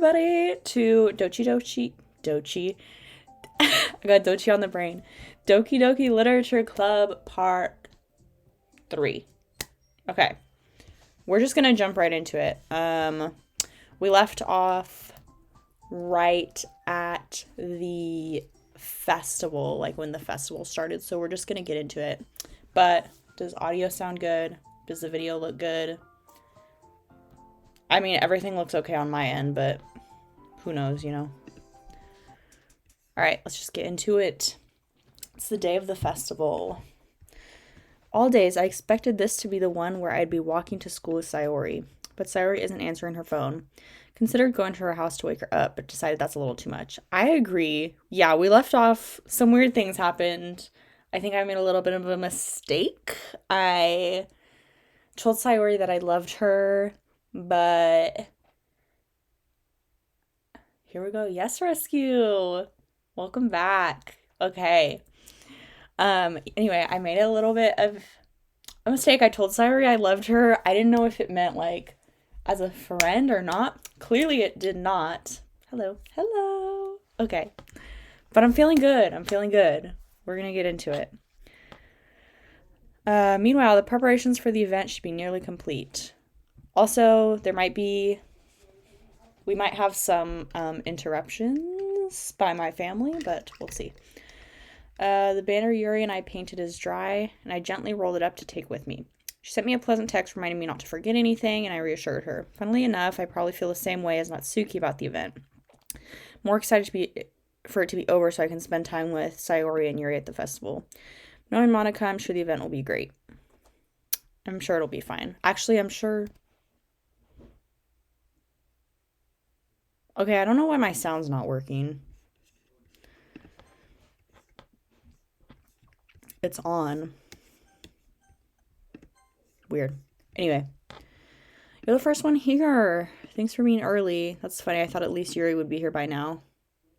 everybody to Dochi. I got Dochi on the brain. Doki Doki Literature Club Part 3. Okay. We're just going to jump right into it. We left off right at the festival, like when the festival started, so we're just going to get into it. But does audio sound good? Does the video look good? I mean, everything looks okay on my end, but who knows, you know? Alright, let's just get into it. It's the day of the festival. All days, I expected this to be the one where I'd be walking to school with Sayori, but Sayori isn't answering her phone. Considered going to her house to wake her up, but decided that's a little too much. I agree. Yeah, we left off, some weird things happened. I think I made a little bit of a mistake. I told Sayori that I loved her, but here we go. Yes, rescue. Welcome back. Okay. Anyway, I made a little bit of a mistake. I told Sayori I loved her. I didn't know if it meant like as a friend or not. Clearly it did not. Hello. Hello. Okay. But I'm feeling good. We're gonna get into it. Meanwhile, the preparations for the event should be nearly complete. Also, we might have some interruptions by my family, but we'll see. The banner Yuri and I painted is dry, and I gently rolled it up to take with me. She sent me a pleasant text reminding me not to forget anything, and I reassured her. Funnily enough, I probably feel the same way as Natsuki about the event. More excited for it to be over so I can spend time with Sayori and Yuri at the festival. Knowing Monica, I'm sure the event will be great. I'm sure it'll be fine. Actually, I'm sure... Okay, I don't know why my sound's not working. It's on. Weird. Anyway. You're the first one here. Thanks for being early. That's funny. I thought at least Yuri would be here by now.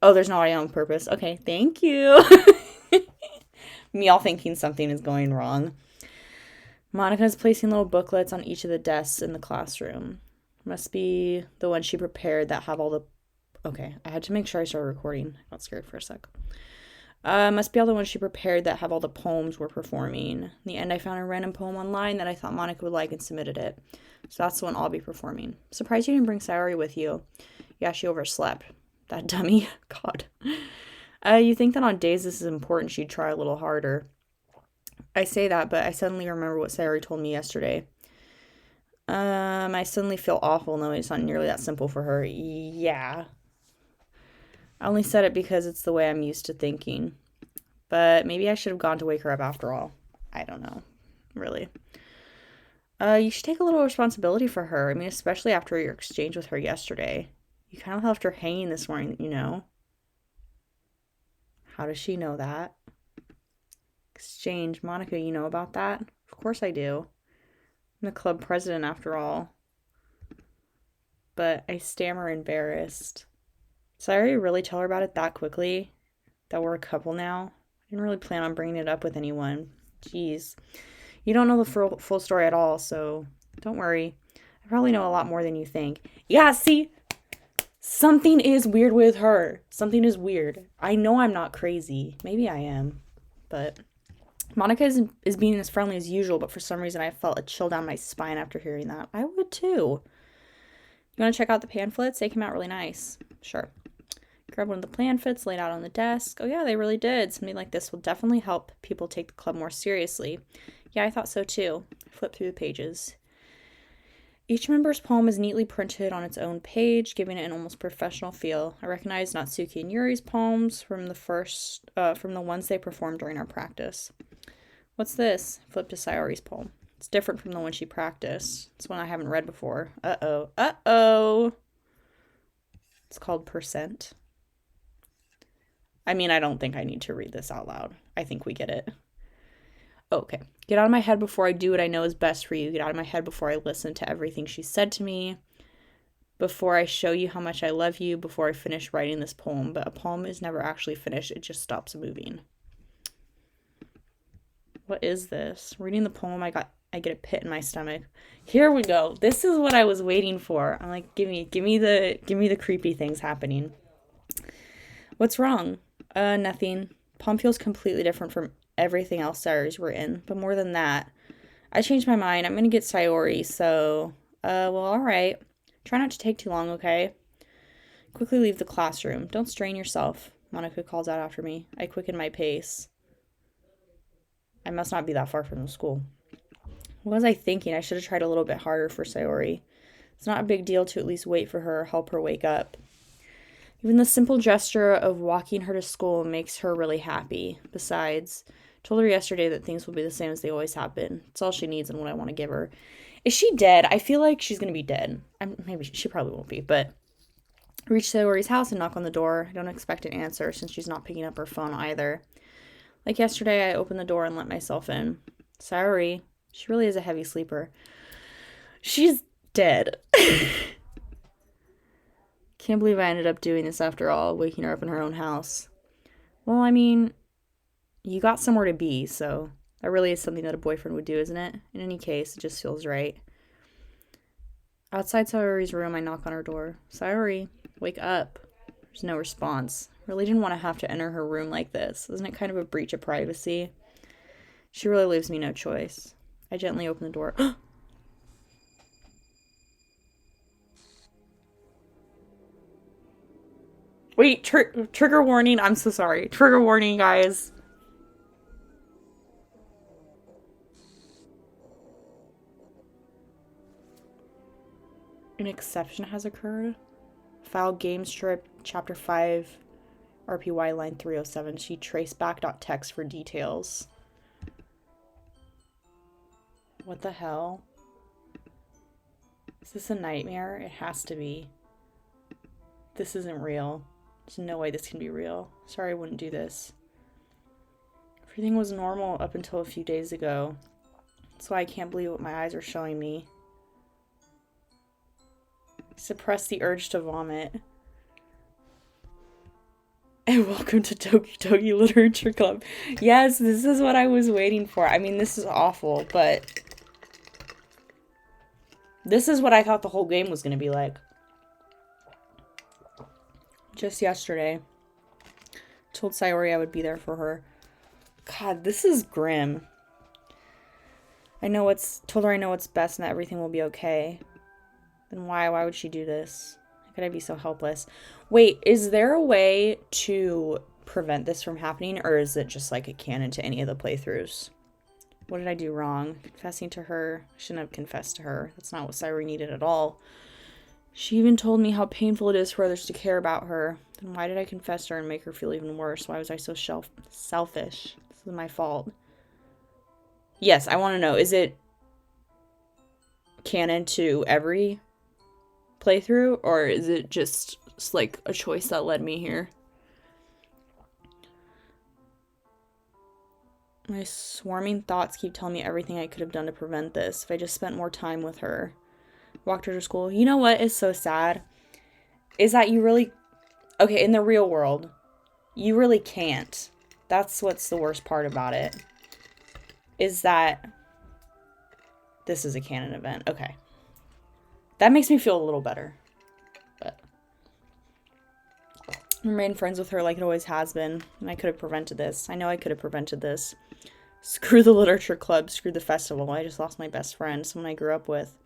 Oh, there's no audio on purpose. Okay, thank you. Me all thinking something is going wrong. Monica's placing little booklets on each of the desks in the classroom. Must be the one she prepared that have all the... Okay, I had to make sure I started recording. I got scared for a sec. Must be all the ones she prepared that have all the poems we're performing. In the end, I found a random poem online that I thought Monica would like and submitted it. So that's the one I'll be performing. Surprised you didn't bring Sayori with you. Yeah, she overslept. That dummy. God. You think that on days this is important, she'd try a little harder. I say that, but I suddenly remember what Sayori told me yesterday. I suddenly feel awful knowing it's not nearly that simple for her. Yeah. I only said it because it's the way I'm used to thinking. But maybe I should have gone to wake her up after all. I don't know. Really. You should take a little responsibility for her. I mean, especially after your exchange with her yesterday. You kind of left her hanging this morning, you know? How does she know that? Exchange. Monica, you know about that? Of course I do. I'm the club president after all. But I stammer embarrassed. Sayori really tell her about it that quickly? That we're a couple now? I didn't really plan on bringing it up with anyone. Jeez. You don't know the full story at all, so don't worry. I probably know a lot more than you think. Yeah, see? Something is weird with her. Something is weird. I know I'm not crazy. Maybe I am. But Monica is being as friendly as usual, but for some reason I felt a chill down my spine after hearing that. I would too. You want to check out the pamphlets? They came out really nice. Sure. Grab one of the pamphlets laid out on the desk. Oh yeah, they really did. Something like this will definitely help people take the club more seriously. Yeah, I thought so too. Flip through the pages. Each member's poem is neatly printed on its own page, giving it an almost professional feel. I recognize Natsuki and Yuri's poems from the ones they performed during our practice. What's this? Flip to Sayori's poem. It's different from the one she practiced. It's one I haven't read before. Uh-oh. It's called Percent. I mean, I don't think I need to read this out loud. I think we get it. Okay. Get out of my head before I do what I know is best for you. Get out of my head before I listen to everything she said to me. Before I show you how much I love you. Before I finish writing this poem. But a poem is never actually finished. It just stops moving. What is this? Reading the poem, I got I get a pit in my stomach. Here we go. This is what I was waiting for. I'm like, give me the creepy things happening. What's wrong? Nothing. Palm feels completely different from everything else Sayori's were in. But more than that, I changed my mind. I'm gonna get Sayori, so, well, alright. Try not to take too long, okay? Quickly leave the classroom. Don't strain yourself, Monica calls out after me. I quicken my pace. I must not be that far from the school. What was I thinking? I should have tried a little bit harder for Sayori. It's not a big deal to at least wait for her or help her wake up. Even the simple gesture of walking her to school makes her really happy. Besides, I told her yesterday that things will be the same as they always have been. It's all she needs and what I want to give her. Is she dead? I feel like she's going to be dead. Maybe she probably won't be, but I reach Sayori's house and knock on the door. I don't expect an answer since she's not picking up her phone either. Like yesterday, I opened the door and let myself in. Sayori. She really is a heavy sleeper. She's dead. Can't believe I ended up doing this after all, waking her up in her own house. Well, I mean, you got somewhere to be, so that really is something that a boyfriend would do, isn't it? In any case, it just feels right. Outside Sayori's room, I knock on her door. Sayori, wake up. There's no response. Really didn't want to have to enter her room like this. Isn't it kind of a breach of privacy? She really leaves me no choice. I gently open the door. Wait, trigger warning. I'm so sorry. Trigger warning, guys. An exception has occurred. File game strip, chapter 5, RPY line 307. See traceback.txt for details. What the hell? Is this a nightmare? It has to be. This isn't real. There's no way this can be real. Sorry I wouldn't do this. Everything was normal up until a few days ago. That's why I can't believe what my eyes are showing me. Suppress the urge to vomit. And welcome to Toki Toki Literature Club. Yes, this is what I was waiting for. I mean, this is awful, but this is what I thought the whole game was going to be like. Just yesterday, told Sayori I would be there for her. God, this is grim. Told her I know what's best and that everything will be okay. Then why would she do this? How could I be so helpless? Wait, is there a way to prevent this from happening, or is it just like a canon to any of the playthroughs? What did I do wrong? Confessing to her? I shouldn't have confessed to her. That's not what Sayori needed at all. She even told me how painful it is for others to care about her. Then why did I confess to her and make her feel even worse? Why was I so selfish? This is my fault. Yes, I want to know, is it canon to every playthrough, or is it just like a choice that led me here? My swarming thoughts keep telling me everything I could have done to prevent this. If I just spent more time with her. Walked her to school. You know what is so sad? Is that you really... Okay, in the real world, you really can't. That's what's the worst part about it. Is that... This is a canon event. Okay. That makes me feel a little better. But... I remained friends with her like it always has been. And I could have prevented this. I know I could have prevented this. Screw the literature club. Screw the festival. I just lost my best friend. Someone I grew up with.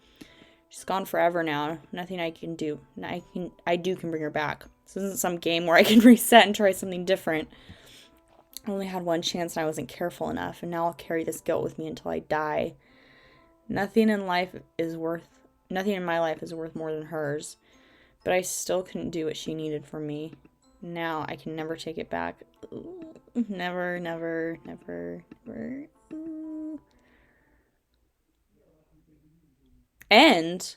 She's gone forever now. Nothing I can do. I can bring her back. This isn't some game where I can reset and try something different. I only had one chance and I wasn't careful enough. And now I'll carry this guilt with me until I die. Nothing in my life is worth more than hers. But I still couldn't do what she needed from me. Now I can never take it back. Ooh, never, never, never, never. Ooh. And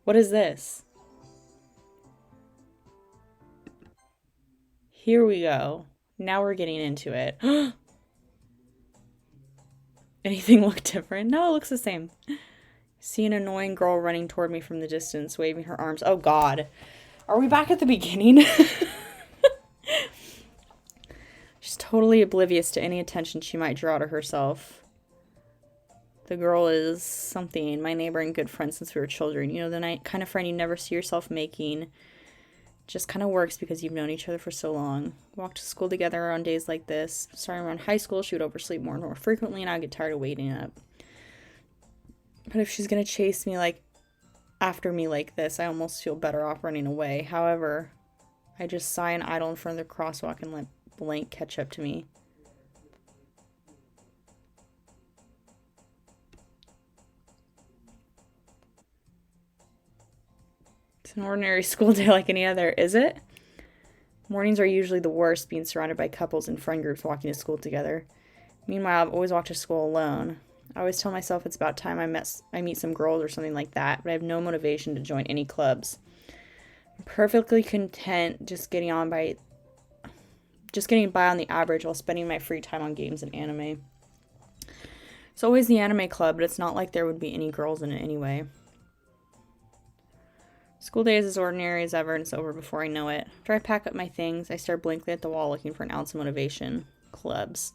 what is this? Here we go. Now we're getting into it. Anything look different? No, it looks the same. See an annoying girl running toward me from the distance, waving her arms. Oh, God. Are we back at the beginning? She's totally oblivious to any attention she might draw to herself. The girl is something, my neighbor and good friend since we were children. You know, the kind of friend you never see yourself making. Just kind of works because you've known each other for so long. Walked to school together on days like this. Starting around high school, she would oversleep more and more frequently, and I'd get tired of waiting up. But if she's going to chase me after me like this, I almost feel better off running away. However, I just sigh and idle in front of the crosswalk and let blank catch up to me. It's an ordinary school day like any other, is it? Mornings are usually the worst, being surrounded by couples and friend groups walking to school together. Meanwhile, I've always walked to school alone. I always tell myself it's about time I meet some girls or something like that, but I have no motivation to join any clubs. I'm perfectly content just getting by on the average while spending my free time on games and anime. It's always the anime club, but it's not like there would be any girls in it anyway. School day is as ordinary as ever, and it's over before I know it. After I pack up my things, I stare blankly at the wall looking for an ounce of motivation. Clubs.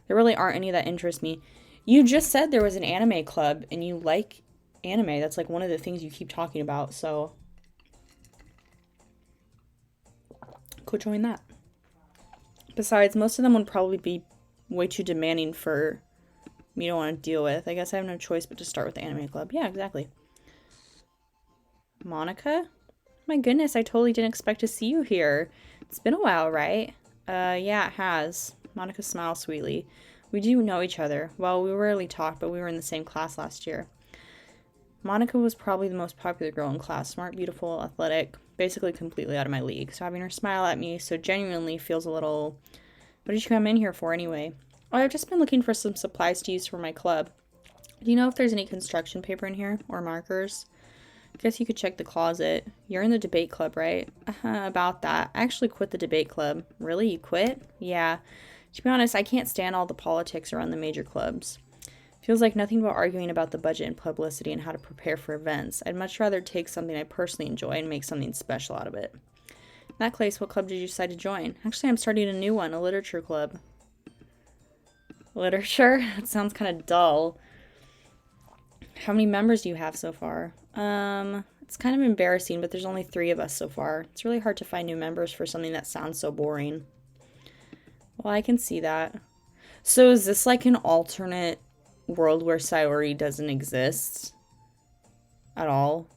There really aren't any that interest me. You just said there was an anime club, and you like anime. That's like one of the things you keep talking about, so go join that. Besides, most of them would probably be way too demanding for me to want to deal with. I guess I have no choice but to start with the anime club. Yeah, exactly. Monica? My goodness, I totally didn't expect to see you here. It's been a while, right? Yeah, it has. Monica smiles sweetly. We do know each other. Well, we rarely talk, but we were in the same class last year. Monica was probably the most popular girl in class. Smart, beautiful, athletic, basically completely out of my league. So having her smile at me so genuinely feels a little... What did you come in here for anyway? Oh, I've just been looking for some supplies to use for my club. Do you know if there's any construction paper in here? Or markers? Guess you could check the closet. You're in the debate club, right? About that. I actually quit the debate club. Really? You quit? Yeah. To be honest, I can't stand all the politics around the major clubs. Feels like nothing but arguing about the budget and publicity and how to prepare for events. I'd much rather take something I personally enjoy and make something special out of it. In that case, what club did you decide to join? Actually, I'm starting a new one, a literature club. Literature? That sounds kind of dull. How many members do you have so far? It's kind of embarrassing, but there's only 3 of us so far. It's really hard to find new members for something that sounds so boring. Well, I can see that. So is this like an alternate world where Sayori doesn't exist at all?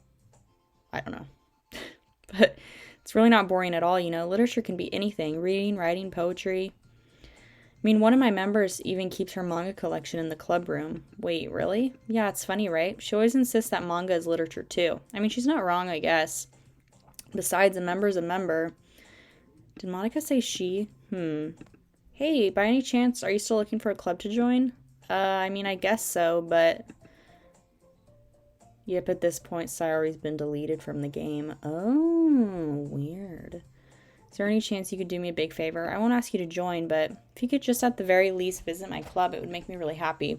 I don't know. But it's really not boring at all, you know. Literature can be anything. Reading, writing, poetry. I mean, one of my members even keeps her manga collection in the club room. Wait, really? Yeah, it's funny, right? She always insists that manga is literature, too. I mean, she's not wrong, I guess. Besides, a member is a member. Did Monica say she? Hey, by any chance, are you still looking for a club to join? I mean, I guess so, but... Yep, at this point, Sayori's been deleted from the game. Oh, weird. Is there any chance you could do me a big favor? I won't ask you to join, but if you could just at the very least visit my club, it would make me really happy.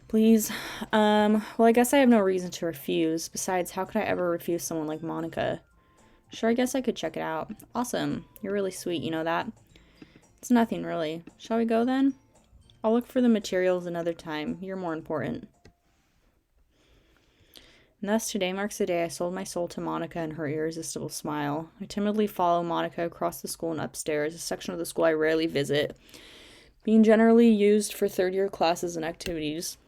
Please. Well, I guess I have no reason to refuse. Besides, how could I ever refuse someone like Monica? Sure, I guess I could check it out. Awesome. You're really sweet, you know that? It's nothing, really. Shall we go, then? I'll look for the materials another time. You're more important. And thus, today marks the day I sold my soul to Monica and her irresistible smile. I timidly follow Monica across the school and upstairs, a section of the school I rarely visit, being generally used for third-year classes and activities.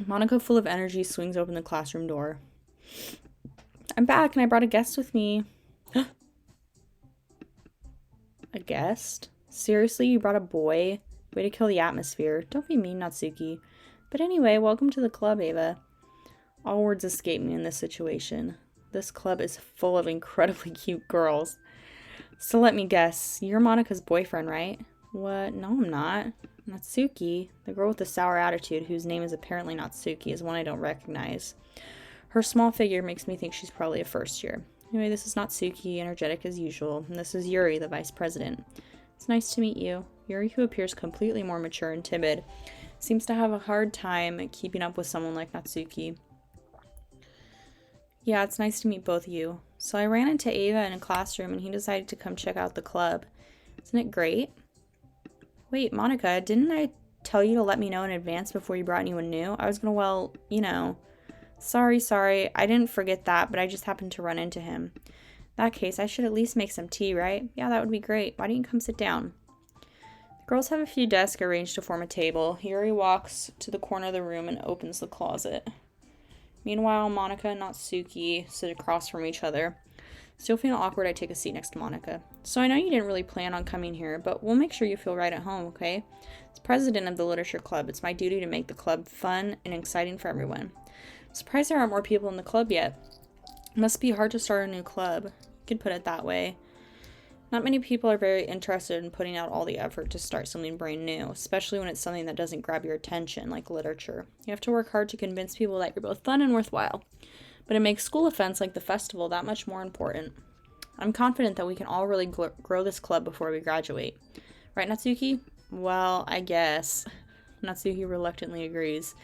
Monica, full of energy, swings open the classroom door. I'm back, and I brought a guest with me. A guest? Seriously, you brought a boy? Way to kill the atmosphere. Don't be mean, Natsuki. But anyway, welcome to the club, Ava. All words escape me in this situation. This club is full of incredibly cute girls. So let me guess, you're Monica's boyfriend, right? What? No, I'm not. Natsuki, the girl with the sour attitude, whose name is apparently Natsuki, is one I don't recognize. Her small figure makes me think she's probably a first year. Anyway, this is Natsuki, energetic as usual, and this is Yuri, the vice president. It's nice to meet you. Yuri, who appears completely more mature and timid, seems to have a hard time keeping up with someone like Natsuki. Yeah, it's nice to meet both of you. So I ran into Ava in a classroom and he decided to come check out the club. Isn't it great? Wait, Monica, didn't I tell you to let me know in advance before you brought anyone new? I was gonna, well, you know. Sorry, I didn't forget that, but I just happened to run into him. In that case, I should at least make some tea, right? Yeah, that would be great. Why don't you come sit down? The girls have a few desks arranged to form a table. Yuri walks to the corner of the room and opens the closet. Meanwhile, Monica and Natsuki sit across from each other. Still feeling awkward, I take a seat next to Monica. So I know you didn't really plan on coming here, but we'll make sure you feel right at home, okay? As president of the literature club, it's my duty to make the club fun and exciting for everyone. I'm surprised there aren't more people in the club yet. It must be hard to start a new club. You could put it that way. Not many people are very interested in putting out all the effort to start something brand new, especially when it's something that doesn't grab your attention, like literature. You have to work hard to convince people that you're both fun and worthwhile. But it makes school events like the festival that much more important. I'm confident that we can all really grow this club before we graduate. Right, Natsuki? Well, I guess. Natsuki reluctantly agrees.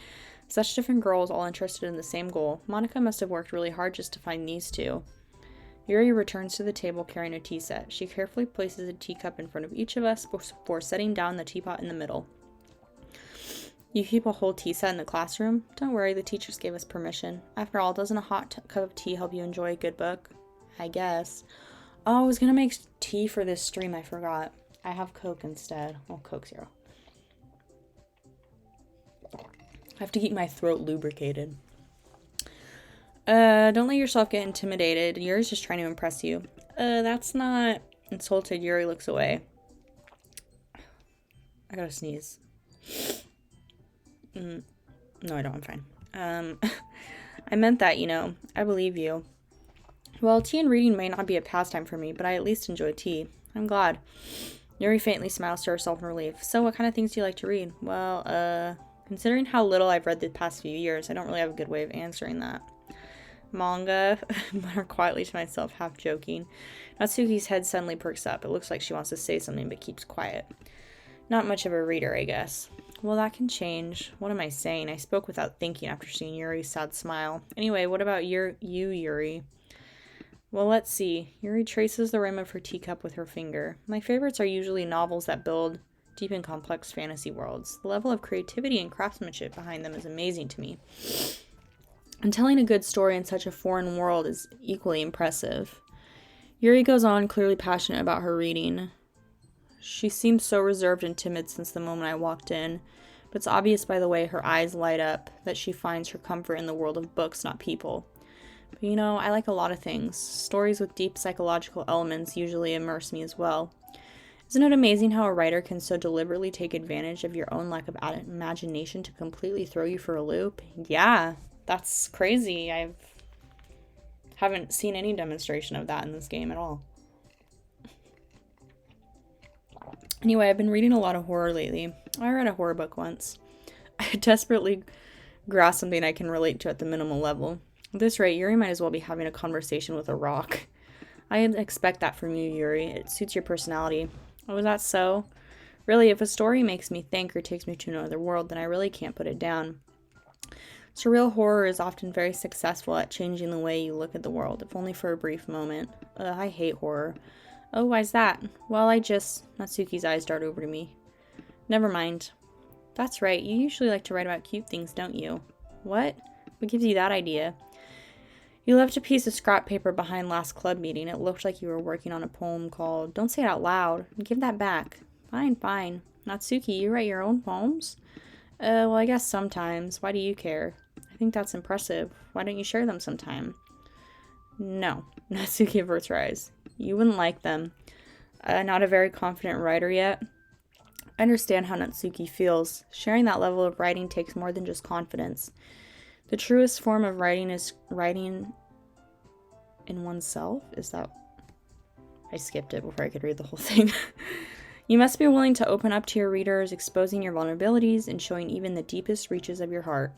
Such different girls all interested in the same goal. Monica must have worked really hard just to find these two. Yuri returns to the table carrying a tea set. She carefully places a teacup in front of each of us before setting down the teapot in the middle. You keep a whole tea set in the classroom? Don't worry, the teachers gave us permission. After all, doesn't a hot cup of tea help you enjoy a good book? I guess. Oh, I was gonna make tea for this stream, I forgot. I have Coke instead. Well, Coke Zero. I have to keep my throat lubricated. Don't let yourself get intimidated. Yuri's just trying to impress you. That's not... Insulted, Yuri looks away. I gotta sneeze. No, I don't. I'm fine. I meant that, you know. I believe you. Well, tea and reading may not be a pastime for me, but I at least enjoy tea. I'm glad. Yuri faintly smiles to herself in relief. So, what kind of things do you like to read? Well, considering how little I've read the past few years, I don't really have a good way of answering that. Manga, mutter quietly to myself, half joking. Natsuki's head suddenly perks up. It looks like she wants to say something, but keeps quiet. Not much of a reader, I guess. Well, that can change. What am I saying? I spoke without thinking after seeing Yuri's sad smile. Anyway, what about you, Yuri? Well, let's see. Yuri traces the rim of her teacup with her finger. My favorites are usually novels that build deep and complex fantasy worlds. The level of creativity and craftsmanship behind them is amazing to me. And telling a good story in such a foreign world is equally impressive. Yuri goes on, clearly passionate about her reading. She seems so reserved and timid since the moment I walked in, but it's obvious by the way her eyes light up that she finds her comfort in the world of books, not people. But you know, I like a lot of things. Stories with deep psychological elements usually immerse me as well. Isn't it amazing how a writer can so deliberately take advantage of your own lack of imagination to completely throw you for a loop? Yeah, that's crazy. I haven't seen any demonstration of that in this game at all. Anyway, I've been reading a lot of horror lately. I read a horror book once. I desperately grasp something I can relate to at the minimal level. At this rate, Yuri might as well be having a conversation with a rock. I expect that from you, Yuri. It suits your personality. Oh, is that so? Really, if a story makes me think or takes me to another world, then I really can't put it down. Surreal horror is often very successful at changing the way you look at the world, if only for a brief moment. I hate horror. Oh, why's that? Well, Natsuki's eyes dart over to me. Never mind. That's right, you usually like to write about cute things, don't you? What? What gives you that idea? You left a piece of scrap paper behind last club meeting. It looked like you were working on a poem called... Don't say it out loud. Give that back. Fine. Natsuki, you write your own poems? Well, I guess sometimes. Why do you care? I think that's impressive. Why don't you share them sometime? No. Natsuki averts her eyes. You wouldn't like them. Not a very confident writer yet. I understand how Natsuki feels. Sharing that level of writing takes more than just confidence. The truest form of writing is writing in oneself? Is that... I skipped it before I could read the whole thing. You must be willing to open up to your readers, exposing your vulnerabilities and showing even the deepest reaches of your heart.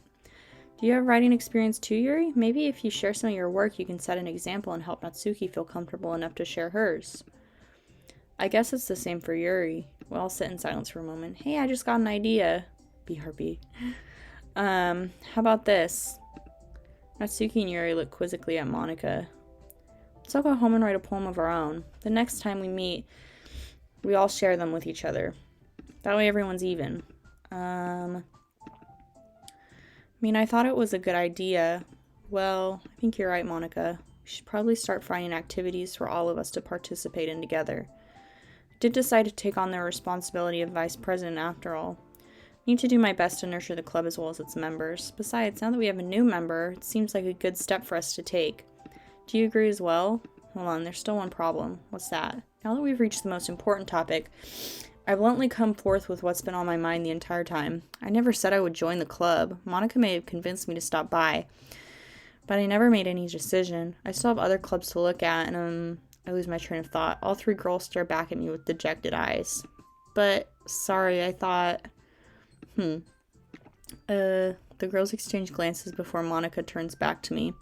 Do you have writing experience too, Yuri? Maybe if you share some of your work, you can set an example and help Natsuki feel comfortable enough to share hers. I guess it's the same for Yuri. We all sit in silence for a moment. Hey, I just got an idea. BRB. How about this? Natsuki and Yuri look quizzically at Monica. Let's all go home and write a poem of our own. The next time we meet, we all share them with each other. That way everyone's even. I mean, I thought it was a good idea. Well, I think you're right, Monica. We should probably start finding activities for all of us to participate in together. I did decide to take on the responsibility of vice president after all. I need to do my best to nurture the club as well as its members. Besides, now that we have a new member, it seems like a good step for us to take. Do you agree as well? Hold on, there's still one problem. What's that? Now that we've reached the most important topic, I bluntly come forth with what's been on my mind the entire time. I never said I would join the club. Monica may have convinced me to stop by, but I never made any decision. I still have other clubs to look at, and I lose my train of thought. All three girls stare back at me with dejected eyes. But, sorry, I thought... The girls exchange glances before Monica turns back to me.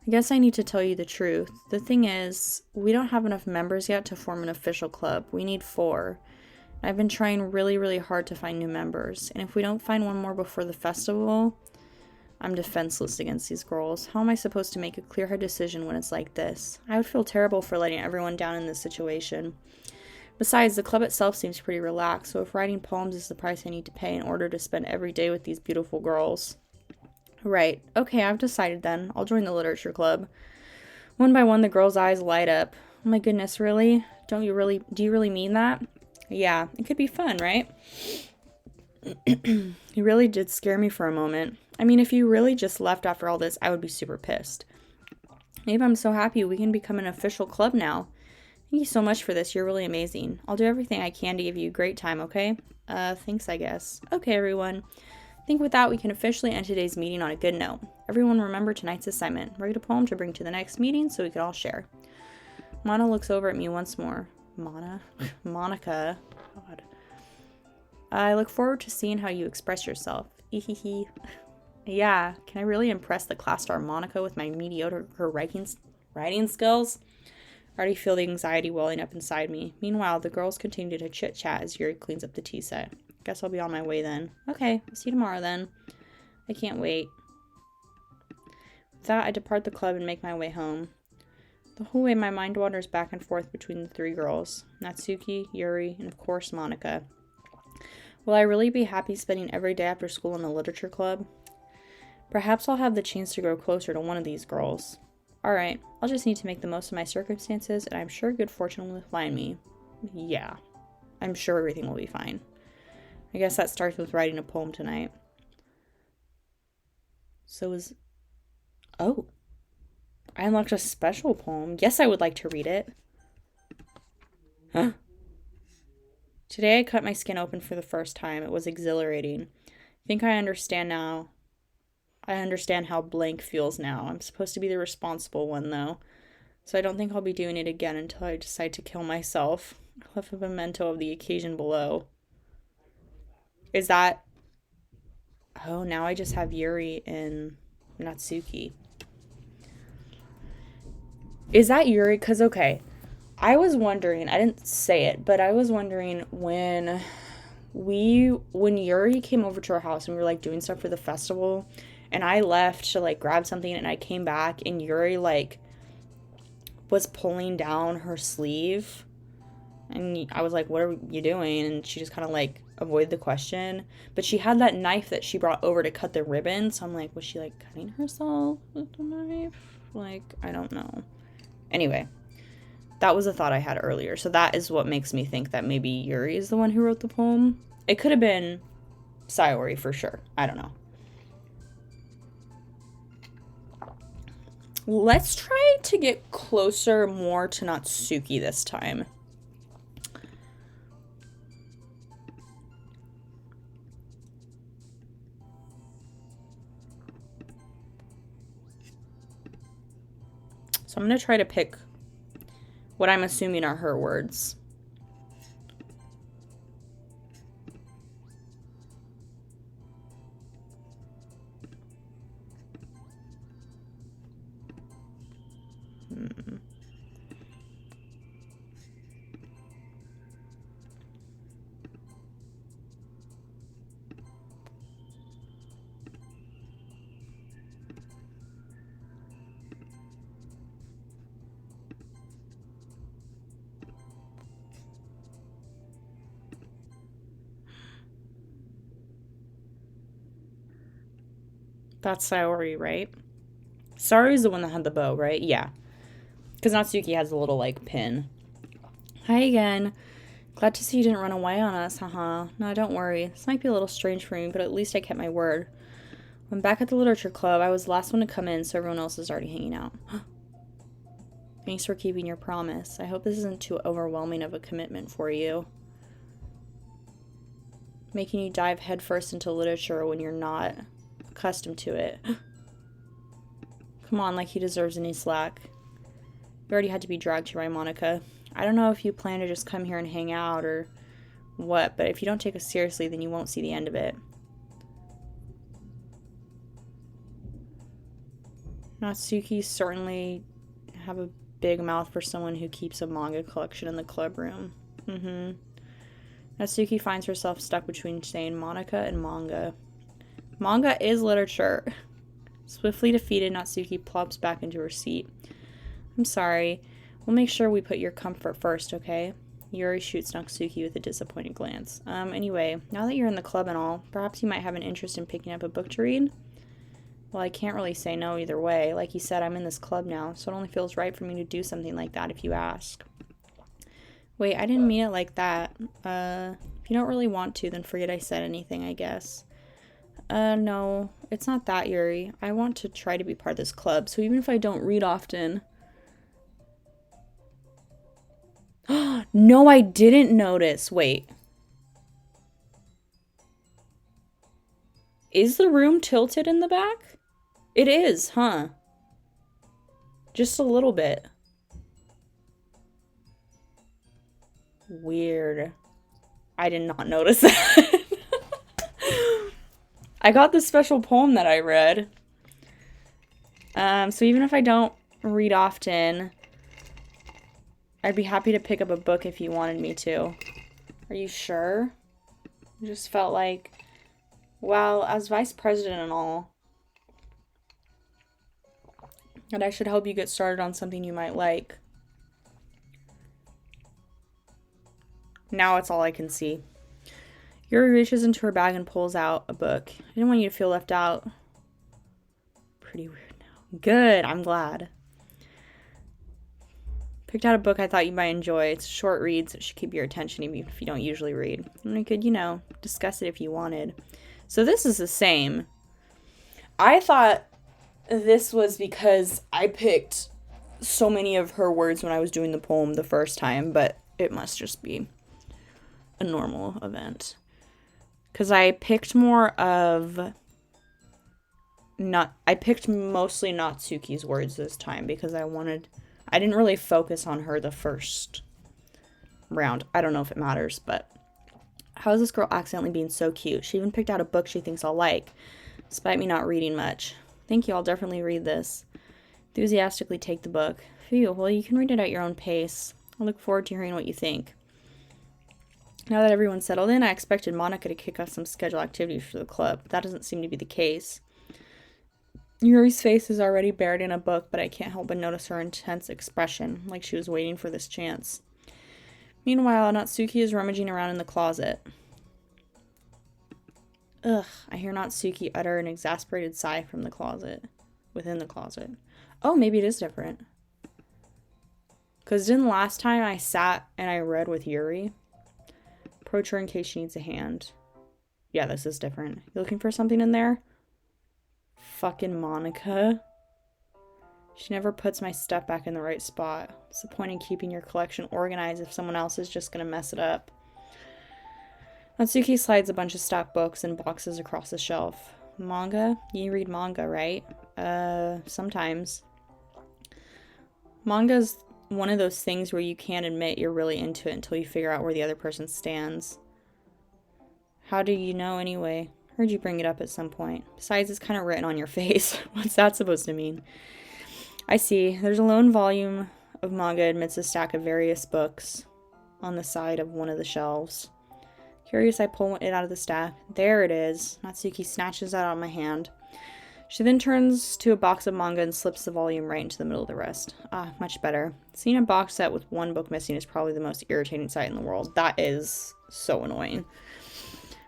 I guess I need to tell you the truth. The thing is, we don't have enough members yet to form an official club. We need 4. I've been trying really, really hard to find new members, and if we don't find one more before the festival, I'm defenseless against these girls. How am I supposed to make a clear-headed decision when it's like this? I would feel terrible for letting everyone down in this situation. Besides, the club itself seems pretty relaxed, so if writing poems is the price I need to pay in order to spend every day with these beautiful girls. Right. Okay, I've decided then. I'll join the literature club. One by one, the girls' eyes light up. Oh my goodness, really? Do you really mean that? Yeah, it could be fun, right? You really did scare me for a moment. I mean, if you really just left after all this, I would be super pissed. Maybe I'm so happy we can become an official club now. Thank you so much for this. You're really amazing. I'll do everything I can to give you a great time, okay? Thanks, I guess. Okay, everyone. I think with that, we can officially end today's meeting on a good note. Everyone remember tonight's assignment. Write a poem to bring to the next meeting so we can all share. Mana looks over at me once more. Monica. God. I look forward to seeing how you express yourself. Ehehe. Yeah, can I really impress the class star Monica with my mediocre writing skills? I already feel the anxiety welling up inside me. Meanwhile, the girls continue to chit-chat as Yuri cleans up the tea set. Guess I'll be on my way then. Okay, I'll see you tomorrow then. I can't wait. With that, I depart the club and make my way home. The whole way, my mind wanders back and forth between the 3 girls. Natsuki, Yuri, and of course, Monica. Will I really be happy spending every day after school in the literature club? Perhaps I'll have the chance to grow closer to one of these girls. Alright, I'll just need to make the most of my circumstances, and I'm sure good fortune will find me. Yeah, I'm sure everything will be fine. I guess that starts with writing a poem tonight. Oh, I unlocked a special poem. Yes, I would like to read it. Huh? Today I cut my skin open for the first time. It was exhilarating. I think I understand now. I understand how blank feels now. I'm supposed to be the responsible one, though. So I don't think I'll be doing it again until I decide to kill myself. I left a memento of the occasion below. Is that... Oh, now I just have Yuri and Natsuki. Is that Yuri? Because, okay, I was wondering, I didn't say it, but I was wondering when Yuri came over to our house and we were, like, doing stuff for the festival, and I left to, like, grab something, and I came back, and Yuri, like, was pulling down her sleeve, and I was like, what are you doing? And she just kind of, like, avoided the question, but she had that knife that she brought over to cut the ribbon, so I'm like, was she, like, cutting herself with the knife? Like, I don't know. Anyway, that was a thought I had earlier, so that is what makes me think that maybe Yuri is the one who wrote the poem. It could have been Sayori for sure. I don't know. Let's try to get closer more to Natsuki this time. So I'm going to try to pick what I'm assuming are her words. That's Saori, right? Saori's the one that had the bow, right? Yeah. Because Natsuki has a little, like, pin. Hi again. Glad to see you didn't run away on us, haha. No, don't worry. This might be a little strange for me, but at least I kept my word. When back at the literature club, I was the last one to come in, so everyone else is already hanging out. Thanks for keeping your promise. I hope this isn't too overwhelming of a commitment for you. Making you dive headfirst into literature when you're not accustomed to it. Come on, like he deserves any slack. You already had to be dragged here by Monica. I don't know if you plan to just come here and hang out or what, but if you don't take us seriously, then you won't see the end of it. Natsuki certainly have a big mouth for someone who keeps a manga collection in the club room. Natsuki finds herself stuck between saying Monica and manga. Manga is literature. Swiftly defeated, Natsuki plops back into her seat. I'm sorry. We'll make sure we put your comfort first, okay? Yuri shoots Natsuki with a disappointed glance. Anyway, now that you're in the club and all, perhaps you might have an interest in picking up a book to read? Well, I can't really say no either way. Like you said, I'm in this club now, so it only feels right for me to do something like that if you ask. Wait, I didn't mean it like that. If you don't really want to, then forget I said anything, I guess. No, it's not that, Yuri. I want to try to be part of this club, so even if I don't read often... No, I didn't notice. Wait. Is the room tilted in the back? It is, huh? Just a little bit. Weird. I did not notice that. I got the special poem that I read. So even if I don't read often, I'd be happy to pick up a book if you wanted me to. Are you sure? I just felt like, well, as vice president and all, that I should help you get started on something you might like. Now it's all I can see. Yuri reaches into her bag and pulls out a book. I didn't want you to feel left out. Pretty weird now. Good, I'm glad. Picked out a book I thought you might enjoy. It's a short read, so it should keep your attention even if you don't usually read. And we could, discuss it if you wanted. So this is the same. I thought this was because I picked so many of her words when I was doing the poem the first time, but it must just be a normal event. Because I picked I picked mostly Natsuki's words this time because I didn't really focus on her the first round. I don't know if it matters, but how is this girl accidentally being so cute? She even picked out a book she thinks I'll like, despite me not reading much. Thank you, I'll definitely read this. Enthusiastically take the book. Phew, well, you can read it at your own pace. I look forward to hearing what you think. Now that everyone's settled in, I expected Monica to kick off some scheduled activities for the club. That doesn't seem to be the case. Yuri's face is already buried in a book, but I can't help but notice her intense expression, like she was waiting for this chance. Meanwhile, Natsuki is rummaging around in the closet. Ugh, I hear Natsuki utter an exasperated sigh from within the closet. Oh, maybe it is different. Because didn't last time I sat and I read with Yuri? Approach her in case she needs a hand. Yeah, this is different. You looking for something in there? Fucking Monica. She never puts my stuff back in the right spot. What's the point in keeping your collection organized if someone else is just gonna mess it up? Natsuki slides a bunch of stock books and boxes across the shelf. Manga? You read manga, right? Sometimes. Manga's one of those things where you can't admit you're really into it until you figure out where the other person stands. How do you know anyway? Heard you bring it up at some point. Besides, it's kind of written on your face. What's that supposed to mean? I see. There's a lone volume of manga amidst a stack of various books on the side of one of the shelves. Curious, I pull it out of the stack. There it is. Natsuki snatches it out of my hand. She then turns to a box of manga and slips the volume right into the middle of the rest. Ah, much better. Seeing a box set with one book missing is probably the most irritating sight in the world. That is so annoying.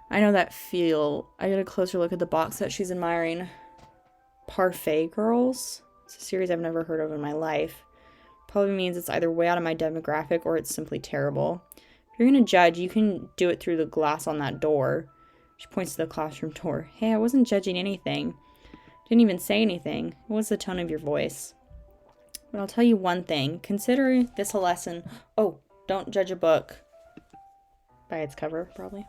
I know that feel. I get a closer look at the box set she's admiring. Parfait Girls? It's a series I've never heard of in my life. Probably means it's either way out of my demographic or it's simply terrible. If you're going to judge, you can do it through the glass on that door. She points to the classroom door. Hey, I wasn't judging anything. Didn't even say anything. What was the tone of your voice? But I'll tell you one thing. Consider this a lesson. Oh, don't judge a book by its cover, probably.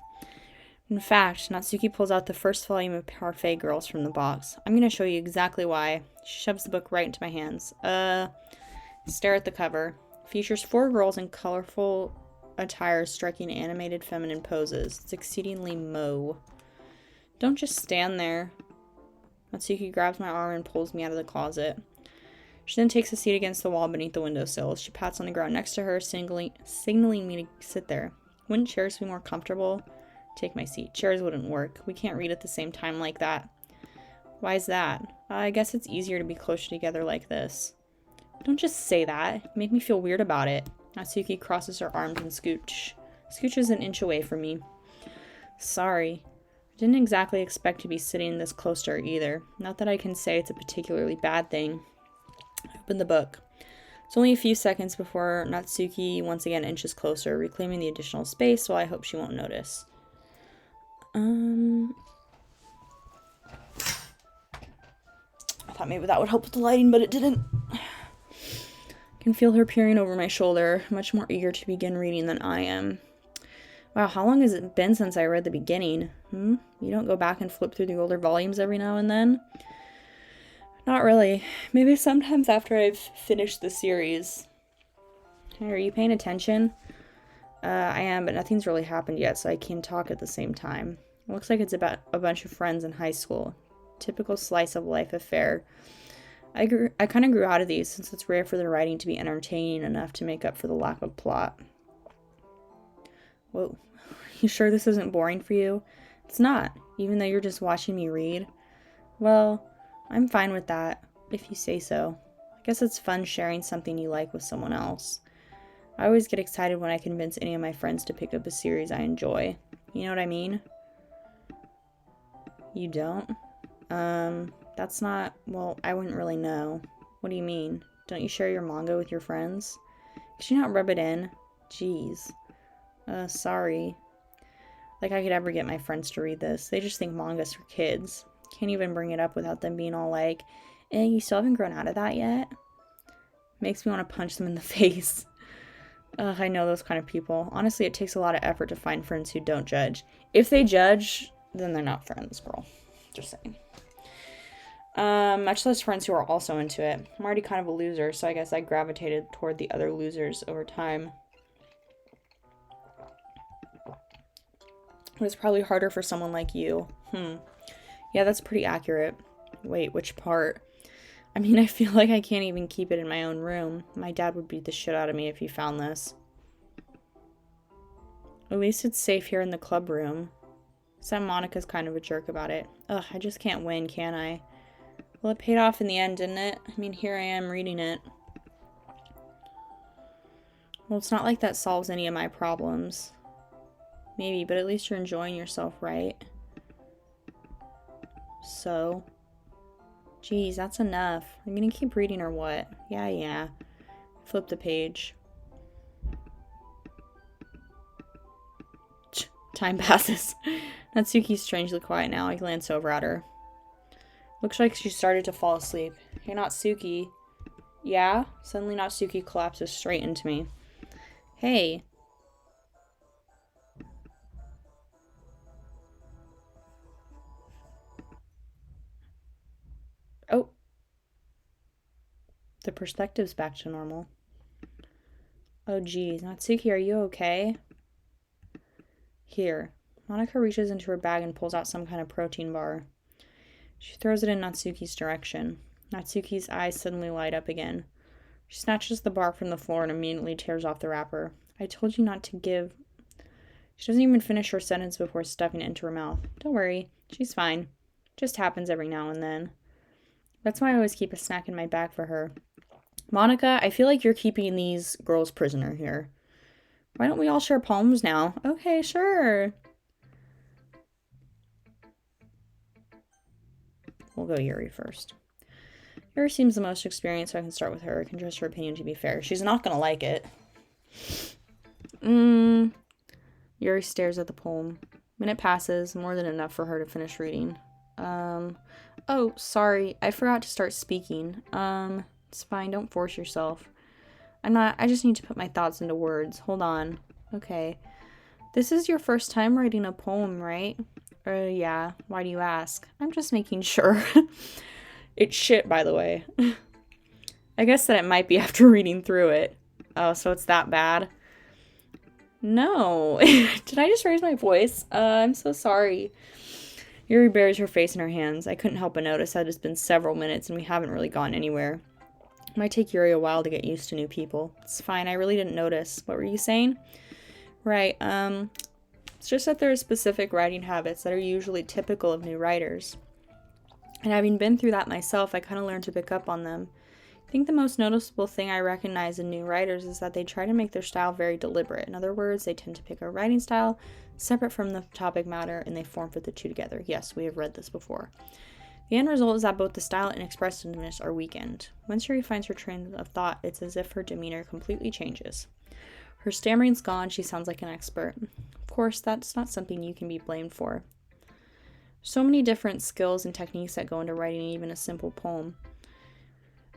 In fact, Natsuki pulls out the first volume of Parfait Girls from the box. I'm going to show you exactly why. She shoves the book right into my hands. Stare at the cover. Features 4 girls in colorful attire striking animated feminine poses. It's exceedingly mo. Don't just stand there. Natsuki grabs my arm and pulls me out of the closet. She then takes a seat against the wall beneath the windowsill. She pats on the ground next to her, signaling me to sit there. Wouldn't chairs be more comfortable? Take my seat. Chairs wouldn't work. We can't read at the same time like that. Why is that? I guess it's easier to be closer together like this. Don't just say that. You make me feel weird about it. Natsuki crosses her arms and scooches an inch away from me. Sorry. I didn't exactly expect to be sitting this close to her either. Not that I can say it's a particularly bad thing. I open the book. It's only a few seconds before Natsuki once again inches closer, reclaiming the additional space, so I hope she won't notice. I thought maybe that would help with the lighting, but it didn't. I can feel her peering over my shoulder, much more eager to begin reading than I am. Wow, how long has it been since I read the beginning? You don't go back and flip through the older volumes every now and then? Not really. Maybe sometimes after I've finished the series. Hey, are you paying attention? I am, but nothing's really happened yet, so I can talk at the same time. It looks like it's about a bunch of friends in high school. Typical slice of life affair. I kind of grew out of these, since it's rare for the writing to be entertaining enough to make up for the lack of plot. Whoa. You sure this isn't boring for you? It's not, even though you're just watching me read. Well, I'm fine with that, if you say so. I guess it's fun sharing something you like with someone else. I always get excited when I convince any of my friends to pick up a series I enjoy. You know what I mean? You don't? That's not... Well, I wouldn't really know. What do you mean? Don't you share your manga with your friends? Could you not rub it in? Jeez. Sorry. Like I could ever get my friends to read this. They just think manga's for kids. Can't even bring it up without them being all like, you still haven't grown out of that yet? Makes me want to punch them in the face. I know those kind of people. Honestly, it takes a lot of effort to find friends who don't judge. If they judge, then they're not friends, girl. Just saying. Much less friends who are also into it. I'm already kind of a loser, so I guess I gravitated toward the other losers over time. It was probably harder for someone like you. Yeah, that's pretty accurate. Wait, which part? I mean, I feel like I can't even keep it in my own room. My dad would beat the shit out of me if he found this. At least it's safe here in the club room. Except Monica's kind of a jerk about it. Ugh, I just can't win, can I? Well, it paid off in the end, didn't it? I mean, here I am reading it. Well, it's not like that solves any of my problems. Maybe, but at least you're enjoying yourself, right? So... Geez, that's enough. I'm gonna keep reading or what? Yeah. Flip the page. Time passes. Natsuki's strangely quiet now. I glance over at her. Looks like she started to fall asleep. Hey, Natsuki. Yeah? Suddenly Natsuki collapses straight into me. Hey. Oh. The perspective's back to normal. Oh, geez. Natsuki, are you okay? Here. Monica reaches into her bag and pulls out some kind of protein bar. She throws it in Natsuki's direction. Natsuki's eyes suddenly light up again. She snatches the bar from the floor and immediately tears off the wrapper. I told you not to give... She doesn't even finish her sentence before stuffing it into her mouth. Don't worry. She's fine. Just happens every now and then. That's why I always keep a snack in my bag for her. Monica, I feel like you're keeping these girls prisoner here. Why don't we all share poems now? Okay, sure. We'll go Yuri first. Yuri seems the most experienced, so I can start with her. I can trust her opinion to be fair. She's not gonna like it. Yuri stares at the poem. Minute passes, more than enough for her to finish reading. Oh, sorry, I forgot to start speaking. It's fine, don't force yourself. I just need to put my thoughts into words. Hold on. Okay. This is your first time writing a poem, right? Yeah. Why do you ask? I'm just making sure. It's shit, by the way. I guess that it might be after reading through it. Oh, so it's that bad? No. Did I just raise my voice? I'm so sorry. Yuri buries her face in her hands. I couldn't help but notice that it's been several minutes and we haven't really gone anywhere. It might take Yuri a while to get used to new people. It's fine, I really didn't notice. What were you saying? Right, it's just that there are specific writing habits that are usually typical of new writers. And having been through that myself, I kind of learned to pick up on them. I think the most noticeable thing I recognize in new writers is that they try to make their style very deliberate. In other words, they tend to pick a writing style separate from the topic matter and they form fit the two together. Yes, we have read this before. The end result is that both the style and expressiveness are weakened. Once Yuri finds her train of thought, it's as if her demeanor completely changes. Her stammering's gone, she sounds like an expert. Of course, that's not something you can be blamed for. So many different skills and techniques that go into writing even a simple poem.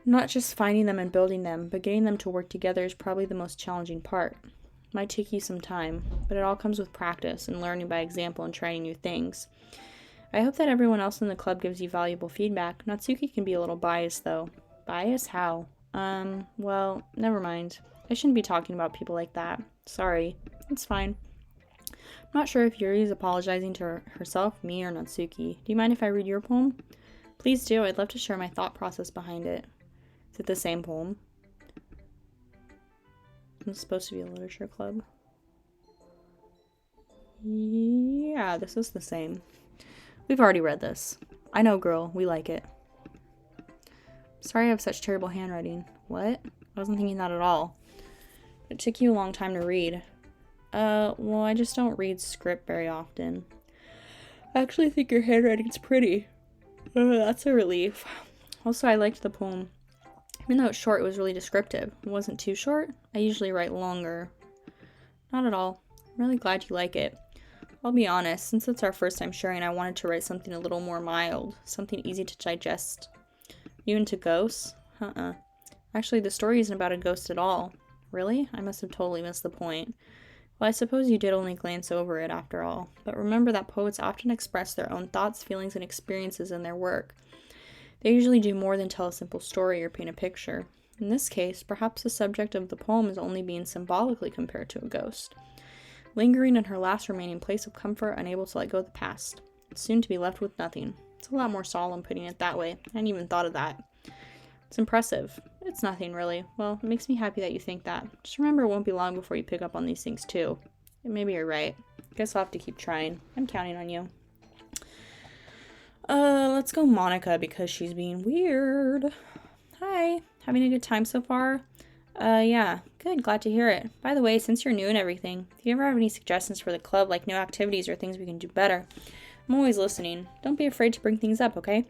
Not just finding them and building them, but getting them to work together is probably the most challenging part. It might take you some time, but it all comes with practice and learning by example and trying new things. I hope that everyone else in the club gives you valuable feedback. Natsuki can be a little biased, though. Biased? How? Well, never mind. I shouldn't be talking about people like that. Sorry. It's fine. I'm not sure if Yuri is apologizing to herself, me, or Natsuki. Do you mind if I read your poem? Please do. I'd love to share my thought process behind it. Is it the same poem? It's supposed to be a literature club. Yeah, this is the same. We've already read this. I know, girl. We like it. Sorry I have such terrible handwriting. What? I wasn't thinking that at all. It took you a long time to read. Well, I just don't read script very often. I actually think your handwriting's pretty. That's a relief. Also, I liked the poem. Even though it's short, it was really descriptive. It wasn't too short. I usually write longer. Not at all. I'm really glad you like it. I'll be honest, since it's our first time sharing, I wanted to write something a little more mild. Something easy to digest. You into ghosts? Actually, the story isn't about a ghost at all. Really? I must have totally missed the point. Well, I suppose you did only glance over it after all. But remember that poets often express their own thoughts, feelings, and experiences in their work. They usually do more than tell a simple story or paint a picture. In this case, perhaps the subject of the poem is only being symbolically compared to a ghost. Lingering in her last remaining place of comfort, unable to let go of the past. Soon to be left with nothing. It's a lot more solemn putting it that way. I hadn't even thought of that. It's impressive. It's nothing, really. Well, it makes me happy that you think that. Just remember it won't be long before you pick up on these things, too. And maybe you're right. Guess I'll have to keep trying. I'm counting on you. Let's go Monica because she's being weird. Hi. Having a good time so far? Yeah. Good. Glad to hear it. By the way, since you're new and everything, if you ever have any suggestions for the club, like new activities or things we can do better, I'm always listening. Don't be afraid to bring things up, okay?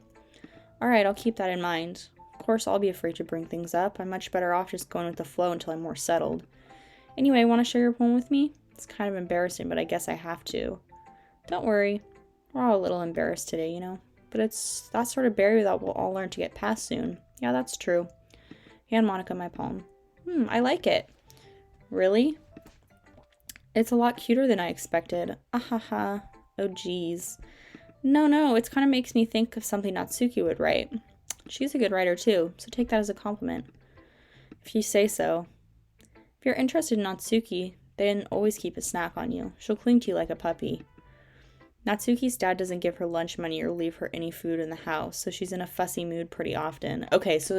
Alright, I'll keep that in mind. Of course, I'll be afraid to bring things up. I'm much better off just going with the flow until I'm more settled. Anyway, want to share your poem with me? It's kind of embarrassing, but I guess I have to. Don't worry. We're all a little embarrassed today, you know? But it's that sort of barrier that we'll all learn to get past soon. Yeah, that's true. Hand Monica my poem. I like it. Really? It's a lot cuter than I expected. Ahaha. Oh, geez. No, it kind of makes me think of something Natsuki would write. She's a good writer, too, so take that as a compliment. If you say so. If you're interested in Natsuki, then always keep a snack on you. She'll cling to you like a puppy. Natsuki's dad doesn't give her lunch money or leave her any food in the house, so she's in a fussy mood pretty often. Okay, so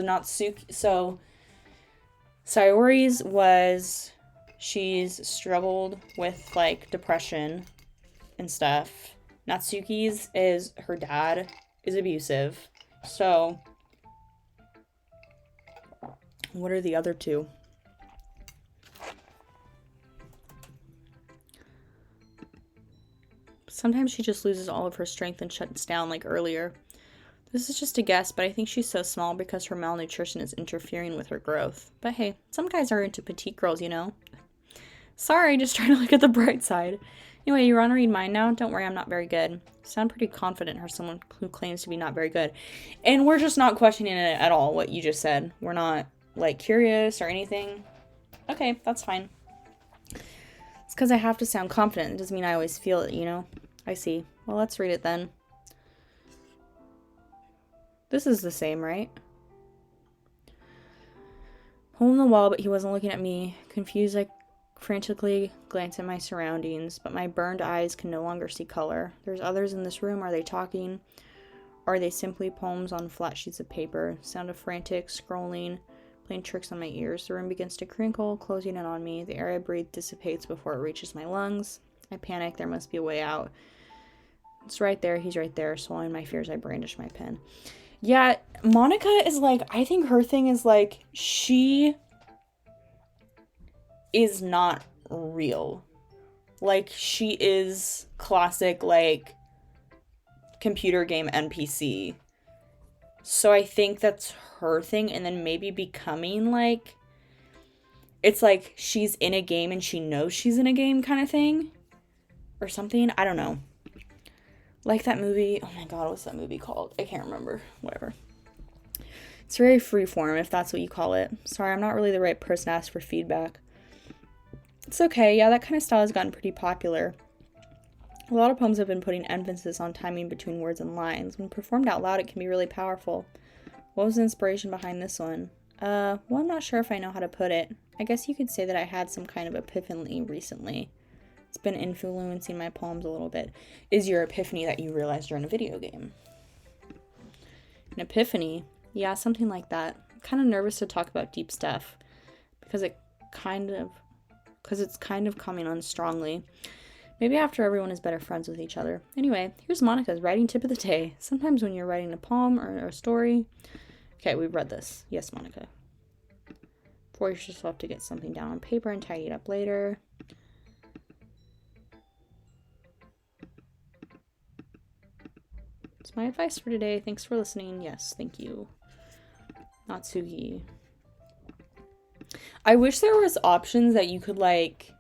Sayori's was she's struggled with, like, depression and stuff. Natsuki's is her dad is abusive. So, what are the other two? Sometimes she just loses all of her strength and shuts down like earlier. This is just a guess, but I think she's so small because her malnutrition is interfering with her growth. But hey, some guys are into petite girls, you know? Sorry, just trying to look at the bright side. Anyway, you want to read mine now? Don't worry, I'm not very good. You sound pretty confident for someone who claims to be not very good. And we're just not questioning it at all, what you just said. We're not, like, curious or anything. Okay, that's fine. It's because I have to sound confident. It doesn't mean I always feel it, you know? I see. Well, let's read it then. This is the same, right? Hole in the wall, but he wasn't looking at me. Confused, I frantically glanced at my surroundings, but my burned eyes can no longer see color. There's others in this room. Are they talking? Or are they simply poems on flat sheets of paper? Sound of frantic scrolling, playing tricks on my ears. The room begins to crinkle, closing in on me. The air I breathe dissipates before it reaches my lungs. I panic. There must be a way out. It's right there. He's right there. Swallowing my fears, I brandish my pen. Yeah, Monica is like, I think her thing is like, she is not real. Like, she is classic, like, computer game NPC. So I think that's her thing, and then maybe becoming, like, it's like she's in a game and she knows she's in a game kind of thing. Or something. I don't know. Like that movie, oh my god, what's that movie called? I can't remember. Whatever. It's very freeform, if that's what you call it. Sorry, I'm not really the right person to ask for feedback. It's okay, yeah, that kind of style has gotten pretty popular. A lot of poems have been putting emphasis on timing between words and lines. When performed out loud, it can be really powerful. What was the inspiration behind this one? Well, I'm not sure if I know how to put it. I guess you could say that I had some kind of epiphany recently. It's been influencing my poems a little bit. Is your epiphany that you realized you're in a video game? An epiphany? Yeah, something like that. I'm kind of nervous to talk about deep stuff because it's kind of coming on strongly. Maybe after everyone is better friends with each other. Anyway, here's Monica's writing tip of the day. Sometimes when you're writing a poem or a story... Okay, we've read this. Yes, Monica. Force yourself to get something down on paper and tidy it up later. That's my advice for today. Thanks for listening. Yes, thank you. Natsuki. I wish there was options that you could, like...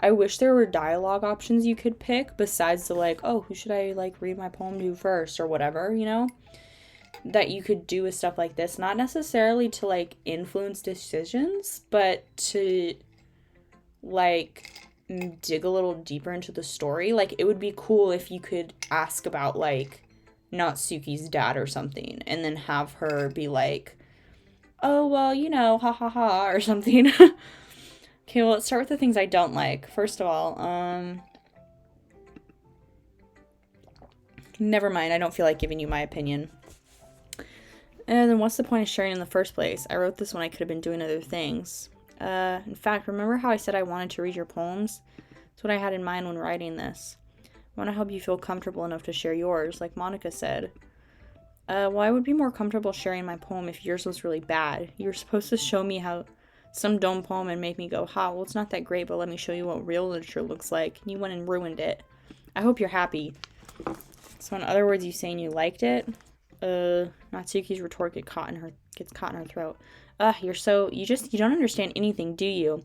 I wish there were dialogue options you could pick besides the, like, oh, who should I, like, read my poem to first or whatever, you know? That you could do with stuff like this. Not necessarily to, like, influence decisions, but to, like, dig a little deeper into the story. Like, it would be cool if you could ask about, like, Natsuki's dad or something, and then have her be like, oh, well, you know, ha ha ha, or something. Okay, well, let's start with the things I don't like. First of all, never mind, I don't feel like giving you my opinion. And then what's the point of sharing in the first place? I wrote this when I could have been doing other things. In fact, remember how I said I wanted to read your poems? That's what I had in mind when writing this. I want to help you feel comfortable enough to share yours, like Monica said. Well, I would be more comfortable sharing my poem if yours was really bad. You were supposed to show me how some dumb poem and make me go, ha, well, it's not that great, but let me show you what real literature looks like. And you went and ruined it. I hope you're happy. So in other words, you saying you liked it? Natsuki's retort gets caught in her throat. You don't understand anything, do you?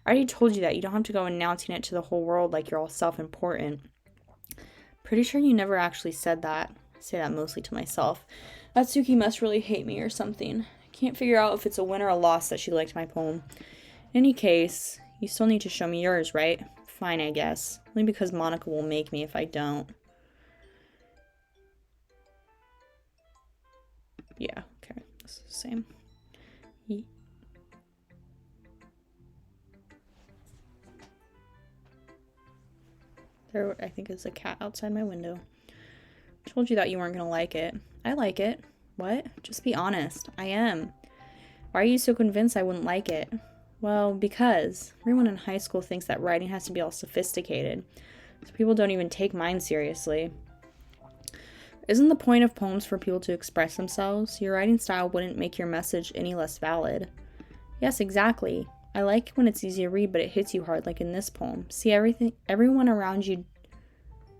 I already told you that. You don't have to go announcing it to the whole world like you're all self-important. Pretty sure you never actually said that. I say that mostly to myself. Natsuki must really hate me or something. I can't figure out if it's a win or a loss that she liked my poem. In any case, you still need to show me yours, right? Fine, I guess. Only because Monica will make me if I don't. Yeah, okay. This is the same. There, I think it's a cat outside my window. I told you that you weren't gonna like it. I like it. What? Just be honest. I am. Why are you so convinced I wouldn't like it? Well, because everyone in high school thinks that writing has to be all sophisticated. So people don't even take mine seriously. Isn't the point of poems for people to express themselves? Your writing style wouldn't make your message any less valid. Yes, exactly. I like when it's easy to read, but it hits you hard, like in this poem. See, everyone around you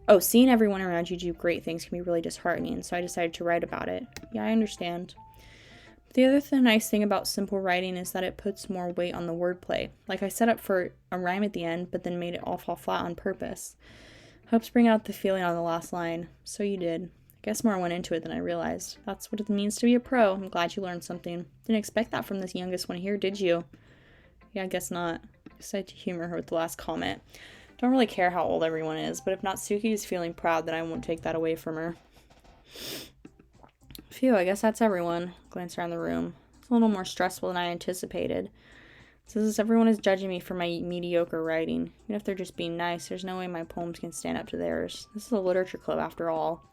Oh, seeing everyone around you do great things can be really disheartening, so I decided to write about it. Yeah, I understand. The other nice thing about simple writing is that it puts more weight on the wordplay. Like I set up for a rhyme at the end, but then made it all fall flat on purpose. Helps bring out the feeling on the last line. So you did. I guess more went into it than I realized. That's what it means to be a pro. I'm glad you learned something. Didn't expect that from this youngest one here, did you? Yeah, I guess not. Decided to humor her with the last comment. Don't really care how old everyone is, but if Natsuki is feeling proud, then I won't take that away from her. Phew, I guess that's everyone. Glance around the room. It's a little more stressful than I anticipated. Since everyone is judging me for my mediocre writing. Even if they're just being nice, there's no way my poems can stand up to theirs. This is a literature club after all.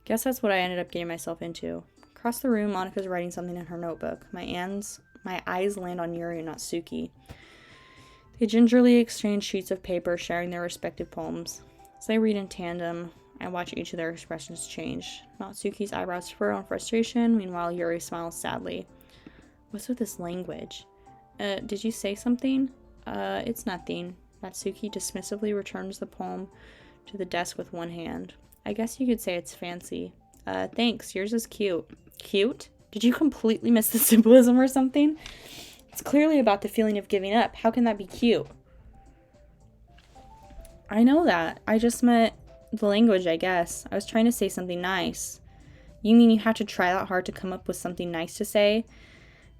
Guess that's what I ended up getting myself into. Across the room, Monika's writing something in her notebook. My eyes land on Yuri and Natsuki. They gingerly exchange sheets of paper, sharing their respective poems. As they read in tandem, I watch each of their expressions change. Natsuki's eyebrows furrow in frustration, meanwhile Yuri smiles sadly. What's with this language? Did you say something? It's nothing. Natsuki dismissively returns the poem to the desk with one hand. I guess you could say it's fancy. Thanks. Yours is cute. Cute? Did you completely miss the symbolism or something? It's clearly about the feeling of giving up. How can that be cute? I know that. I just meant the language, I guess. I was trying to say something nice. You mean you had to try that hard to come up with something nice to say?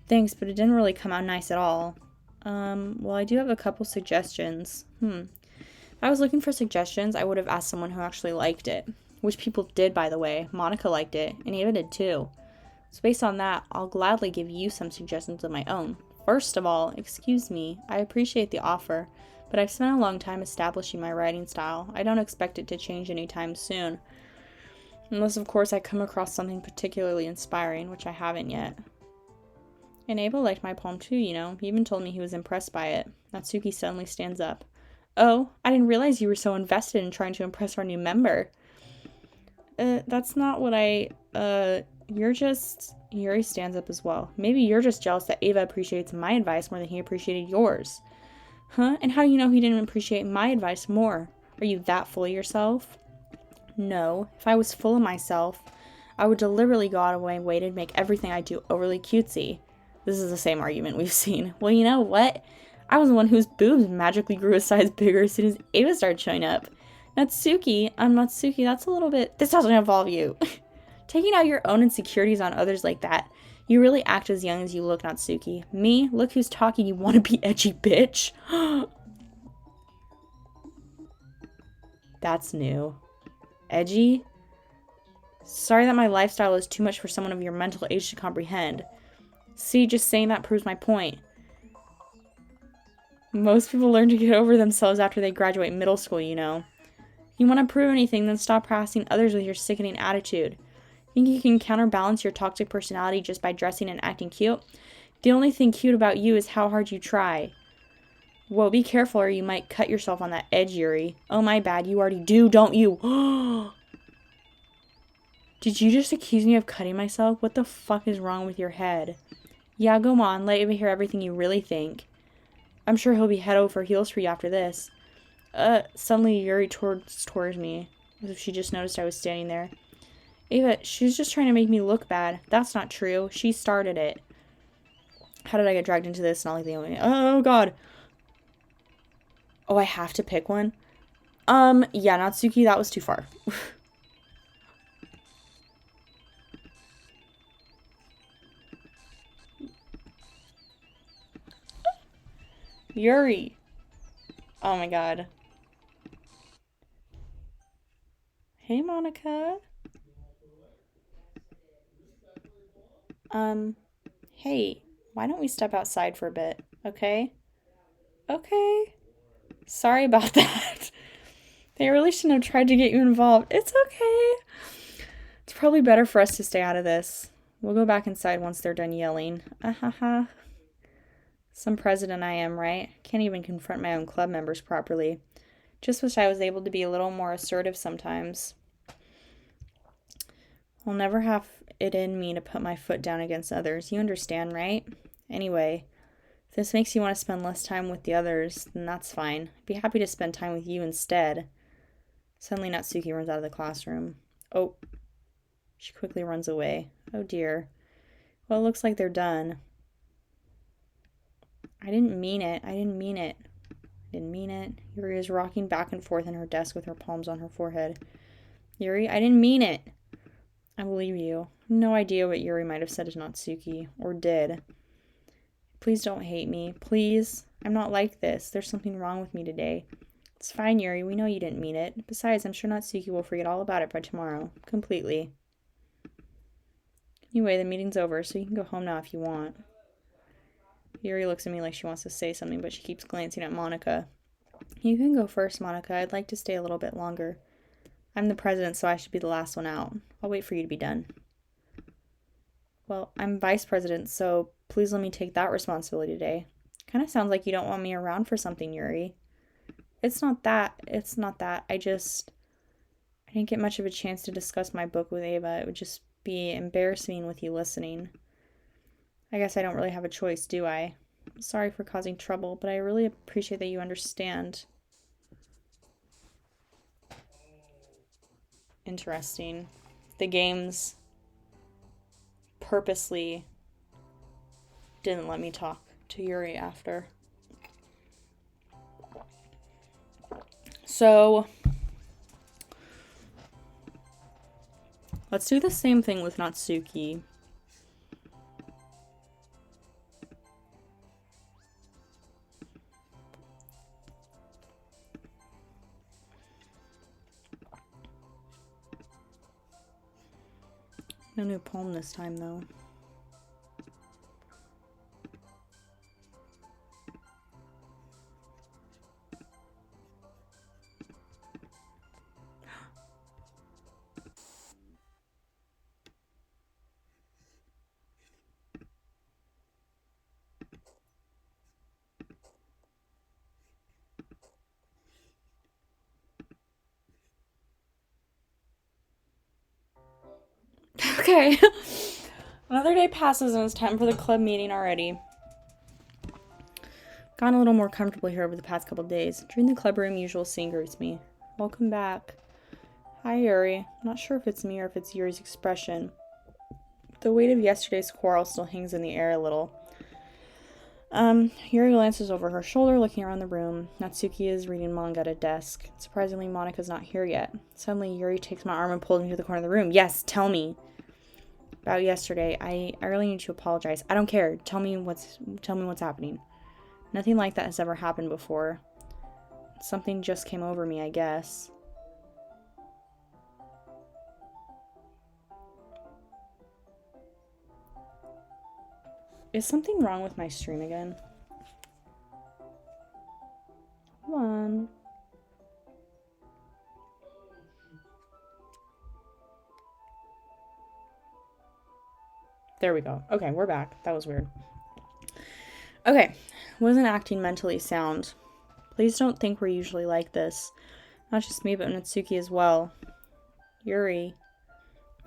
Thanks, but it didn't really come out nice at all. Well, I do have a couple suggestions. If I was looking for suggestions, I would have asked someone who actually liked it. Which people did, by the way. Monika liked it, and Eva did too. So based on that, I'll gladly give you some suggestions of my own. First of all, excuse me, I appreciate the offer, but I've spent a long time establishing my writing style. I don't expect it to change anytime soon. Unless, of course, I come across something particularly inspiring, which I haven't yet. And Eva liked my poem too, you know. He even told me he was impressed by it. Natsuki suddenly stands up. Oh, I didn't realize you were so invested in trying to impress our new member. That's not what Yuri stands up as well. Maybe you're just jealous that Eva appreciates my advice more than he appreciated yours. Huh? And how do you know he didn't appreciate my advice more? Are you that full of yourself? No. If I was full of myself, I would deliberately go out of my way to make everything I do overly cutesy. This is the same argument we've seen. Well, you know what? I was the one whose boobs magically grew a size bigger as soon as Eva started showing up. Natsuki, that's a little bit... This doesn't involve you. Taking out your own insecurities on others like that. You really act as young as you look, Natsuki. Me? Look who's talking, you wanna be edgy bitch. That's new. Edgy? Sorry that my lifestyle is too much for someone of your mental age to comprehend. See, just saying that proves my point. Most people learn to get over themselves after they graduate middle school, you know. If you want to prove anything, then stop harassing others with your sickening attitude. Think you can counterbalance your toxic personality just by dressing and acting cute? The only thing cute about you is how hard you try. Whoa, be careful or you might cut yourself on that edge, Yuri. Oh, my bad. You already do, don't you? Did you just accuse me of cutting myself? What the fuck is wrong with your head? Yeah, go on. Let Eva hear everything you really think. I'm sure he'll be head over heels for you after this. Suddenly Yuri towards me, as if she just noticed I was standing there. Eva, she's just trying to make me look bad. That's not true. She started it. How did I get dragged into this? Not like the only... Oh, God. Oh, I have to pick one? Yeah, Natsuki, that was too far. Yuri. Oh, my God. Hey, Monika. Hey, why don't we step outside for a bit, okay? Okay. Sorry about that. They really shouldn't have tried to get you involved. It's okay. It's probably better for us to stay out of this. We'll go back inside once they're done yelling. Some president I am, right? Can't even confront my own club members properly. Just wish I was able to be a little more assertive sometimes. I'll never have it in me to put my foot down against others. You understand, right? Anyway, if this makes you want to spend less time with the others, then that's fine. I'd be happy to spend time with you instead. Suddenly, Natsuki runs out of the classroom. Oh, she quickly runs away. Oh dear. Well, it looks like they're done. I didn't mean it. I didn't mean it. I didn't mean it. Yuri is rocking back and forth in her desk with her palms on her forehead. Yuri, I didn't mean it. I believe you. No idea what Yuri might have said to Natsuki, or did. Please don't hate me. Please. I'm not like this. There's something wrong with me today. It's fine, Yuri. We know you didn't mean it. Besides, I'm sure Natsuki will forget all about it by tomorrow. Completely. Anyway, the meeting's over, so you can go home now if you want. Yuri looks at me like she wants to say something, but she keeps glancing at Monica. You can go first, Monica. I'd like to stay a little bit longer. I'm the president, so I should be the last one out. I'll wait for you to be done. Well, I'm vice president, so please let me take that responsibility today. Kind of sounds like you don't want me around for something, Yuri. It's not that. I didn't get much of a chance to discuss my book with Ava. It would just be embarrassing with you listening. I guess I don't really have a choice, do I? Sorry for causing trouble, but I really appreciate that you understand. Interesting. The games purposely didn't let me talk to Yuri after. So, let's do the same thing with Natsuki. No new poem this time, though. Okay. Another day passes and it's time for the club meeting already. Gotten a little more comfortable here over the past couple of days. During the club room, usual scene greets me. Welcome back. Hi, Yuri. I'm not sure if it's me or if it's Yuri's expression. The weight of yesterday's quarrel still hangs in the air a little. Yuri glances over her shoulder, looking around the room. Natsuki is reading manga at a desk. Surprisingly, Monika's not here yet. Suddenly, Yuri takes my arm and pulls me to the corner of the room. Yes, tell me. About yesterday, I really need to apologize. I don't care. Tell me what's happening. Nothing like that has ever happened before. Something just came over me, I guess. Is something wrong with my stream again? Hold on. There we go. Okay, we're back. That was weird. Okay, wasn't acting mentally sound. Please don't think we're usually like this. Not just me, but Natsuki as well. Yuri,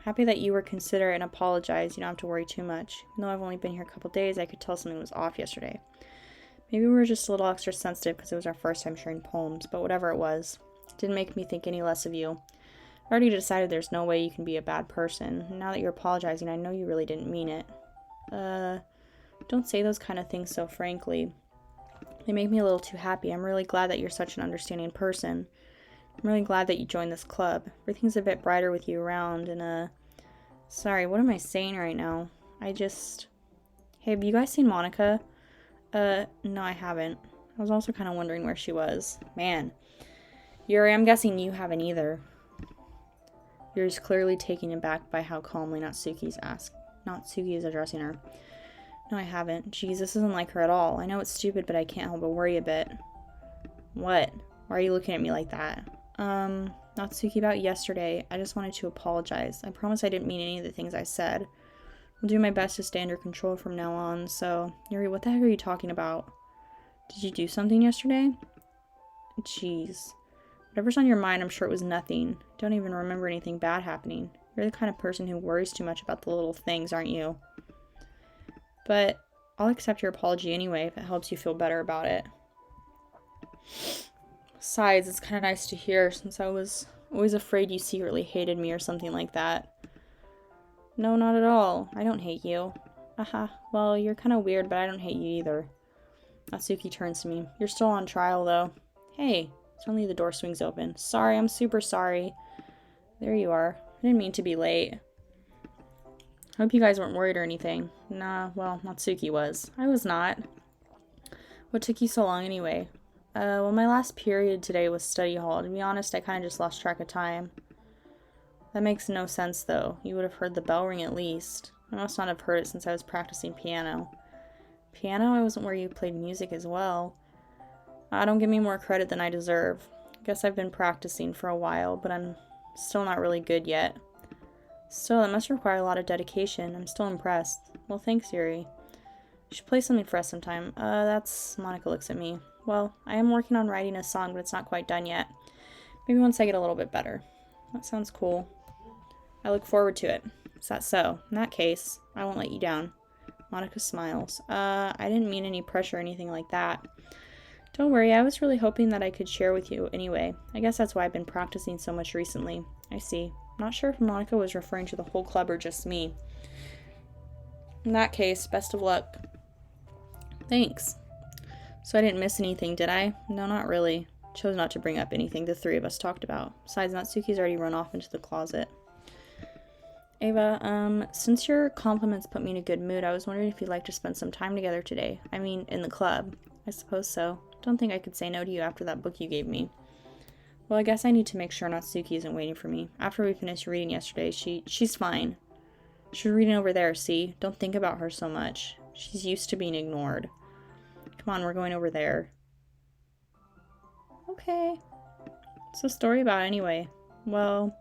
happy that you were considerate and apologized. You don't have to worry too much. Even though I've only been here a couple days, I could tell something was off yesterday. Maybe we were just a little extra sensitive because it was our first time sharing poems, but whatever it was, it didn't make me think any less of you. I already decided there's no way you can be a bad person. And now that you're apologizing, I know you really didn't mean it. Don't say those kind of things so frankly. They make me a little too happy. I'm really glad that you're such an understanding person. I'm really glad that you joined this club. Everything's a bit brighter with you around, and, sorry, what am I saying right now? Hey, have you guys seen Monica? No, I haven't. I was also kind of wondering where she was. Man. Yuri, I'm guessing you haven't either. Yuri's clearly taken aback by how calmly Natsuki is addressing her. No, I haven't. Jeez, this isn't like her at all. I know it's stupid, but I can't help but worry a bit. What? Why are you looking at me like that? Natsuki, about yesterday, I just wanted to apologize. I promise I didn't mean any of the things I said. I'll do my best to stay under control from now on, so... Yuri, what the heck are you talking about? Did you do something yesterday? Jeez. Whatever's on your mind, I'm sure it was nothing. Don't even remember anything bad happening. You're the kind of person who worries too much about the little things, aren't you? But I'll accept your apology anyway if it helps you feel better about it. Besides, it's kind of nice to hear since I was Always afraid you secretly hated me or something like that. No, not at all. I don't hate you. Aha. Well, you're kind of weird, but I don't hate you either. Natsuki turns to me. You're still on trial, though. Hey. Suddenly the door swings open. Sorry, I'm super sorry. There you are. I didn't mean to be late. Hope you guys weren't worried or anything. Nah, well, Natsuki was. I was not. What took you so long anyway? Well, my last period today was study hall. To be honest, I kind of just lost track of time. That makes no sense, though. You would have heard the bell ring at least. I must not have heard it since I was practicing piano. Piano? I wasn't where you played music as well. Don't give me more credit than I deserve. Guess I've been practicing for a while, but I'm still not really good yet. Still, it must require a lot of dedication. I'm still impressed. Well, thanks, Yuri. You should play something for us sometime. Monica looks at me. Well, I am working on writing a song, but it's not quite done yet. Maybe once I get a little bit better. That sounds cool. I look forward to it. Is that so? In that case, I won't let you down. Monica smiles. I didn't mean any pressure or anything like that. Don't worry, I was really hoping that I could share with you anyway. I guess that's why I've been practicing so much recently. I see. Not sure if Monica was referring to the whole club or just me. In that case, best of luck. Thanks. So I didn't miss anything, did I? No, not really. Chose not to bring up anything the three of us talked about. Besides, Natsuki's already run off into the closet. Ava, since your compliments put me in a good mood, I was wondering if you'd like to spend some time together today. I mean, in the club. I suppose so. Don't think I could say no to you after that book you gave me. Well, I guess I need to make sure Natsuki isn't waiting for me. After we finished reading yesterday, she's fine. She's reading over there, see? Don't think about her so much. She's used to being ignored. Come on, we're going over there. Okay. What's the story about anyway? Well,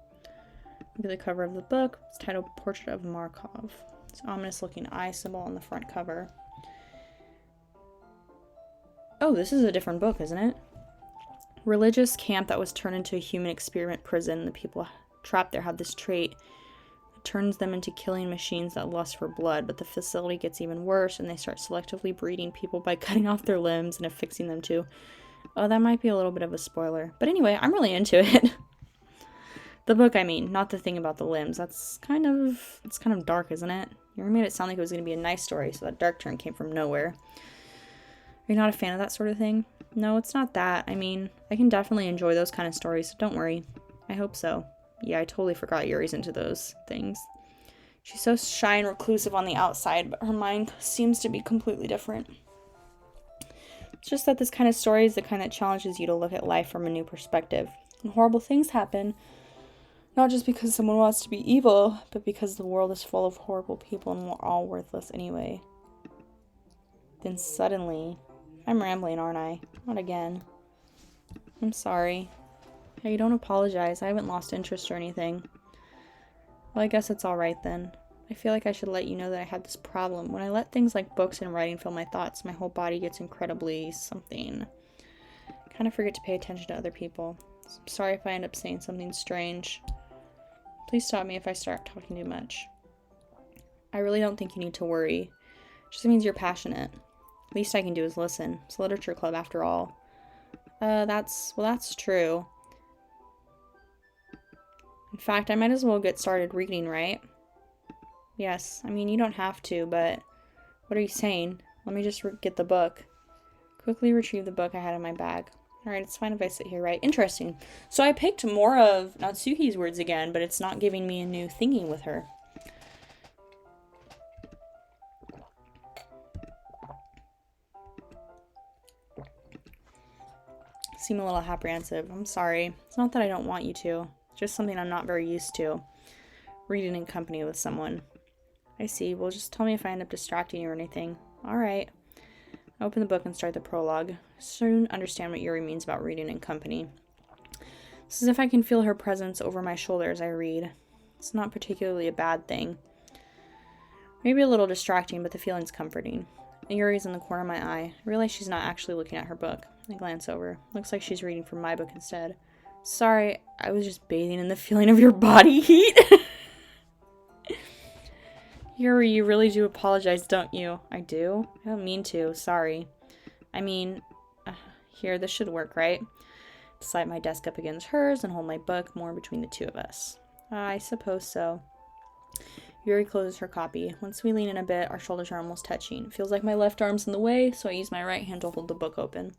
look at the cover of the book. It's titled Portrait of Markov. It's an ominous looking eye symbol on the front cover. Oh, this is a different book, isn't it? Religious camp that was turned into a human experiment prison. The people trapped there have this trait. It turns them into killing machines that lust for blood, but the facility gets even worse and they start selectively breeding people by cutting off their limbs and affixing them to. Oh, that might be a little bit of a spoiler. But anyway, I'm really into it. The book, I mean, not the thing about the limbs. It's kind of dark, isn't it? You made it sound like it was going to be a nice story, so that dark turn came from nowhere. Are you not a fan of that sort of thing? No, it's not that. I mean, I can definitely enjoy those kind of stories, so don't worry. I hope so. Yeah, I totally forgot Yuri's into those things. She's so shy and reclusive on the outside, but her mind seems to be completely different. It's just that this kind of story is the kind that challenges you to look at life from a new perspective. And horrible things happen, not just because someone wants to be evil, but because the world is full of horrible people and we're all worthless anyway. Then suddenly... I'm rambling, aren't I? Not again. I'm sorry. Hey, don't apologize. I haven't lost interest or anything. Well, I guess it's alright then. I feel like I should let you know that I have this problem. When I let things like books and writing fill my thoughts, my whole body gets incredibly something. I kind of forget to pay attention to other people. So I'm sorry if I end up saying something strange. Please stop me if I start talking too much. I really don't think you need to worry. It just means you're passionate. Least I can do is listen. It's a literature club after all. That's true. In fact, I might as well get started reading, right? Yes, I mean, you don't have to, but what are you saying? Let me just get the book. Quickly retrieve the book I had in my bag. Alright, it's fine if I sit here, right? Interesting. So I picked more of Natsuki's words again, but it's not giving me a new thinking with her. Seem a little apprehensive. I'm sorry. It's not that I don't want you to. It's just something I'm not very used to. Reading in company with someone. I see. Well, just tell me if I end up distracting you or anything. Alright. I open the book and start the prologue. Soon understand what Yuri means about reading in company. It's as if I can feel her presence over my shoulder as I read. It's not particularly a bad thing. Maybe a little distracting, but the feeling's comforting. Yuri's in the corner of my eye. I realize she's not actually looking at her book. I glance over. Looks like she's reading from my book instead. Sorry, I was just bathing in the feeling of your body heat. Yuri, you really do apologize, don't you? I do? I don't mean to. Sorry. I mean, here, this should work, right? Slide my desk up against hers and hold my book more between the two of us. I suppose so. Yuri closes her copy. Once we lean in a bit, our shoulders are almost touching. It feels like my left arm's in the way, so I use my right hand to hold the book open.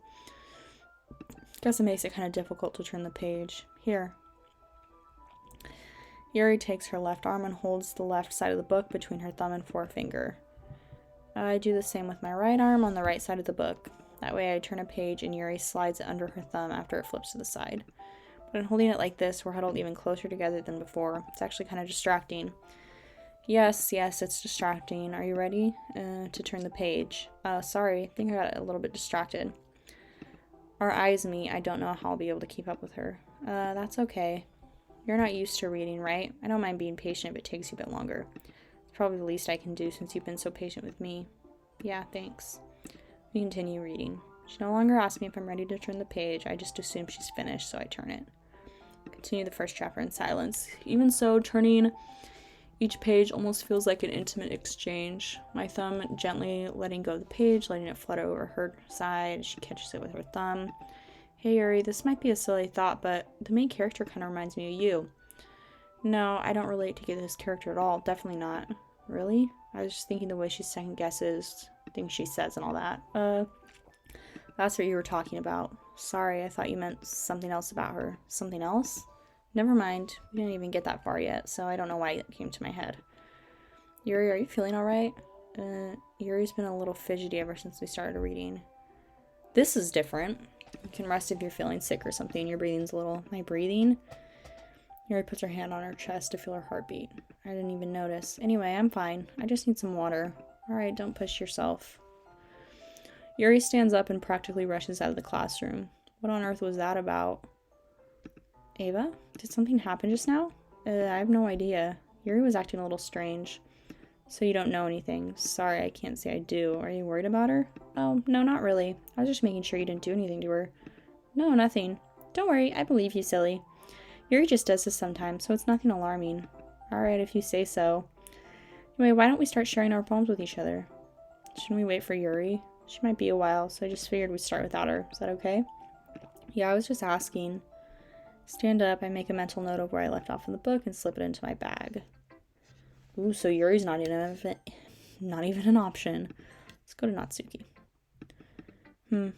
Guess it makes it kind of difficult to turn the page. Here. Yuri takes her left arm and holds the left side of the book between her thumb and forefinger. I do the same with my right arm on the right side of the book. That way I turn a page and Yuri slides it under her thumb after it flips to the side. But in holding it like this, we're huddled even closer together than before. It's actually kind of distracting. Yes, it's distracting. Are you ready to turn the page? Sorry, I think I got a little bit distracted. Our eyes meet. I don't know how I'll be able to keep up with her. That's okay. You're not used to reading, right? I don't mind being patient if it takes you a bit longer. It's probably the least I can do since you've been so patient with me. Yeah, thanks. We continue reading. She no longer asks me if I'm ready to turn the page. I just assume she's finished, so I turn it. Continue the first chapter in silence. Even so, turning each page almost feels like an intimate exchange. My thumb gently letting go of the page, letting it flutter over her side. She catches it with her thumb. Hey Yuri, this might be a silly thought, but the main character kind of reminds me of you. No, I don't relate to this character at all. Definitely not. Really? I was just thinking the way she second guesses things she says and all that. That's what you were talking about. Sorry, I thought you meant something else about her. Something else? Never mind. We didn't even get that far yet, so I don't know why it came to my head. Yuri, are you feeling alright? Yuri's been a little fidgety ever since we started reading. This is different. You can rest if you're feeling sick or something. Your breathing's a little... My breathing? Yuri puts her hand on her chest to feel her heartbeat. I didn't even notice. Anyway, I'm fine. I just need some water. Alright, don't push yourself. Yuri stands up and practically rushes out of the classroom. What on earth was that about? Ava? Did something happen just now? I have no idea. Yuri was acting a little strange. So you don't know anything. Sorry, I can't say I do. Are you worried about her? Oh, no, not really. I was just making sure you didn't do anything to her. No, nothing. Don't worry, I believe you, silly. Yuri just does this sometimes, so it's nothing alarming. Alright, if you say so. Anyway, why don't we start sharing our poems with each other? Shouldn't we wait for Yuri? She might be a while, so I just figured we'd start without her. Is that okay? Yeah, I was just asking. Stand up, I make a mental note of where I left off in the book and slip it into my bag. Ooh, so Yuri's not even an option. Let's go to Natsuki.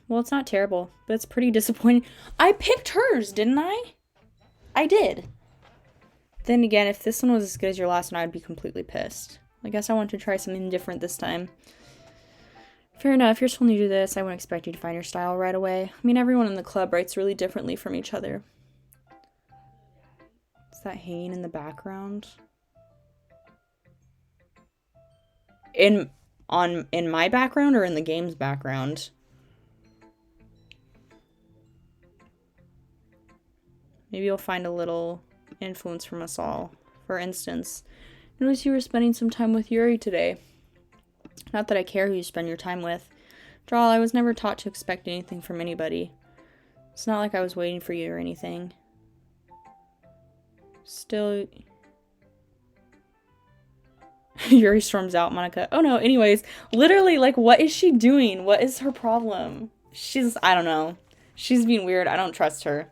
Well, it's not terrible, but it's pretty disappointing. I picked hers, didn't I? I did. Then again, if this one was as good as your last one, I'd be completely pissed. I guess I want to try something different this time. Fair enough, you're still new to this. I wouldn't expect you to find your style right away. I mean, everyone in the club writes really differently from each other. Is that hanging in the background? In my background or in the game's background? Maybe you'll find a little influence from us all. For instance, notice you were spending some time with Yuri today. Not that I care who you spend your time with. After all, I was never taught to expect anything from anybody. It's not like I was waiting for you or anything. Still... Yuri storms out, Monica. Oh no, anyways. Literally, like, what is she doing? What is her problem? I don't know. She's being weird. I don't trust her.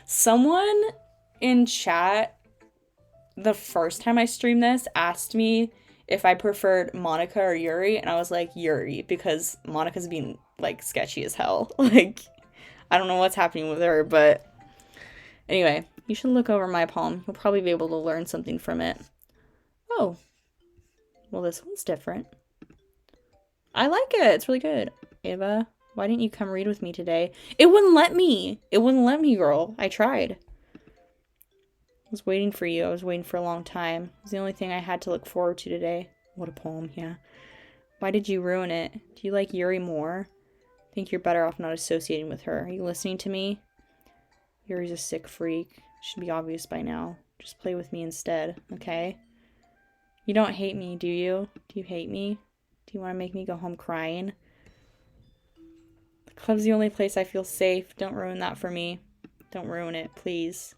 Someone in chat, the first time I streamed this, asked me if I preferred Monica or Yuri, and I was like, Yuri, because Monica's being, like, sketchy as hell. Like, I don't know what's happening with her, but anyway, you should look over my poem. You'll probably be able to learn something from it. Oh. Well, this one's different. I like it. It's really good. Ava, why didn't you come read with me today? It wouldn't let me. It wouldn't let me, girl. I tried. I was waiting for you. I was waiting for a long time. It was the only thing I had to look forward to today. What a poem, yeah. Why did you ruin it? Do you like Yuri more? I think you're better off not associating with her. Are you listening to me? Yuri's a sick freak. Should be obvious by now. Just play with me instead, okay? You don't hate me, do you? Do you hate me? Do you want to make me go home crying? The club's the only place I feel safe. Don't ruin that for me. Don't ruin it, please.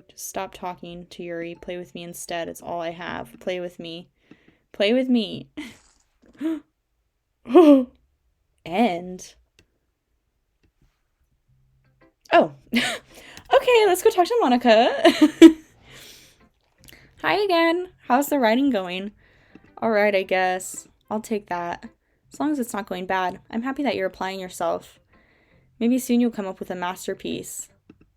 Just stop talking to Yuri. Play with me instead. It's all I have. Play with me. Play with me. And Oh. Okay, let's go talk to Monica. Hi again. How's the writing going? All right, I guess. I'll take that. As long as it's not going bad. I'm happy that you're applying yourself. Maybe soon you'll come up with a masterpiece.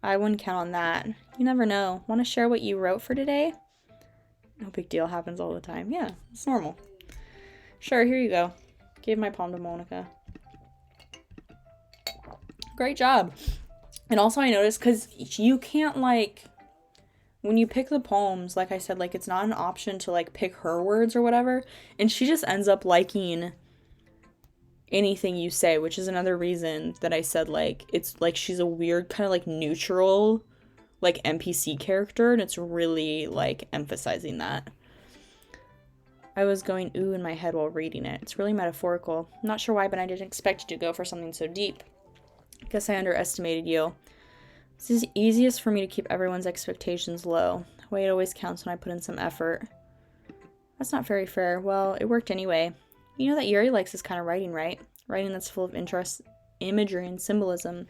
I wouldn't count on that. You never know. Want to share what you wrote for today? No big deal. Happens all the time. Yeah, it's normal. Sure, here you go. Gave my poem to Monica. Great job. And also I noticed, because you can't, like, when you pick the poems, like I said, like, it's not an option to, like, pick her words or whatever. And she just ends up liking anything you say, which is another reason that I said, like, it's like she's a weird kind of, like, neutral, like, NPC character. And it's really, like, emphasizing that. I was going ooh in my head while reading it. It's really metaphorical. I'm not sure why, but I didn't expect you to go for something so deep. Guess I underestimated you. It's easiest for me to keep everyone's expectations low. The way it always counts when I put in some effort. That's not very fair. Well, it worked anyway. You know that Yuri likes this kind of writing, right? Writing that's full of interest, imagery, and symbolism.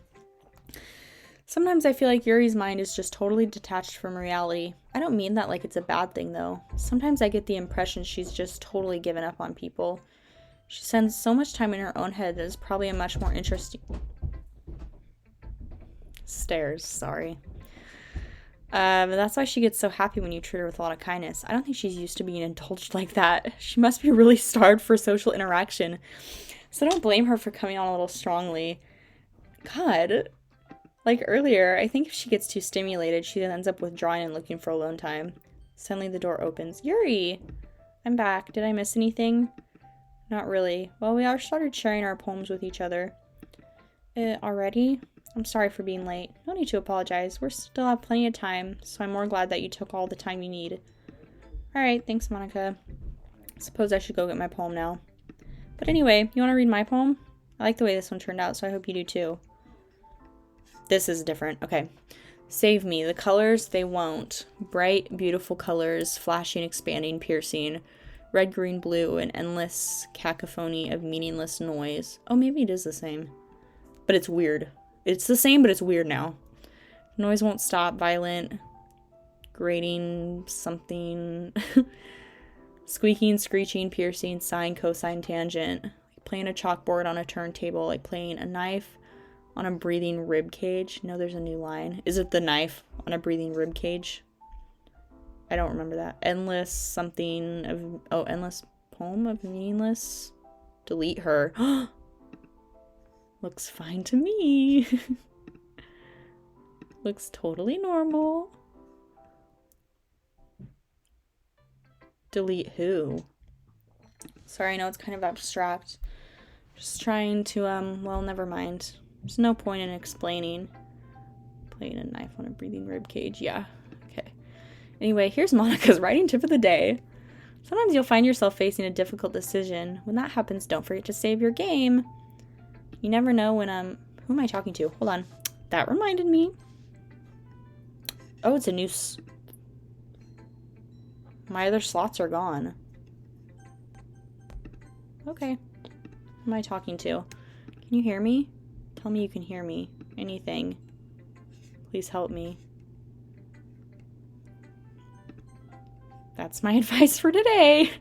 Sometimes I feel like Yuri's mind is just totally detached from reality. I don't mean that like it's a bad thing, though. Sometimes I get the impression she's just totally given up on people. She spends so much time in her own head that is probably a much more interesting... Stairs, sorry. That's why she gets so happy when you treat her with a lot of kindness. I don't think she's used to being indulged like that. She must be really starved for social interaction. So don't blame her for coming on a little strongly. God. Like earlier, I think if she gets too stimulated, she then ends up withdrawing and looking for alone time. Suddenly the door opens. Yuri! I'm back. Did I miss anything? Not really. Well, we all started sharing our poems with each other. Already? I'm sorry for being late. No need to apologize. We still have plenty of time, so I'm more glad that you took all the time you need. Alright, thanks, Monica. Suppose I should go get my poem now. But anyway, you want to read my poem? I like the way this one turned out, so I hope you do too. This is different. Okay. Save me. The colors, they won't. Bright, beautiful colors, flashing, expanding, piercing. Red, green, blue, an endless cacophony of meaningless noise. Oh, maybe it is the same. But it's weird. It's the same, but it's weird now. Noise won't stop. Violent. Grating. Something. Squeaking, screeching, piercing, sine, cosine, tangent. Like playing a chalkboard on a turntable. Like playing a knife on a breathing rib cage. No, there's a new line. Is it the knife on a breathing rib cage? I don't remember that. Endless something of... Oh, endless poem of meaningless. Delete her. Looks fine to me. Looks totally normal. Delete who? Sorry, I know it's kind of abstract. Just trying to, well, never mind. There's no point in explaining. Playing a knife on a breathing rib cage. Yeah, okay. Anyway, here's Monica's writing tip of the day. Sometimes you'll find yourself facing a difficult decision. When that happens, don't forget to save your game. You never know when, who am I talking to? Hold on. That reminded me. Oh, it's a new... My other slots are gone. Okay. Who am I talking to? Can you hear me? Tell me you can hear me. Anything. Please help me. That's my advice for today.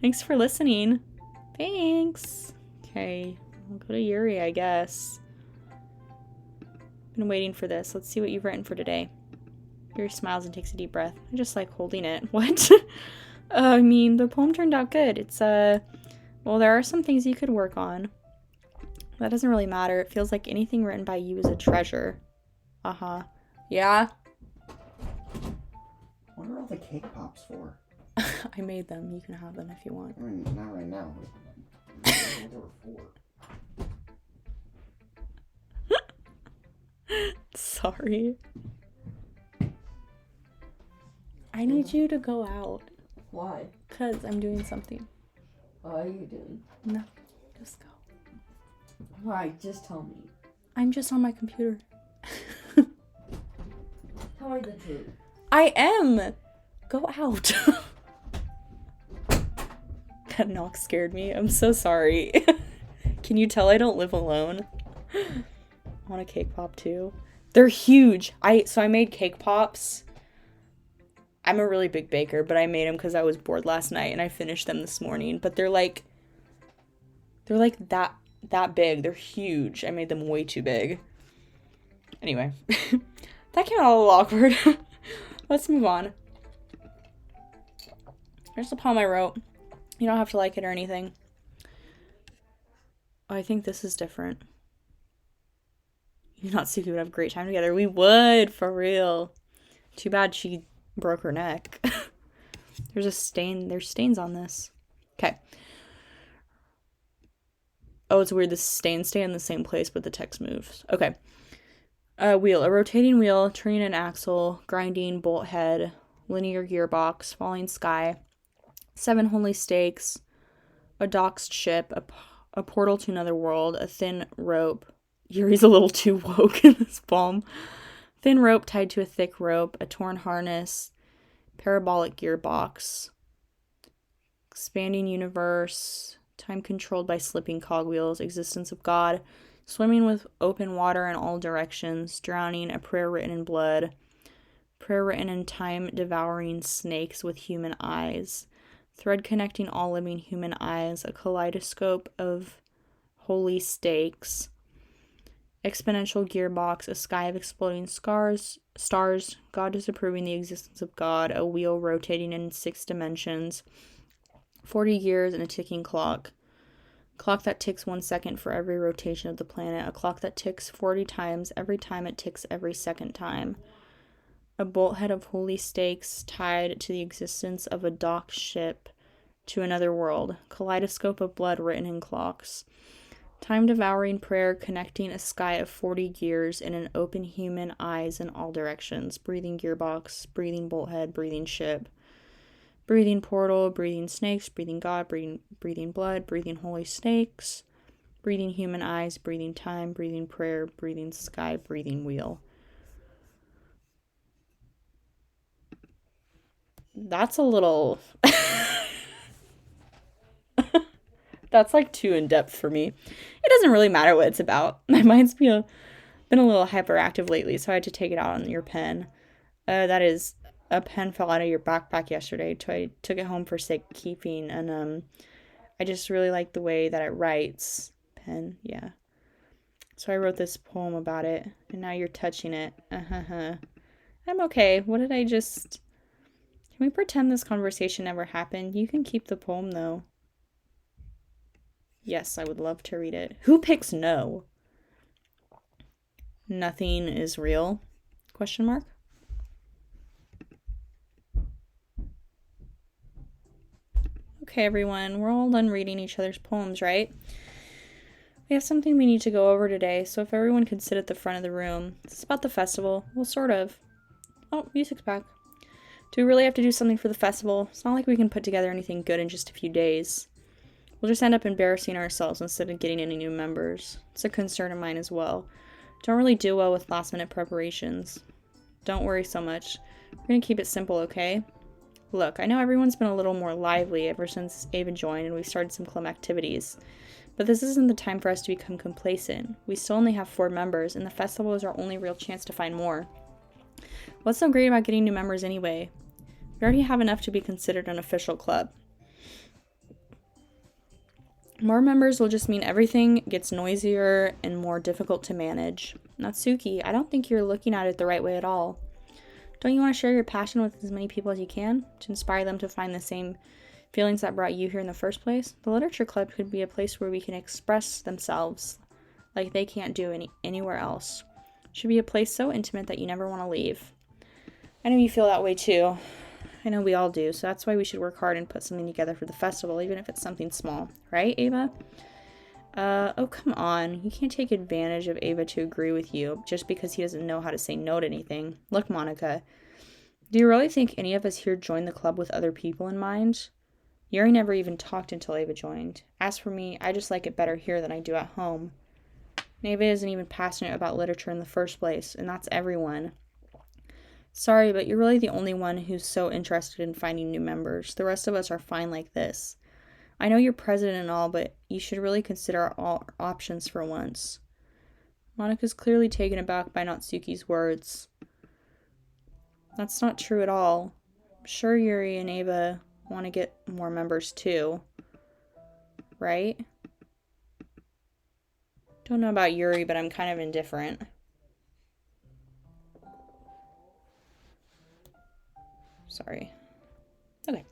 Thanks for listening. Thanks. Okay. I'll go to Yuri, I guess. Been waiting for this. Let's see what you've written for today. Yuri smiles and takes a deep breath. I just like holding it. What? I mean, the poem turned out good. It's, well, there are some things you could work on. That doesn't really matter. It feels like anything written by you is a treasure. Uh-huh. Yeah? What are all the cake pops for? I made them. You can have them if you want. I mean, not right now. I don't know what they were for. Sorry. I need you to go out. Why? Because I'm doing something. What are you doing? No, just go. Why? Just tell me. I'm just on my computer. Tell me the truth. I am! Go out. That knock scared me. I'm so sorry. Can you tell I don't live alone? I want a cake pop too. They're huge. So I made cake pops. I'm a really big baker, but I made them because I was bored last night and I finished them this morning. But they're like that big. They're huge. I made them way too big. Anyway, that came out a little awkward. Let's move on. Here's the poem I wrote. You don't have to like it or anything. Oh, I think this is different. You not Suki would have a great time together. We would, for real. Too bad she broke her neck. There's stains on this. Okay. Oh, it's weird. The stains stay in the same place, but the text moves. Okay. Wheel. A rotating wheel, turning an axle, grinding, bolt head, linear gearbox, falling sky, 7 holy stakes, a doxed ship, a portal to another world, a thin rope. Yuri's a little too woke in this poem. Thin rope tied to a thick rope, a torn harness, parabolic gearbox, expanding universe, time controlled by slipping cogwheels, existence of God, swimming with open water in all directions, drowning, a prayer written in blood, prayer written in time-devouring snakes with human eyes, thread connecting all living human eyes, a kaleidoscope of holy stakes, exponential gearbox, a sky of exploding stars, God disapproving the existence of God, a wheel rotating in 6 dimensions, 40 years and a ticking clock that ticks 1 second for every rotation of the planet, a clock that ticks 40 times every time it ticks every second time, a bolthead of holy stakes tied to the existence of a docked ship to another world, kaleidoscope of blood written in clocks, time-devouring prayer connecting a sky of 40 gears in an open human eyes in all directions, breathing gearbox, breathing bolthead, breathing ship, breathing portal, breathing snakes, breathing God, breathing blood, breathing holy stakes, breathing human eyes, breathing time, breathing prayer, breathing sky, breathing wheel. That's a little... That's like too in-depth for me. It doesn't really matter what it's about. My mind's been a little hyperactive lately, so I had to take it out on your pen. That is, a pen fell out of your backpack yesterday, so I took it home for safekeeping, and I just really like the way that it writes. Pen, yeah. So I wrote this poem about it, and now you're touching it. I'm okay. What did I just... Can we pretend this conversation never happened? You can keep the poem, though. Yes, I would love to read it. Who picks no? Nothing is real? Question mark? Okay, everyone, we're all done reading each other's poems, right? We have something we need to go over today, so if everyone could sit at the front of the room. This is about the festival. Well, sort of. Oh, music's back. Do we really have to do something for the festival? It's not like we can put together anything good in just a few days. We'll just end up embarrassing ourselves instead of getting any new members. It's a concern of mine as well. Don't really do well with last-minute preparations. Don't worry so much. We're gonna keep it simple, okay? Look, I know everyone's been a little more lively ever since Ava joined and we've started some club activities. But this isn't the time for us to become complacent. We still only have 4 members, and the festival is our only real chance to find more. What's so great about getting new members anyway? We already have enough to be considered an official club. More members will just mean everything gets noisier and more difficult to manage. Natsuki, I don't think you're looking at it the right way at all. Don't you want to share your passion with as many people as you can, to inspire them to find the same feelings that brought you here in the first place? The literature club could be a place where we can express themselves like they can't do anywhere else. It should be a place so intimate that you never want to leave. I know you feel that way too. I know we all do, so that's why we should work hard and put something together for the festival, even if it's something small. Right, Ava? Oh, come on. You can't take advantage of Ava to agree with you just because he doesn't know how to say no to anything. Look, Monica, do you really think any of us here joined the club with other people in mind? Yuri never even talked until Ava joined. As for me, I just like it better here than I do at home. Ava isn't even passionate about literature in the first place, and that's everyone. Sorry, but you're really the only one who's so interested in finding new members. The rest of us are fine like this. I know you're president and all, but you should really consider all options for once. Monica's clearly taken aback by Natsuki's words. That's not true at all. I'm sure Yuri and Ava want to get more members too. Right? Don't know about Yuri, but I'm kind of indifferent. Sorry. Okay.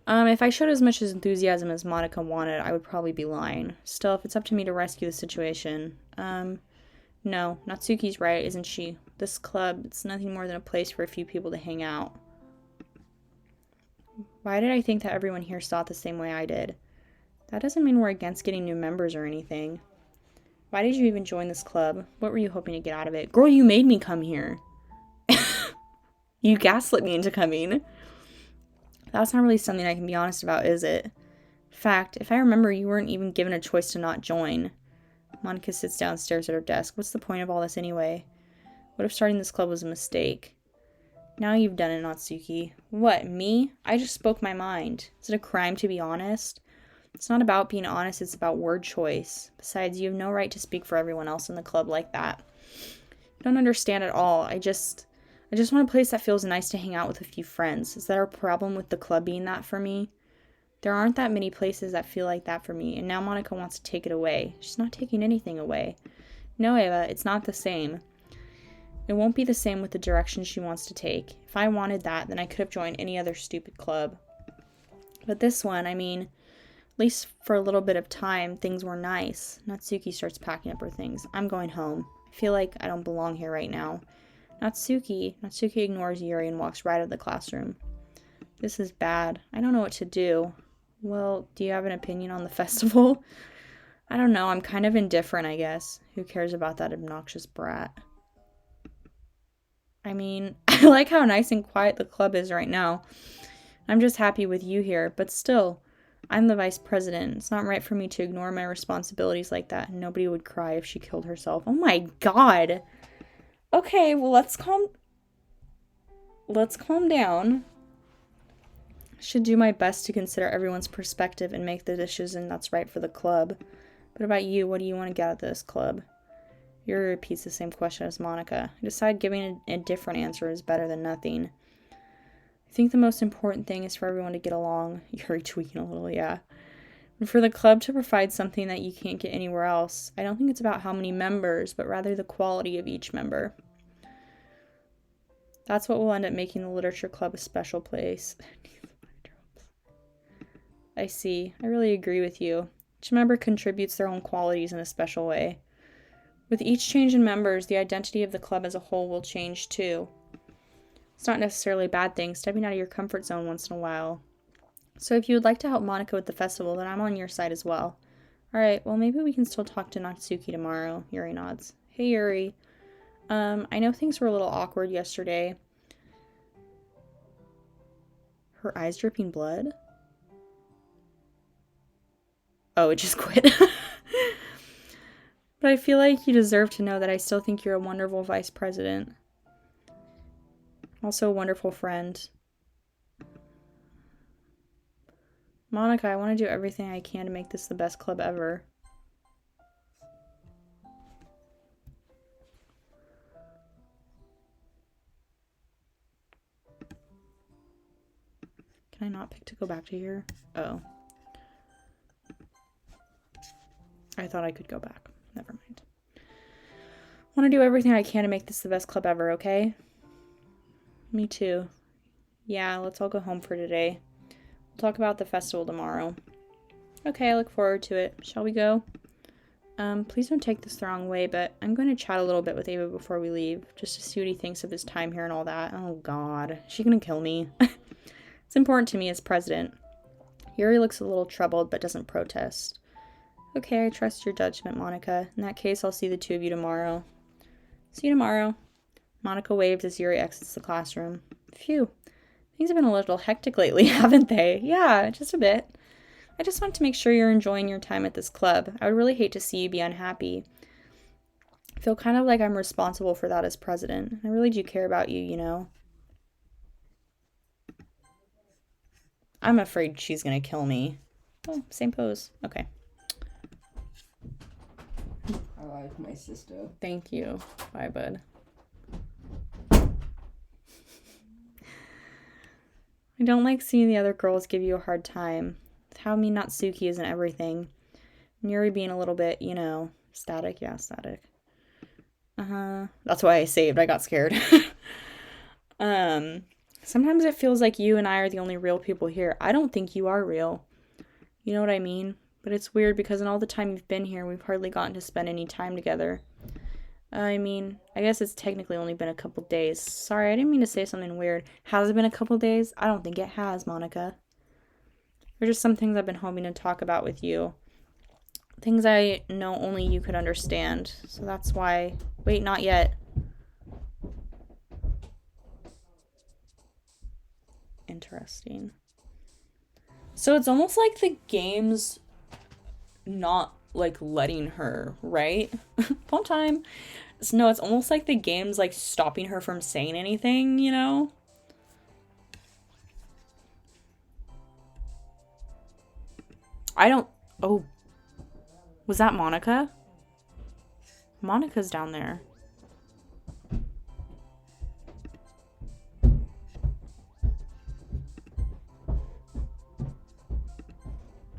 If I showed as much enthusiasm as Monica wanted, I would probably be lying. Still, if it's up to me to rescue the situation, no, Natsuki's right, isn't she? This club, it's nothing more than a place for a few people to hang out. Why did I think that everyone here saw it the same way I did? That doesn't mean we're against getting new members or anything. Why did you even join this club? What were you hoping to get out of it? Girl, you made me come here. You gaslit me into coming. That's not really something I can be honest about, is it? In fact, if I remember, you weren't even given a choice to not join. Monica sits down and stares at her desk. What's the point of all this anyway? What if starting this club was a mistake? Now you've done it, Natsuki. What, me? I just spoke my mind. Is it a crime to be honest? It's not about being honest, it's about word choice. Besides, you have no right to speak for everyone else in the club like that. I don't understand at all. I just want a place that feels nice to hang out with a few friends. Is there a problem with the club being that for me? There aren't that many places that feel like that for me, and now Monica wants to take it away. She's not taking anything away. No, Ava, it's not the same. It won't be the same with the direction she wants to take. If I wanted that, then I could have joined any other stupid club. But this one, I mean, at least for a little bit of time, things were nice. Natsuki starts packing up her things. I'm going home. I feel like I don't belong here right now. Natsuki ignores Yuri and walks right out of the classroom. This is bad. I don't know what to do. Well, do you have an opinion on the festival? I don't know. I'm kind of indifferent, I guess. Who cares about that obnoxious brat? I mean, I like how nice and quiet the club is right now. I'm just happy with you here, but still, I'm the vice president. It's not right for me to ignore my responsibilities like that. Nobody would cry if she killed herself. Oh my god. Okay, well, let's calm down. I should do my best to consider everyone's perspective and make the decision that's right for the club. But about you, what do you want to get out of this club? Yuri repeats the same question as Monica. I decide giving a different answer is better than nothing. I think the most important thing is for everyone to get along. Yuri tweaking a little, yeah. And for the club to provide something that you can't get anywhere else. I don't think it's about how many members, but rather the quality of each member. That's what will end up making the literature club a special place. I see. I really agree with you. Each member contributes their own qualities in a special way. With each change in members, the identity of the club as a whole will change too. It's not necessarily a bad thing, stepping out of your comfort zone once in a while. So if you would like to help Monica with the festival, then I'm on your side as well. Alright, well maybe we can still talk to Natsuki tomorrow. Yuri nods. Hey Yuri. I know things were a little awkward yesterday. Her eyes dripping blood? Oh, it just quit. But I feel like you deserve to know that I still think you're a wonderful vice president. Also a wonderful friend. Monica, I want to do everything I can to make this the best club ever. Can I not pick to go back to here? Oh. I thought I could go back. Never mind. Want to do everything I can to make this the best club ever, okay? Me too. Yeah, let's all go home for today. We'll talk about the festival tomorrow. Okay, I look forward to it. Shall we go? Please don't take this the wrong way, but I'm going to chat a little bit with Ava before we leave, just to see what he thinks of his time here and all that. Oh god, is she gonna kill me? It's important to me as president. Yuri looks a little troubled, but doesn't protest. Okay, I trust your judgment, Monica. In that case, I'll see the two of you tomorrow. See you tomorrow. Monica waves as Yuri exits the classroom. Phew. Things have been a little hectic lately, haven't they? Yeah, just a bit. I just want to make sure you're enjoying your time at this club. I would really hate to see you be unhappy. I feel kind of like I'm responsible for that as president. I really do care about you, you know. I'm afraid she's gonna kill me. Oh, same pose. Okay. I like my sister. Thank you. Bye, bud. I don't like seeing the other girls give you a hard time. How mean Natsuki isn't everything. And Yuri being a little bit, you know, static. Yeah, static. That's why I saved. I got scared. Sometimes it feels like you and I are the only real people here. I don't think you are real. You know what I mean? But it's weird because in all the time you've been here, we've hardly gotten to spend any time together. I mean, I guess it's technically only been a couple days. Sorry, I didn't mean to say something weird. Has it been a couple days? I don't think it has, Monica. There's just some things I've been hoping to talk about with you. Things I know only you could understand. So that's why... Wait, not yet. Interesting. So it's almost like the game's not, like, letting her, right? Fun time. So, no, it's almost like the game's, like, stopping her from saying anything, you know? I don't... Oh. Was that Monica? Monica's down there.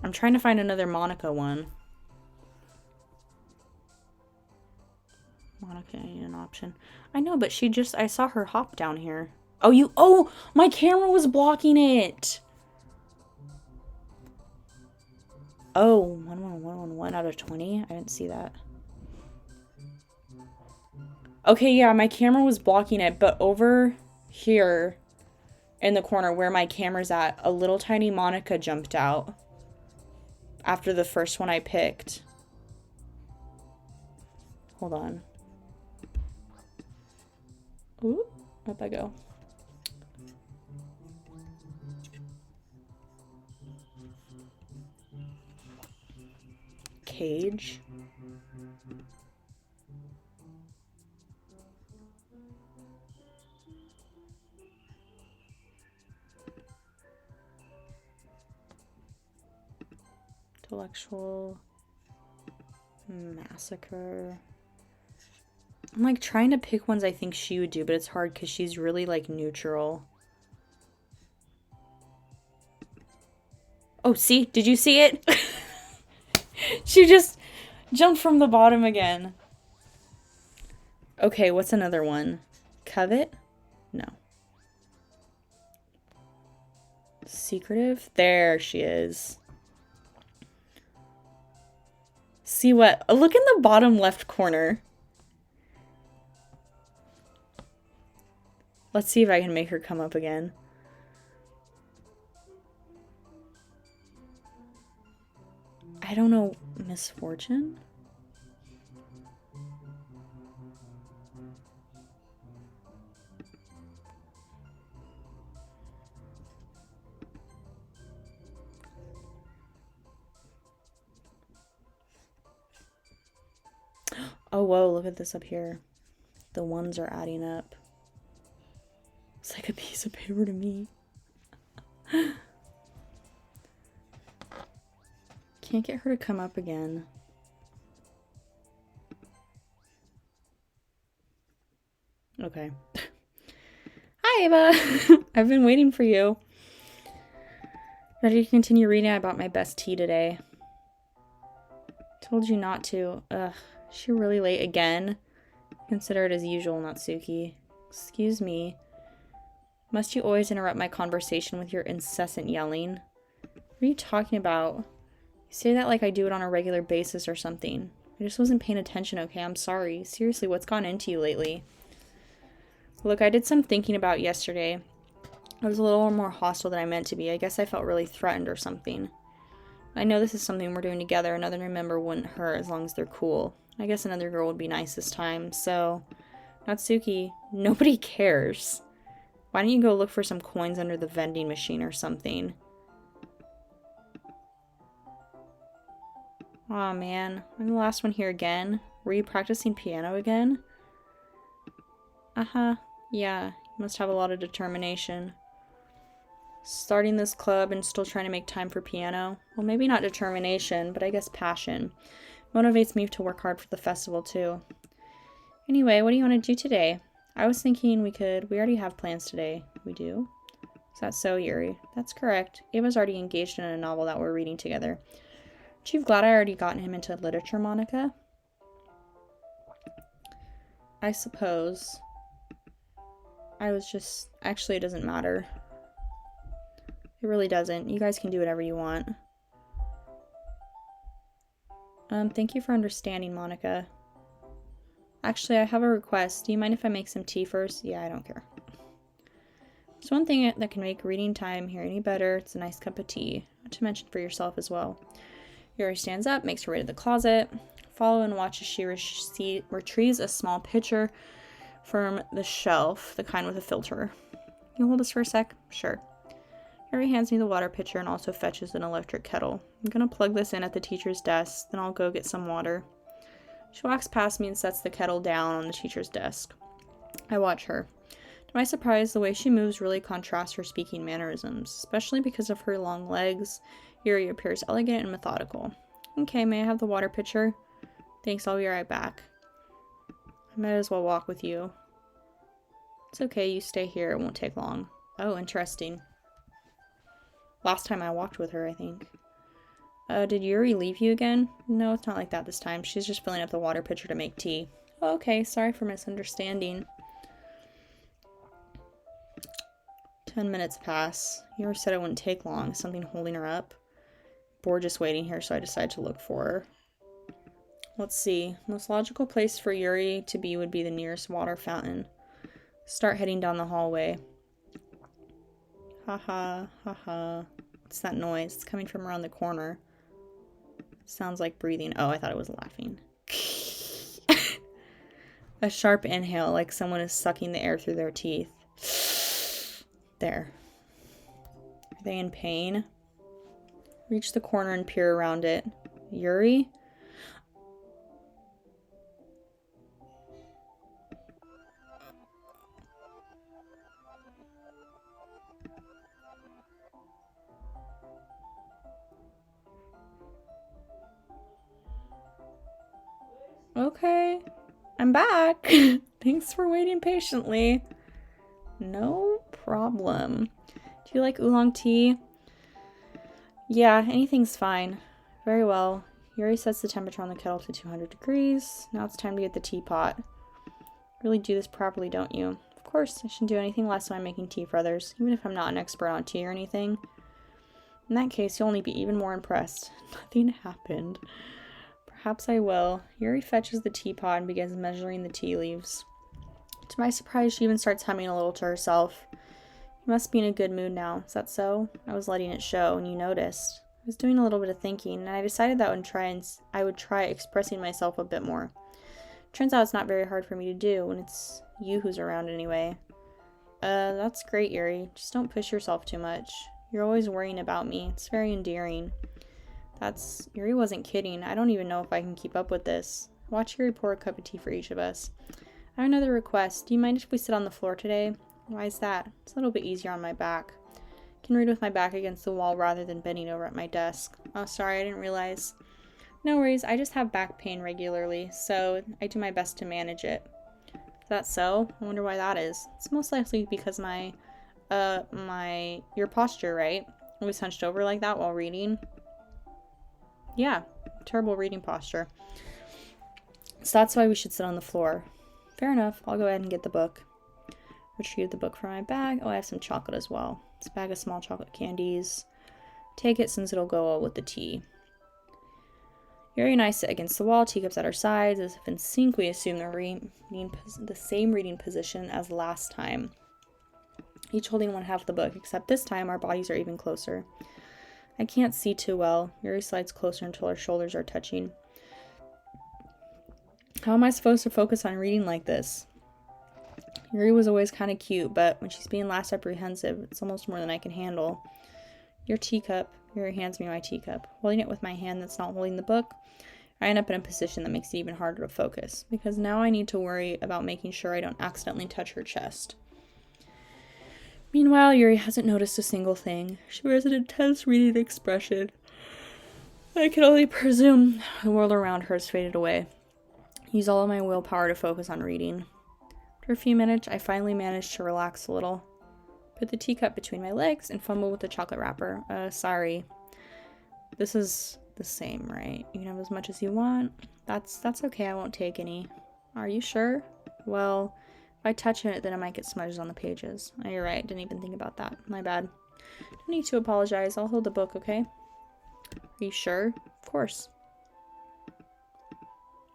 I'm trying to find another Monica one. Monica ain't an option. I know, but I saw her hop down here. Oh, my camera was blocking it. Oh, 1 out of 20. I didn't see that. Okay, yeah, my camera was blocking it, but over here in the corner where my camera's at, a little tiny Monica jumped out after the first one I picked. Hold on. Ooh, up I go. Cage. Intellectual massacre. I'm like trying to pick ones I think she would do, but it's hard because she's really like neutral. Oh, see? Did you see it? She just jumped from the bottom again. Okay, what's another one? Covet? No. Secretive? There she is. See what? Look in the bottom left corner. Let's see if I can make her come up again. I don't know. Misfortune? Oh, whoa, look at this up here. The ones are adding up. It's like a piece of paper to me. Can't get her to come up again. Okay. Hi, Ava. I've been waiting for you. Ready to continue reading about my best tea today. Told you not to. Ugh. Is she really late again? Consider it as usual, Natsuki. Excuse me. Must you always interrupt my conversation with your incessant yelling? What are you talking about? You say that like I do it on a regular basis or something. I just wasn't paying attention, okay? I'm sorry. Seriously, what's gone into you lately? Look, I did some thinking about yesterday. I was a little more hostile than I meant to be. I guess I felt really threatened or something. I know this is something we're doing together. Another new member wouldn't hurt as long as they're cool. I guess another girl would be nice this time, so... Natsuki, nobody cares. Why don't you go look for some coins under the vending machine or something? Aw, man. I'm the last one here again. Were you practicing piano again? Uh-huh. Yeah, you must have a lot of determination. Starting this club and still trying to make time for piano? Well, maybe not determination, but I guess passion. Motivates me to work hard for the festival, too. Anyway, what do you want to do today? I was thinking we already have plans today. We do? Is that so, Yuri? That's correct. Ava's already engaged in a novel that we're reading together. Aren't you glad I already gotten him into literature, Monica? I suppose. Actually, it doesn't matter. It really doesn't. You guys can do whatever you want. Thank you for understanding, Monica. Actually, I have a request. Do you mind if I make some tea first? Yeah, I don't care. There's one thing that can make reading time here any better. It's a nice cup of tea. Not to mention for yourself as well. Yuri stands up, makes her way to the closet. Follow and watch as she retrieves a small pitcher from the shelf, the kind with a filter. Can you hold this for a sec? Sure. Yuri hands me the water pitcher and also fetches an electric kettle. I'm gonna plug this in at the teacher's desk, then I'll go get some water. She walks past me and sets the kettle down on the teacher's desk. I watch her. To my surprise, the way she moves really contrasts her speaking mannerisms, especially because of her long legs. Yuri appears elegant and methodical. Okay, may I have the water pitcher? Thanks, I'll be right back. I might as well walk with you. It's okay, you stay here, it won't take long. Oh, interesting. Last time I walked with her, I think. Did Yuri leave you again? No, it's not like that this time. She's just filling up the water pitcher to make tea. Oh, okay, sorry for misunderstanding. 10 minutes pass. Yuri said it wouldn't take long. Something holding her up. Bored just waiting here, so I decided to look for her. Let's see. Most logical place for Yuri to be would be the nearest water fountain. Start heading down the hallway. Haha, haha. What's that noise? It's coming from around the corner. Sounds like breathing. Oh, I thought it was laughing. A sharp inhale, like someone is sucking the air through their teeth. There. Are they in pain? Reach the corner and peer around it. Yuri? Okay. I'm back. Thanks for waiting patiently. No problem. Do you like oolong tea? Yeah, anything's fine. Very well. Yuri sets the temperature on the kettle to 200 degrees. Now it's time to get the teapot. Really do this properly, don't you? Of course, I shouldn't do anything less when I'm making tea for others, even if I'm not an expert on tea or anything. In that case, you'll only be even more impressed. Nothing happened. Perhaps I will. Yuri fetches the teapot and begins measuring the tea leaves. To my surprise, she even starts humming a little to herself. You must be in a good mood now. Is that so? I was letting it show, and you noticed. I was doing a little bit of thinking, and I decided that I would try expressing myself a bit more. Turns out it's not very hard for me to do when it's you who's around anyway. That's great, Yuri. Just don't push yourself too much. You're always worrying about me. It's very endearing. Yuri wasn't kidding. I don't even know if I can keep up with this. Watch Yuri pour a cup of tea for each of us. I have another request. Do you mind if we sit on the floor today? Why is that? It's a little bit easier on my back. I can read with my back against the wall rather than bending over at my desk. Oh, sorry, I didn't realize. No worries, I just have back pain regularly, so I do my best to manage it. Is that so? I wonder why that is. It's most likely because your posture, right? Always hunched over like that while reading. Yeah, terrible reading posture. So that's why we should sit on the floor. Fair enough, I'll go ahead and get the book. Retrieve the book from my bag. Oh, I have some chocolate as well. It's a bag of small chocolate candies. Take it since it'll go well with the tea. Yuri and I sit against the wall, teacups at our sides. As if in sync, we assume the same reading position as last time. Each holding one half of the book, except this time our bodies are even closer. I can't see too well. Yuri slides closer until our shoulders are touching. How am I supposed to focus on reading like this? Yuri was always kind of cute, but when she's being less apprehensive, it's almost more than I can handle. Your teacup. Yuri hands me my teacup. Holding it with my hand that's not holding the book, I end up in a position that makes it even harder to focus, because now I need to worry about making sure I don't accidentally touch her chest. Meanwhile, Yuri hasn't noticed a single thing. She wears an intense reading expression. I can only presume the world around her has faded away. Use all of my willpower to focus on reading. After a few minutes, I finally managed to relax a little. Put the teacup between my legs and fumble with the chocolate wrapper. Sorry. This is the same, right? You can have as much as you want. That's okay, I won't take any. Are you sure? Well, if I touch it, then it might get smudged on the pages. Oh, you're right, didn't even think about that. My bad. Don't need to apologize. I'll hold the book, okay? Are you sure? Of course.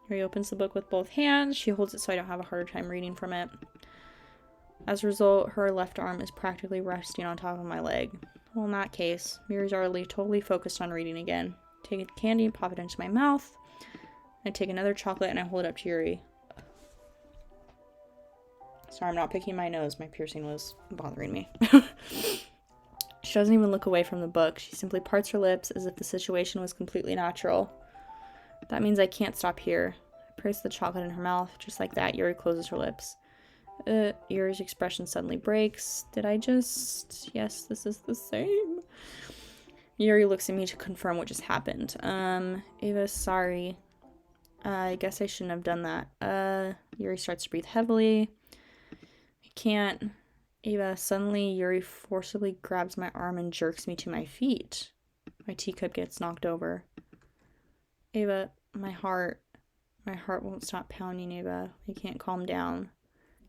Yuri opens the book with both hands. She holds it so I don't have a harder time reading from it. As a result, her left arm is practically resting on top of my leg. Well, in that case, Yuri's already totally focused on reading again. Take a candy and pop it into my mouth. I take another chocolate and I hold it up to Yuri. Sorry, I'm not picking my nose. My piercing was bothering me. She doesn't even look away from the book. She simply parts her lips as if the situation was completely natural. That means I can't stop here. I place the chocolate in her mouth. Just like that, Yuri closes her lips. Yuri's expression suddenly breaks. Did I just... Yes, this is the same. Yuri looks at me to confirm what just happened. Ava, sorry. I guess I shouldn't have done that. Yuri starts to breathe heavily. I can't. Ava, suddenly Yuri forcibly grabs my arm and jerks me to my feet. My teacup gets knocked over. Ava, my heart won't stop pounding, Ava. I can't calm down.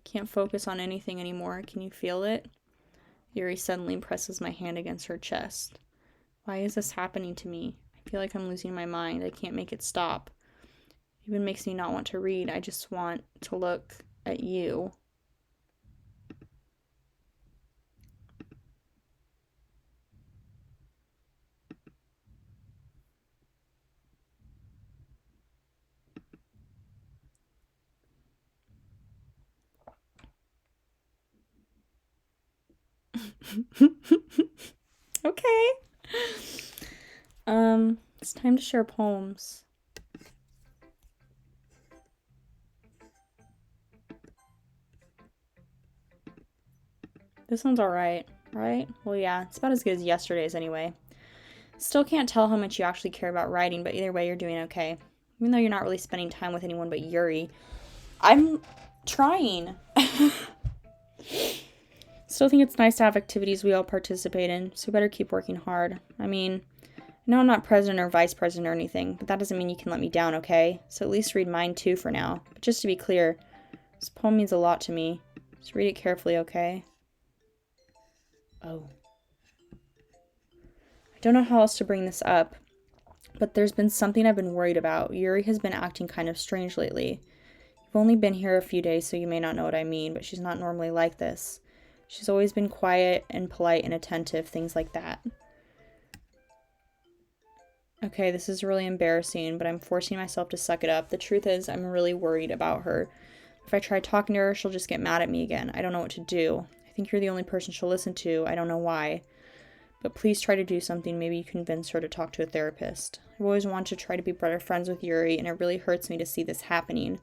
Can't focus on anything anymore. Can you feel it? Yuri suddenly presses my hand against her chest. Why is this happening to me? I feel like I'm losing my mind. I can't make it stop. It even makes me not want to read. I just want to look at you. Okay. It's time to share poems. This one's alright, right? Well, yeah, it's about as good as yesterday's anyway. Still can't tell how much you actually care about writing, but either way, you're doing okay. Even though you're not really spending time with anyone but Yuri. I'm trying. Still think it's nice to have activities we all participate in, so you better keep working hard. I mean, I know I'm not president or vice president or anything, but that doesn't mean you can let me down, okay? So at least read mine too for now. But just to be clear, this poem means a lot to me. Just read it carefully, okay? Oh. I don't know how else to bring this up, but there's been something I've been worried about. Yuri has been acting kind of strange lately. You've only been here a few days, so you may not know what I mean, but she's not normally like this. She's always been quiet and polite and attentive, things like that. Okay, this is really embarrassing, but I'm forcing myself to suck it up. The truth is, I'm really worried about her. If I try talking to her, she'll just get mad at me again. I don't know what to do. I think you're the only person she'll listen to. I don't know why. But please try to do something. Maybe you convince her to talk to a therapist. I've always wanted to try to be better friends with Yuri, and it really hurts me to see this happening.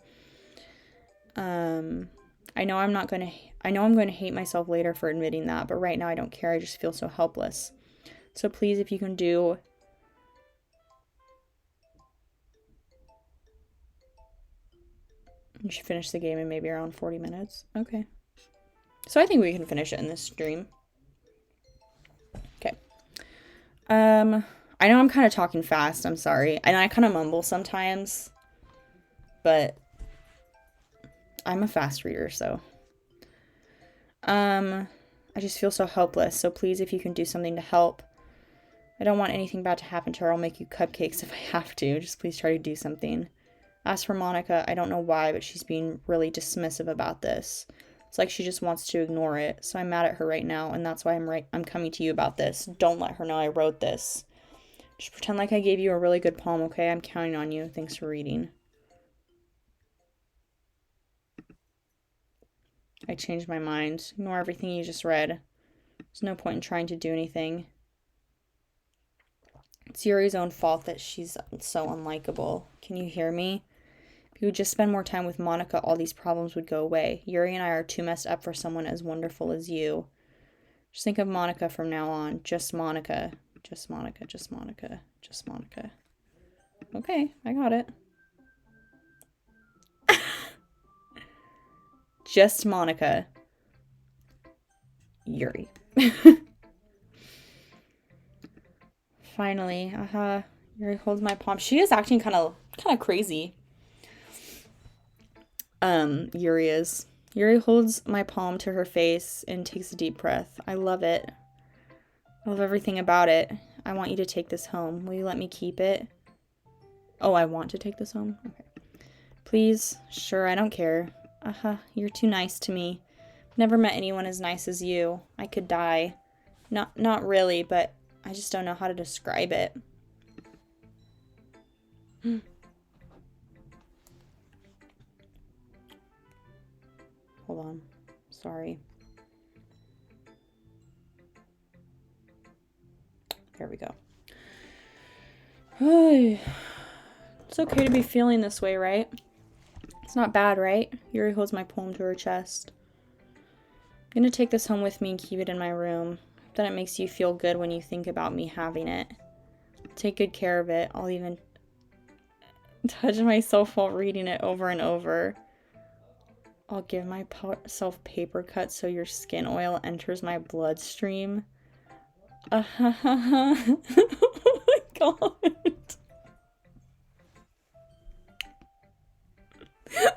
I know I'm going to hate myself later for admitting that, but right now I don't care. I just feel so helpless. So please, if you can do... You should finish the game in maybe around 40 minutes. Okay. So I think we can finish it in this stream. Okay. I know I'm kind of talking fast. I'm sorry. And I kind of mumble sometimes. But I'm a fast reader, so. I just feel so helpless. So please, if you can do something to help. I don't want anything bad to happen to her. I'll make you cupcakes if I have to. Just please try to do something. As for Monica, I don't know why, but she's being really dismissive about this. It's like she just wants to ignore it. So I'm mad at her right now, and that's why I'm coming to you about this. Don't let her know I wrote this. Just pretend like I gave you a really good poem, okay? I'm counting on you. Thanks for reading. I changed my mind. Ignore everything you just read. There's no point in trying to do anything. It's Yuri's own fault that she's so unlikable. Can you hear me? If you would just spend more time with Monica, all these problems would go away. Yuri and I are too messed up for someone as wonderful as you. Just think of Monica from now on. Just Monica. Just Monica. Just Monica. Just Monica. Okay, I got it. Just Monica. Yuri. Finally, Yuri holds my palm. She is acting kind of crazy. Yuri is. Yuri holds my palm to her face and takes a deep breath. I love it. I love everything about it. I want you to take this home. Will you let me keep it? Oh, I want to take this home? Okay. Please? Sure, I don't care. You're too nice to me. Never met anyone as nice as you. I could die. Not really, but I just don't know how to describe it. Hold on. Sorry. There we go. It's okay to be feeling this way, right? It's not bad, right? Yuri holds my palm to her chest. I'm gonna take this home with me and keep it in my room. Then it makes you feel good when you think about me having it. Take good care of it. I'll even touch myself while reading it over and over. I'll give myself paper cuts so your skin oil enters my bloodstream. Oh my god.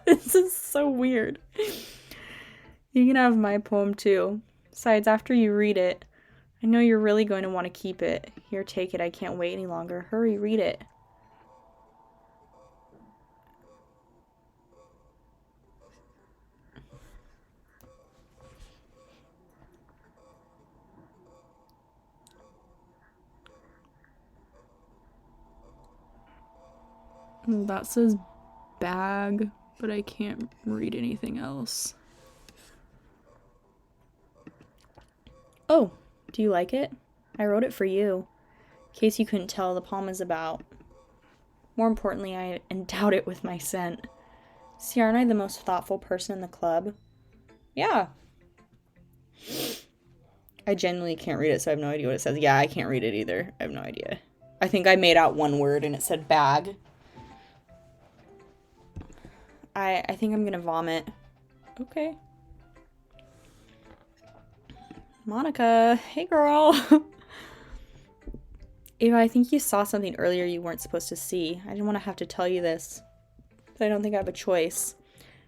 This is so weird. You can have my poem too. Besides, after you read it, I know you're really going to want to keep it. Here, take it. I can't wait any longer. Hurry, read it. That says bag, but I can't read anything else. Oh, do you like it? I wrote it for you. In case you couldn't tell, the poem is about. More importantly, I endowed it with my scent. See, aren't I the most thoughtful person in the club? Yeah. I genuinely can't read it, so I have no idea what it says. Yeah, I can't read it either. I have no idea. I think I made out one word and it said bag. I think I'm gonna vomit. Okay. Monica, hey girl. Ava, I think you saw something earlier you weren't supposed to see. I didn't want to have to tell you this, but I don't think I have a choice.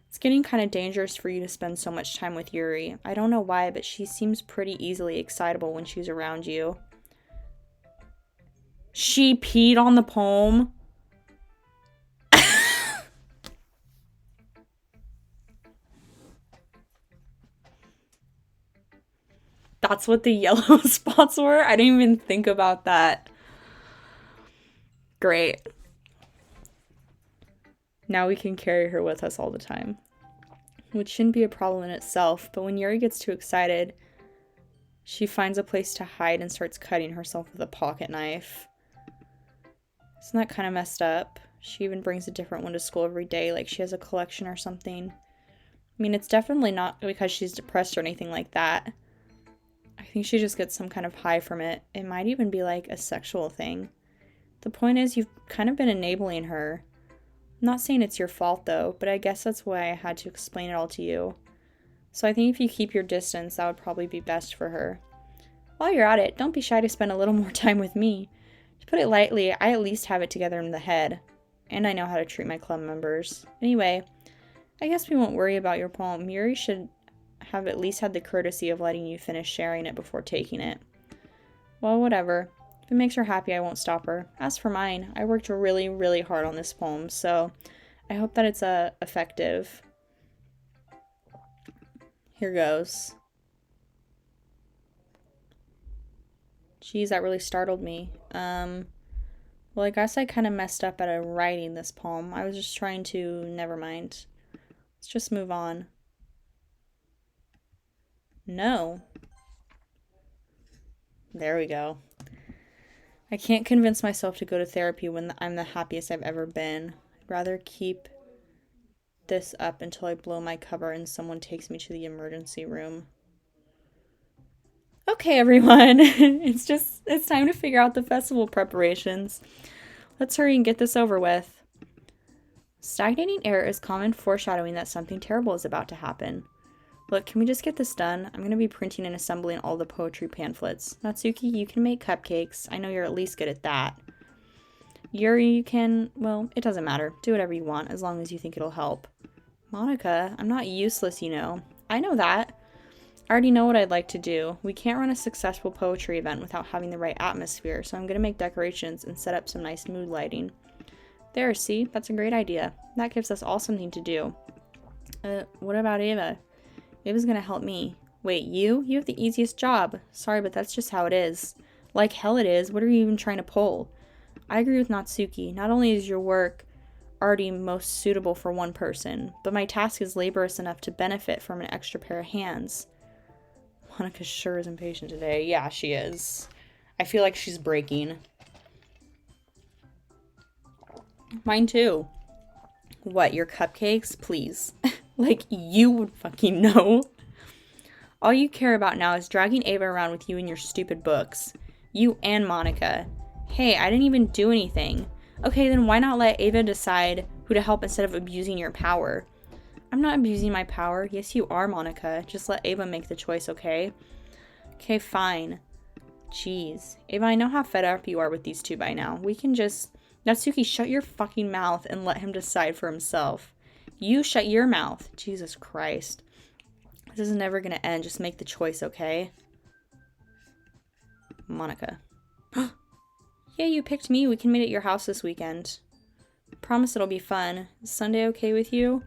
It's getting kind of dangerous for you to spend so much time with Yuri. I don't know why, but she seems pretty easily excitable when she's around you. She peed on the poem? That's what the yellow spots were? I didn't even think about that. Great. Now we can carry her with us all the time. Which shouldn't be a problem in itself, but when Yuri gets too excited, she finds a place to hide and starts cutting herself with a pocket knife. Isn't that kind of messed up? She even brings a different one to school every day, like she has a collection or something. I mean, it's definitely not because she's depressed or anything like that. I think she just gets some kind of high from it. It might even be like a sexual thing. The point is, you've kind of been enabling her. I'm not saying it's your fault though, but I guess that's why I had to explain it all to you. So I think if you keep your distance, that would probably be best for her. While you're at it, don't be shy to spend a little more time with me. To put it lightly, I at least have it together in the head. And I know how to treat my club members. Anyway, I guess we won't worry about your poem. Yuri should have at least had the courtesy of letting you finish sharing it before taking it. Well, whatever. If it makes her happy, I won't stop her. As for mine, I worked really, really hard on this poem, so I hope that it's effective. Here goes. Geez, that really startled me. Well, I guess I kind of messed up at writing this poem. I was just trying to... Never mind. Let's just move on. No. There we go. I can't convince myself to go to therapy when I'm the happiest I've ever been. I'd rather keep this up until I blow my cover and someone takes me to the emergency room. Okay, everyone. It's time to figure out the festival preparations. Let's hurry and get this over with. Stagnating air is common foreshadowing that something terrible is about to happen. Look, can we just get this done? I'm going to be printing and assembling all the poetry pamphlets. Natsuki, you can make cupcakes. I know you're at least good at that. Yuri, you can... well, it doesn't matter. Do whatever you want, as long as you think it'll help. Monica, I'm not useless, you know. I know that. I already know what I'd like to do. We can't run a successful poetry event without having the right atmosphere, so I'm going to make decorations and set up some nice mood lighting. There, see? That's a great idea. That gives us all something to do. What about Ava? Ava's gonna help me. Wait, you? You have the easiest job. Sorry, but that's just how it is. Like hell it is. What are you even trying to pull? I agree with Natsuki. Not only is your work already most suitable for one person, but my task is laborious enough to benefit from an extra pair of hands. Monica sure is impatient today. Yeah, she is. I feel like she's breaking. Mine too. What, your cupcakes? Please. Like, you would fucking know. All you care about now is dragging Ava around with you and your stupid books. You and Monica. Hey, I didn't even do anything. Okay, then why not let Ava decide who to help instead of abusing your power? I'm not abusing my power. Yes, you are, Monica. Just let Ava make the choice, okay? Okay, fine. Jeez. Ava, I know how fed up you are with these two by now. We can just... Natsuki, shut your fucking mouth and let him decide for himself. You shut your mouth. Jesus Christ. This is never gonna end. Just make the choice, okay? Monica. Yeah, you picked me. We can meet at your house this weekend. Promise it'll be fun. Is Sunday okay with you?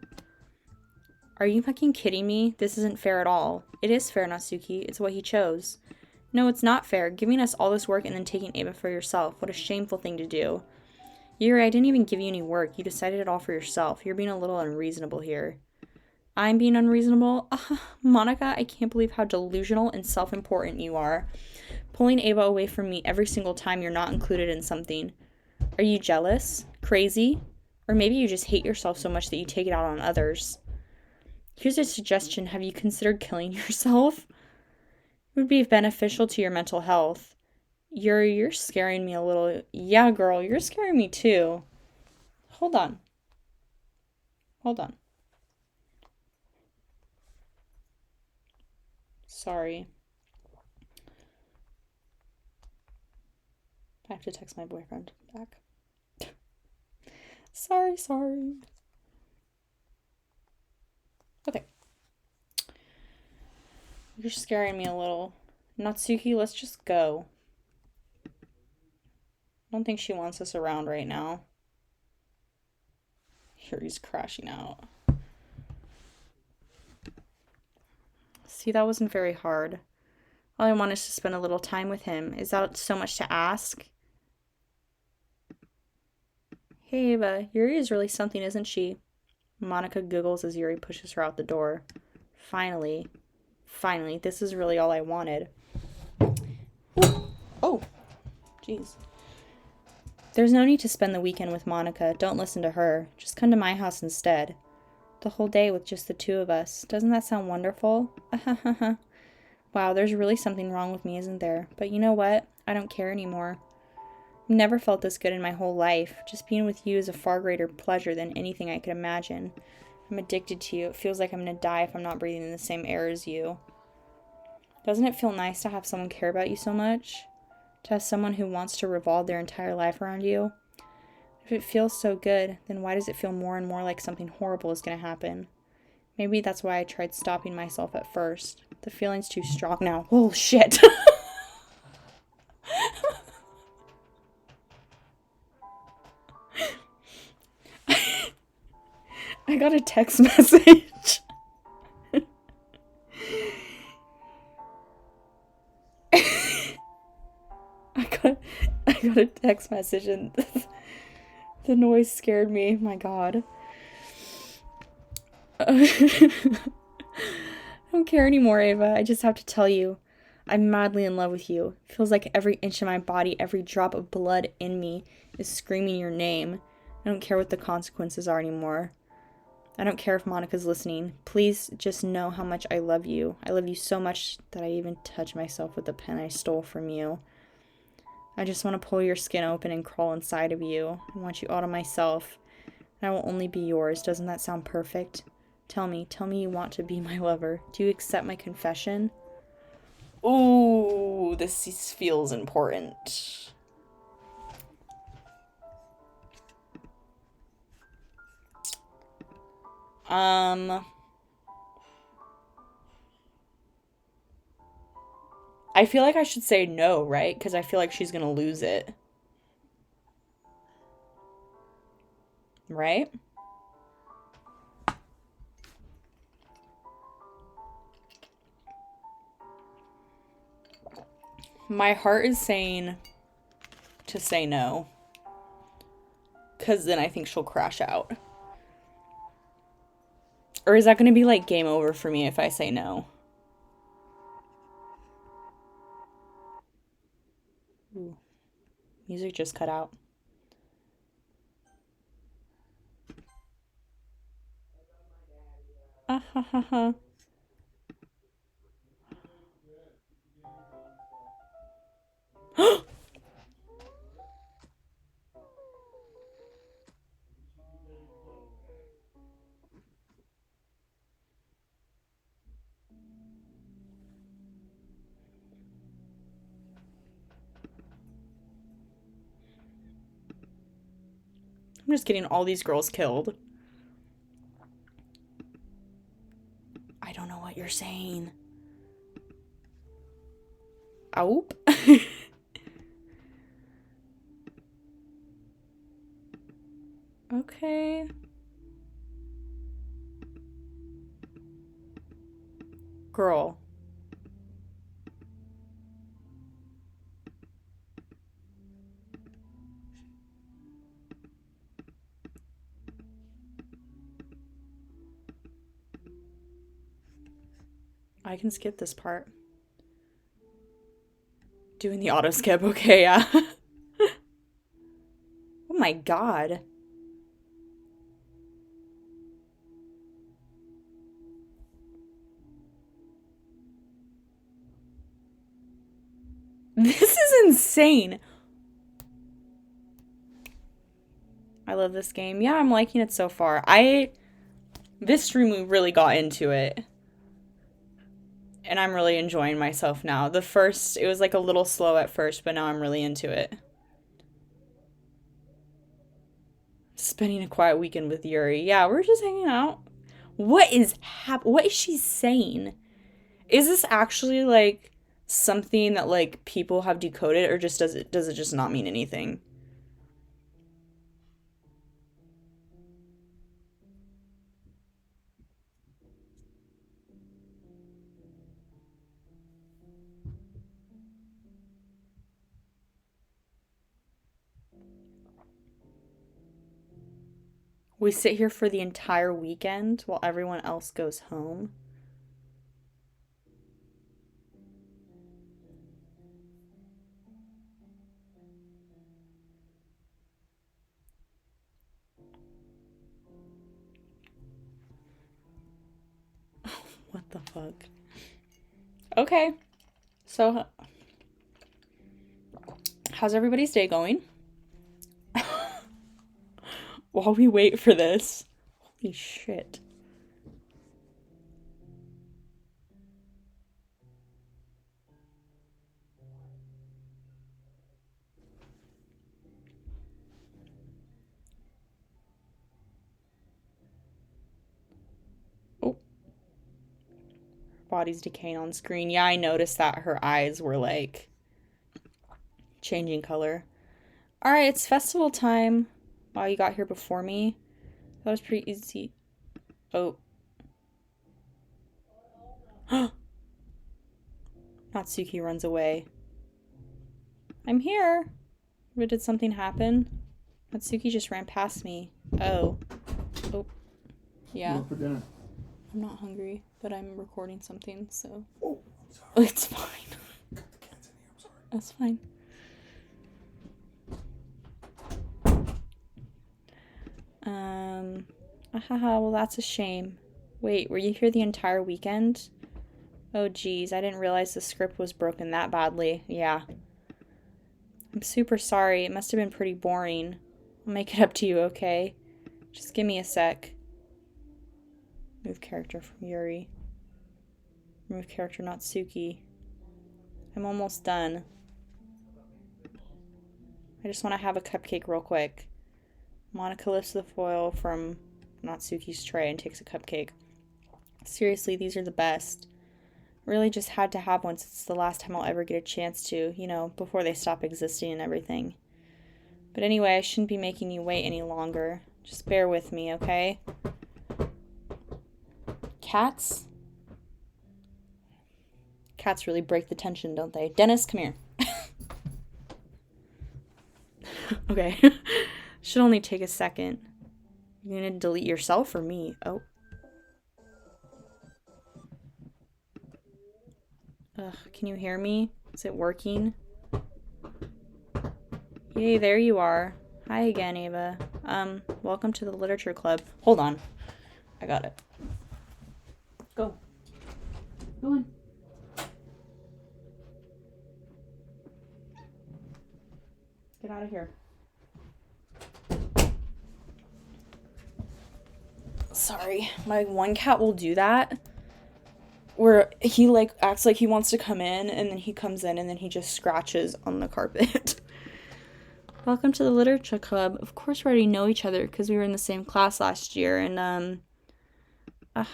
Are you fucking kidding me? This isn't fair at all. It is fair, Natsuki. It's what he chose. No, it's not fair. Giving us all this work and then taking Ava for yourself. What a shameful thing to do. Yuri, I didn't even give you any work. You decided it all for yourself. You're being a little unreasonable here. I'm being unreasonable? Monica, I can't believe how delusional and self-important you are. Pulling Ava away from me every single time you're not included in something. Are you jealous? Crazy? Or maybe you just hate yourself so much that you take it out on others. Here's a suggestion. Have you considered killing yourself? It would be beneficial to your mental health. You're scaring me a little. Yeah, girl, you're scaring me too. Hold on. Hold on. Sorry. I have to text my boyfriend back. Sorry. Okay. You're scaring me a little. Natsuki, let's just go. I don't think she wants us around right now. Here he's crashing out. See, that wasn't very hard. All I want is to spend a little time with him. Is that so much to ask? Hey, Ava, Yuri is really something, isn't she? Monica giggles as Yuri pushes her out the door. Finally, this is really all I wanted. Ooh. Oh, jeez. There's no need to spend the weekend with Monica. Don't listen to her. Just come to my house instead. The whole day with just the two of us. Doesn't that sound wonderful? Wow, there's really something wrong with me, isn't there? But you know what? I don't care anymore. I've never felt this good in my whole life. Just being with you is a far greater pleasure than anything I could imagine. I'm addicted to you. It feels like I'm gonna die if I'm not breathing in the same air as you. Doesn't it feel nice to have someone care about you so much? To have someone who wants to revolve their entire life around you? If it feels so good, then why does it feel more and more like something horrible is going to happen? Maybe that's why I tried stopping myself at first. The feeling's too strong now. Oh, shit. I got a text message. I got a text message and the noise scared me. My God. I don't care anymore, Ava. I just have to tell you. I'm madly in love with you. It feels like every inch of my body, every drop of blood in me is screaming your name. I don't care what the consequences are anymore. I don't care if Monica's listening. Please just know how much I love you. I love you so much that I even touch myself with the pen I stole from you. I just want to pull your skin open and crawl inside of you. I want you all to myself. And I will only be yours. Doesn't that sound perfect? Tell me you want to be my lover. Do you accept my confession? Ooh, this feels important. I feel like I should say no, right? Because I feel like she's gonna lose it. Right? My heart is saying to say no. Because then I think she'll crash out. Or is that going to be like game over for me if I say no? Ooh. Music just cut out. Ah ha ha ha. I'm just getting all these girls killed. I don't know what you're saying. Oop. Okay. Girl. I can skip this part. Doing the auto skip, okay, yeah. Oh my god. This is insane. I love this game. Yeah, I'm liking it so far. This stream we really got into it. And I'm really enjoying myself now. It was like a little slow at first, but now I'm really into it. Spending a quiet weekend with Yuri. Yeah, we're just hanging out. What is she saying? Is this actually like something that like people have decoded, or just does it just not mean anything? We sit here for the entire weekend while everyone else goes home. What the fuck? Okay. So, how's everybody's day going? While we wait for this. Holy shit. Oh. Her body's decaying on screen. Yeah, I noticed that her eyes were like changing color. Alright, it's festival time. Wow, you got here before me. That was pretty easy. Oh. Natsuki runs away. I'm here. But did something happen? Natsuki just ran past me. Oh. Oh. Yeah. What for dinner? I'm not hungry, but I'm recording something, so. Oh, I'm sorry. It's fine. Got the cats in here. I'm sorry. That's fine. Haha, well that's a shame. Wait, were you here the entire weekend? Oh geez, I didn't realize the script was broken that badly. Yeah. I'm super sorry. It must have been pretty boring. I'll make it up to you, okay? Just give me a sec. Move character from Yuri. Remove character Natsuki. I'm almost done. I just want to have a cupcake real quick. Monica lifts the foil from Natsuki's tray and takes a cupcake. Seriously, these are the best. Really just had to have one since it's the last time I'll ever get a chance to, before they stop existing and everything. But anyway, I shouldn't be making you wait any longer. Just bear with me, okay? Cats? Cats really break the tension, don't they? Dennis, come here. Okay. Should only take a second. You're gonna delete yourself or me? Oh. Ugh, can you hear me? Is it working? Yay, there you are. Hi again, Ava. Welcome to the literature club. Hold on. I got it. Go. Go on. Get out of here. Sorry, my one cat will do that. Where he acts like he wants to come in, and then he comes in and then he just scratches on the carpet. Welcome to the literature club. Of course we already know each other because we were in the same class last year, and I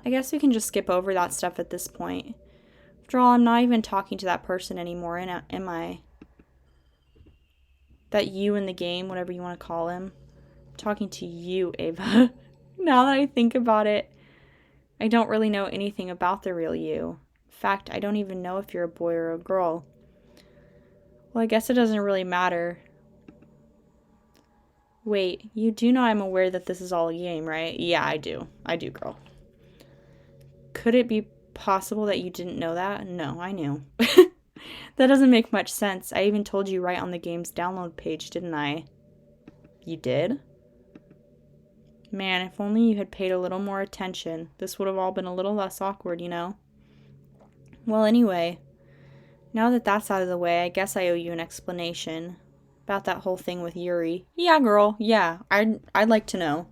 guess we can just skip over that stuff at this point. After all, I'm not even talking to that person anymore, am I? That you in the game, whatever you want to call him. I'm talking to you, Ava. Now that I think about it, I don't really know anything about the real you. In fact, I don't even know if you're a boy or a girl. Well, I guess it doesn't really matter. Wait, you do know I'm aware that this is all a game, right? Yeah, I do. I do, girl. Could it be possible that you didn't know that? No, I knew. That doesn't make much sense. I even told you right on the game's download page, didn't I? You did? Man, if only you had paid a little more attention. This would have all been a little less awkward, Well, anyway, now that that's out of the way, I guess I owe you an explanation about that whole thing with Yuri. Yeah, girl, yeah, I'd like to know.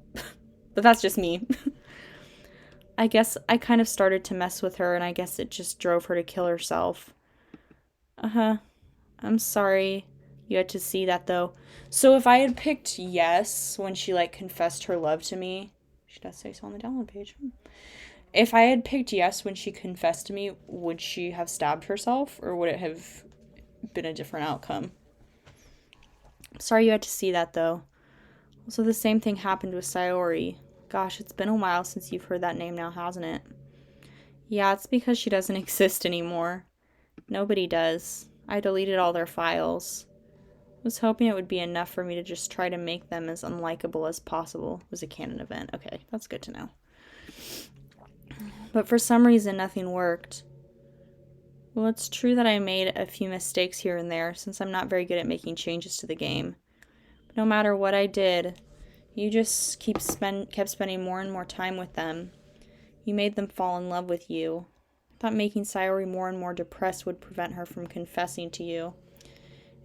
But that's just me. I guess I kind of started to mess with her, and I guess it just drove her to kill herself. Uh-huh. I'm sorry you had to see that, though. So if I had picked yes when she, confessed her love to me... She does say so on the download page. If I had picked yes when she confessed to me, would she have stabbed herself, or would it have been a different outcome? I'm sorry you had to see that, though. Also, the same thing happened with Sayori. Gosh, it's been a while since you've heard that name now, hasn't it? Yeah, it's because she doesn't exist anymore. Nobody does. I deleted all their files. Was hoping it would be enough for me to just try to make them as unlikable as possible. It was a canon event. Okay, that's good to know. But for some reason, nothing worked. Well, it's true that I made a few mistakes here and there, since I'm not very good at making changes to the game. But no matter what I did, you just kept spending more and more time with them. You made them fall in love with you. I thought making Sayori more and more depressed would prevent her from confessing to you.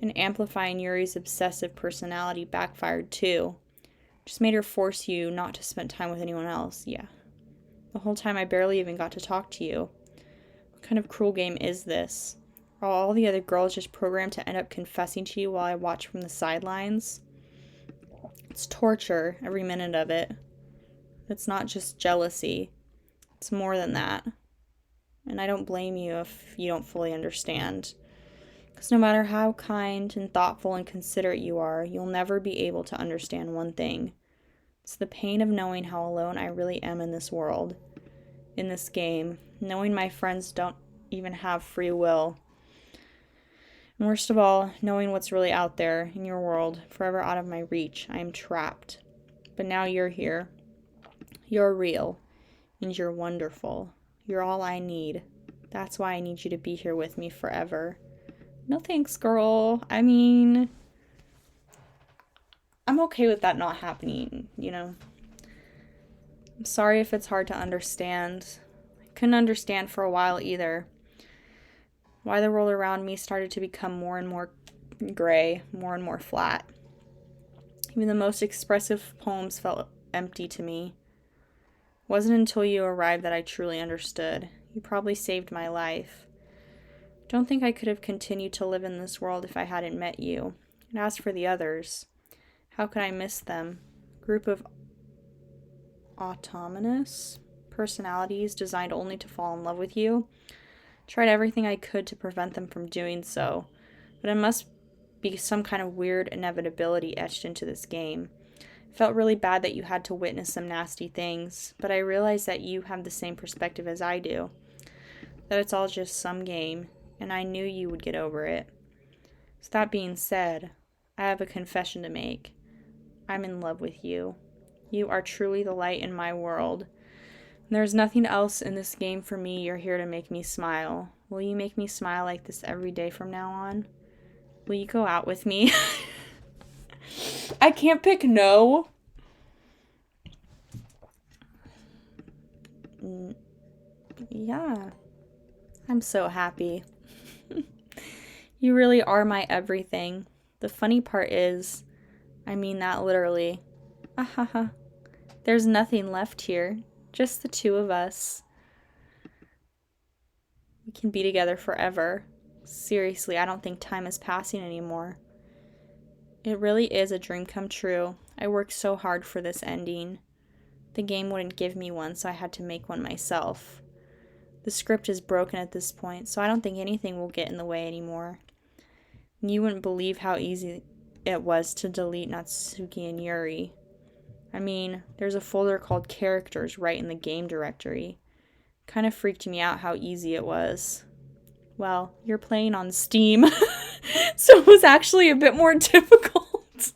And amplifying Yuri's obsessive personality backfired too. Just made her force you not to spend time with anyone else. Yeah. The whole time I barely even got to talk to you. What kind of cruel game is this? Are all the other girls just programmed to end up confessing to you while I watch from the sidelines? It's torture, every minute of it. It's not just jealousy. It's more than that. And I don't blame you if you don't fully understand. Because no matter how kind and thoughtful and considerate you are, you'll never be able to understand one thing. It's the pain of knowing how alone I really am in this world. In this game. Knowing my friends don't even have free will. And worst of all, knowing what's really out there in your world, forever out of my reach. I am trapped. But now you're here. You're real. And you're wonderful. You're all I need. That's why I need you to be here with me forever. No thanks, girl. I mean, I'm okay with that not happening, I'm sorry if it's hard to understand. I couldn't understand for a while either. Why the world around me started to become more and more gray, more and more flat. Even the most expressive poems felt empty to me. It wasn't until you arrived that I truly understood. You probably saved my life. Don't think I could have continued to live in this world if I hadn't met you. And as for the others, how could I miss them? A group of autonomous personalities designed only to fall in love with you. Tried everything I could to prevent them from doing so, but it must be some kind of weird inevitability etched into this game. It felt really bad that you had to witness some nasty things, but I realized that you have the same perspective as I do, that it's all just some game, and I knew you would get over it. So that being said, I have a confession to make. I'm in love with you. You are truly the light in my world. There's nothing else in this game for me. You're here to make me smile. Will you make me smile like this every day from now on? Will you go out with me? I can't pick no. Yeah. I'm so happy. You really are my everything. The funny part is, I mean that literally. Ahaha. There's nothing left here. Just the two of us. We can be together forever. Seriously, I don't think time is passing anymore. It really is a dream come true. I worked so hard for this ending. The game wouldn't give me one, so I had to make one myself. The script is broken at this point, so I don't think anything will get in the way anymore. You wouldn't believe how easy it was to delete Natsuki and Yuri. I mean, there's a folder called Characters right in the game directory. Kind of freaked me out how easy it was. Well, you're playing on Steam, so it was actually a bit more difficult.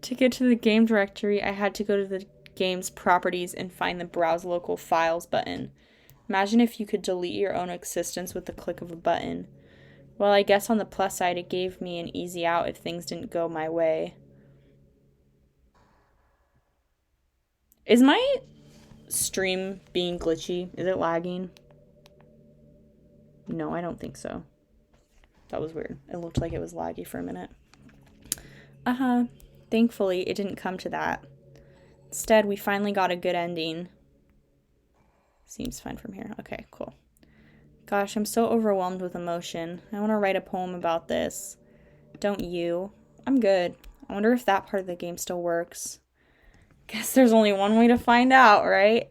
To get to the game directory, I had to go to the game's properties and find the Browse Local Files button. Imagine if you could delete your own existence with the click of a button. Well, I guess on the plus side, it gave me an easy out if things didn't go my way. Is my stream being glitchy? Is it lagging? No, I don't think so. That was weird. It looked like it was laggy for a minute. Thankfully, it didn't come to that. Instead, we finally got a good ending. Seems fine from here. Okay, cool. Gosh, I'm so overwhelmed with emotion. I want to write a poem about this. Don't you? I'm good. I wonder if that part of the game still works. Guess there's only one way to find out, right?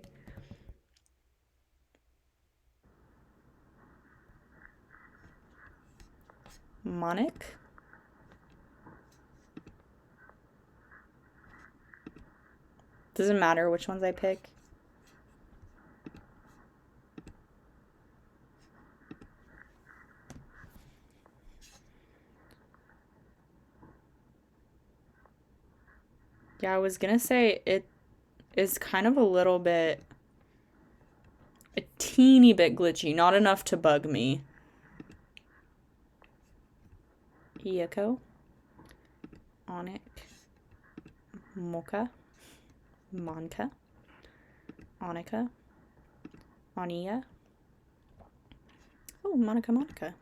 Monic? Doesn't matter which ones I pick. Yeah, I was gonna say it is kind of a teeny bit glitchy, not enough to bug me. Iyako, Onic, Mocha, Monka, Onika, Ania. Oh, Monica.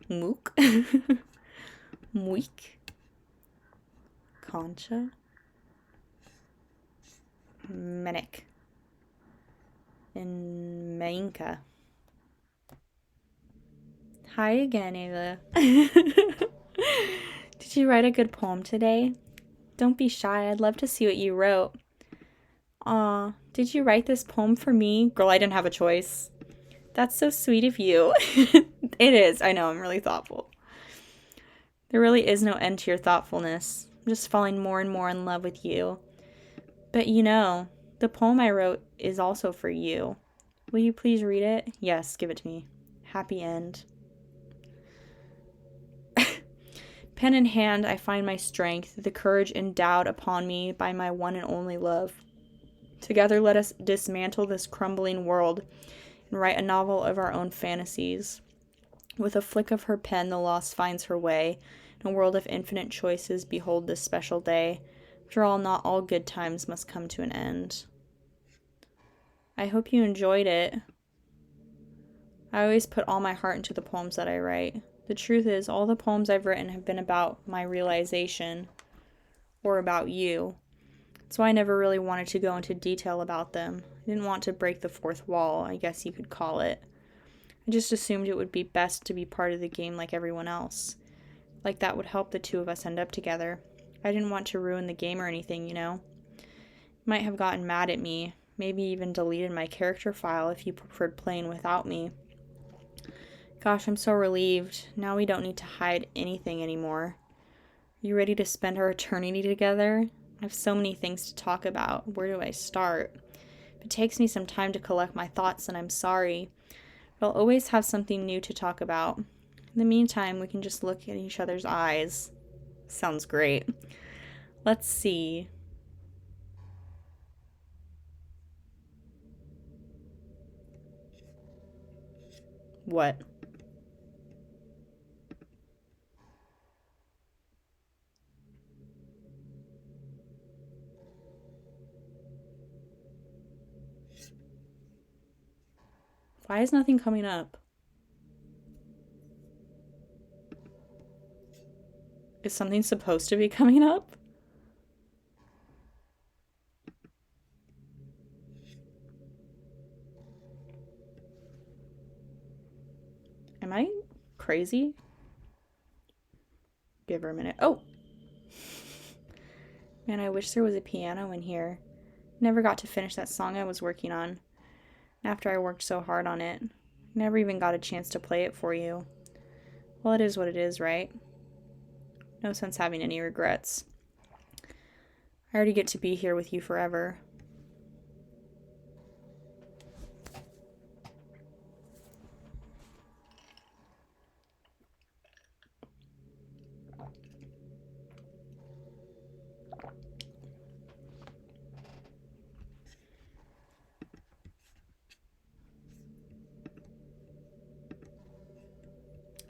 Mook. Muik. Concha. Menik. And Mainka. Hi again, Ava. Did you write a good poem today? Don't be shy. I'd love to see what you wrote. Aw, did you write this poem for me? Girl, I didn't have a choice. That's so sweet of you. It is. I know, I'm really thoughtful. There really is no end to your thoughtfulness. I'm just falling more and more in love with you. But you know, the poem I wrote is also for you. Will you please read it? Yes, give it to me. Happy end. Pen in hand, I find my strength, the courage endowed upon me by my one and only love. Together, let us dismantle this crumbling world and write a novel of our own fantasies. With a flick of her pen, the lost finds her way. In a world of infinite choices, behold this special day. After all, not all good times must come to an end. I hope you enjoyed it. I always put all my heart into the poems that I write. The truth is, all the poems I've written have been about my realization or about you. That's why I never really wanted to go into detail about them. I didn't want to break the fourth wall, I guess you could call it. I just assumed it would be best to be part of the game like everyone else. Like that would help the two of us end up together. I didn't want to ruin the game or anything, you know? You might have gotten mad at me, maybe even deleted my character file if you preferred playing without me. Gosh, I'm so relieved. Now we don't need to hide anything anymore. Are you ready to spend our eternity together? I have so many things to talk about. Where do I start? It takes me some time to collect my thoughts, and I'm sorry. But I'll always have something new to talk about. In the meantime, we can just look at each other's eyes. Sounds great. Let's see. What? Why is nothing coming up? Is something supposed to be coming up? Am I crazy? Give her a minute. Oh! Man, I wish there was a piano in here. Never got to finish that song I was working on. After I worked so hard on it. Never even got a chance to play it for you. Well, it is what it is, right? No sense having any regrets. I already get to be here with you forever.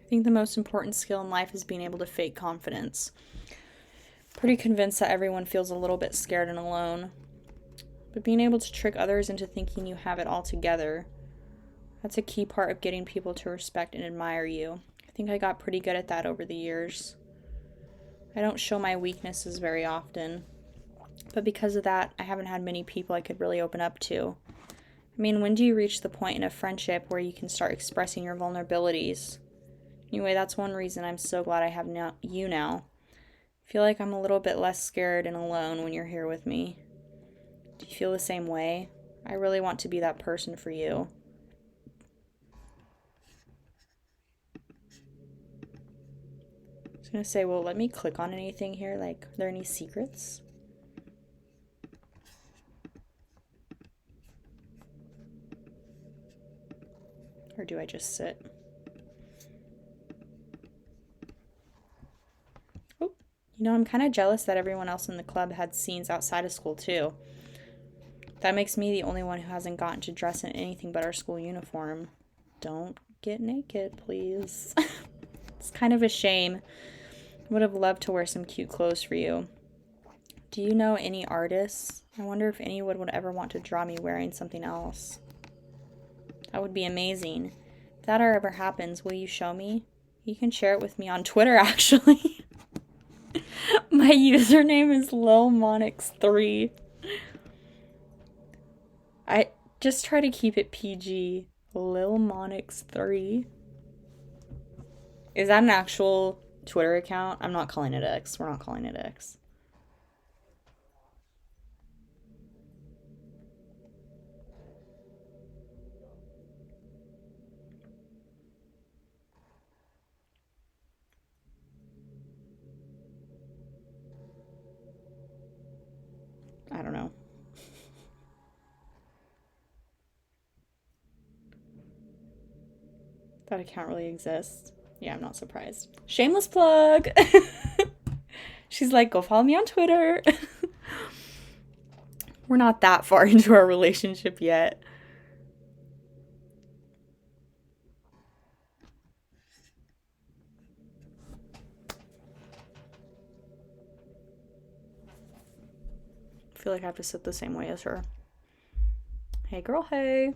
I think the most important skill in life is being able to fake confidence. Pretty convinced that everyone feels a little bit scared and alone. But being able to trick others into thinking you have it all together, that's a key part of getting people to respect and admire you. I think I got pretty good at that over the years. I don't show my weaknesses very often. But because of that, I haven't had many people I could really open up to. I mean, when do you reach the point in a friendship where you can start expressing your vulnerabilities? Anyway, that's one reason I'm so glad I have you now. I feel like I'm a little bit less scared and alone when you're here with me. Do you feel the same way? I really want to be that person for you. I was gonna say, well, let me click on anything here. Like, are there any secrets? Or do I just sit? Oh, I'm kind of jealous that everyone else in the club had scenes outside of school, too. That makes me the only one who hasn't gotten to dress in anything but our school uniform. Don't get naked, please. It's kind of a shame. I would have loved to wear some cute clothes for you. Do you know any artists? I wonder if anyone would ever want to draw me wearing something else. That would be amazing. If that ever happens, will you show me? You can share it with me on Twitter, actually. My username is lilmonix3. I just try to keep it PG. lilmonix3. Is that an actual Twitter account? I'm not calling it X. We're not calling it X. I don't know. That account really exists. Yeah, I'm not surprised. Shameless plug! She's like, go follow me on Twitter. We're not that far into our relationship yet. I feel like I have to sit the same way as her. Hey girl, hey.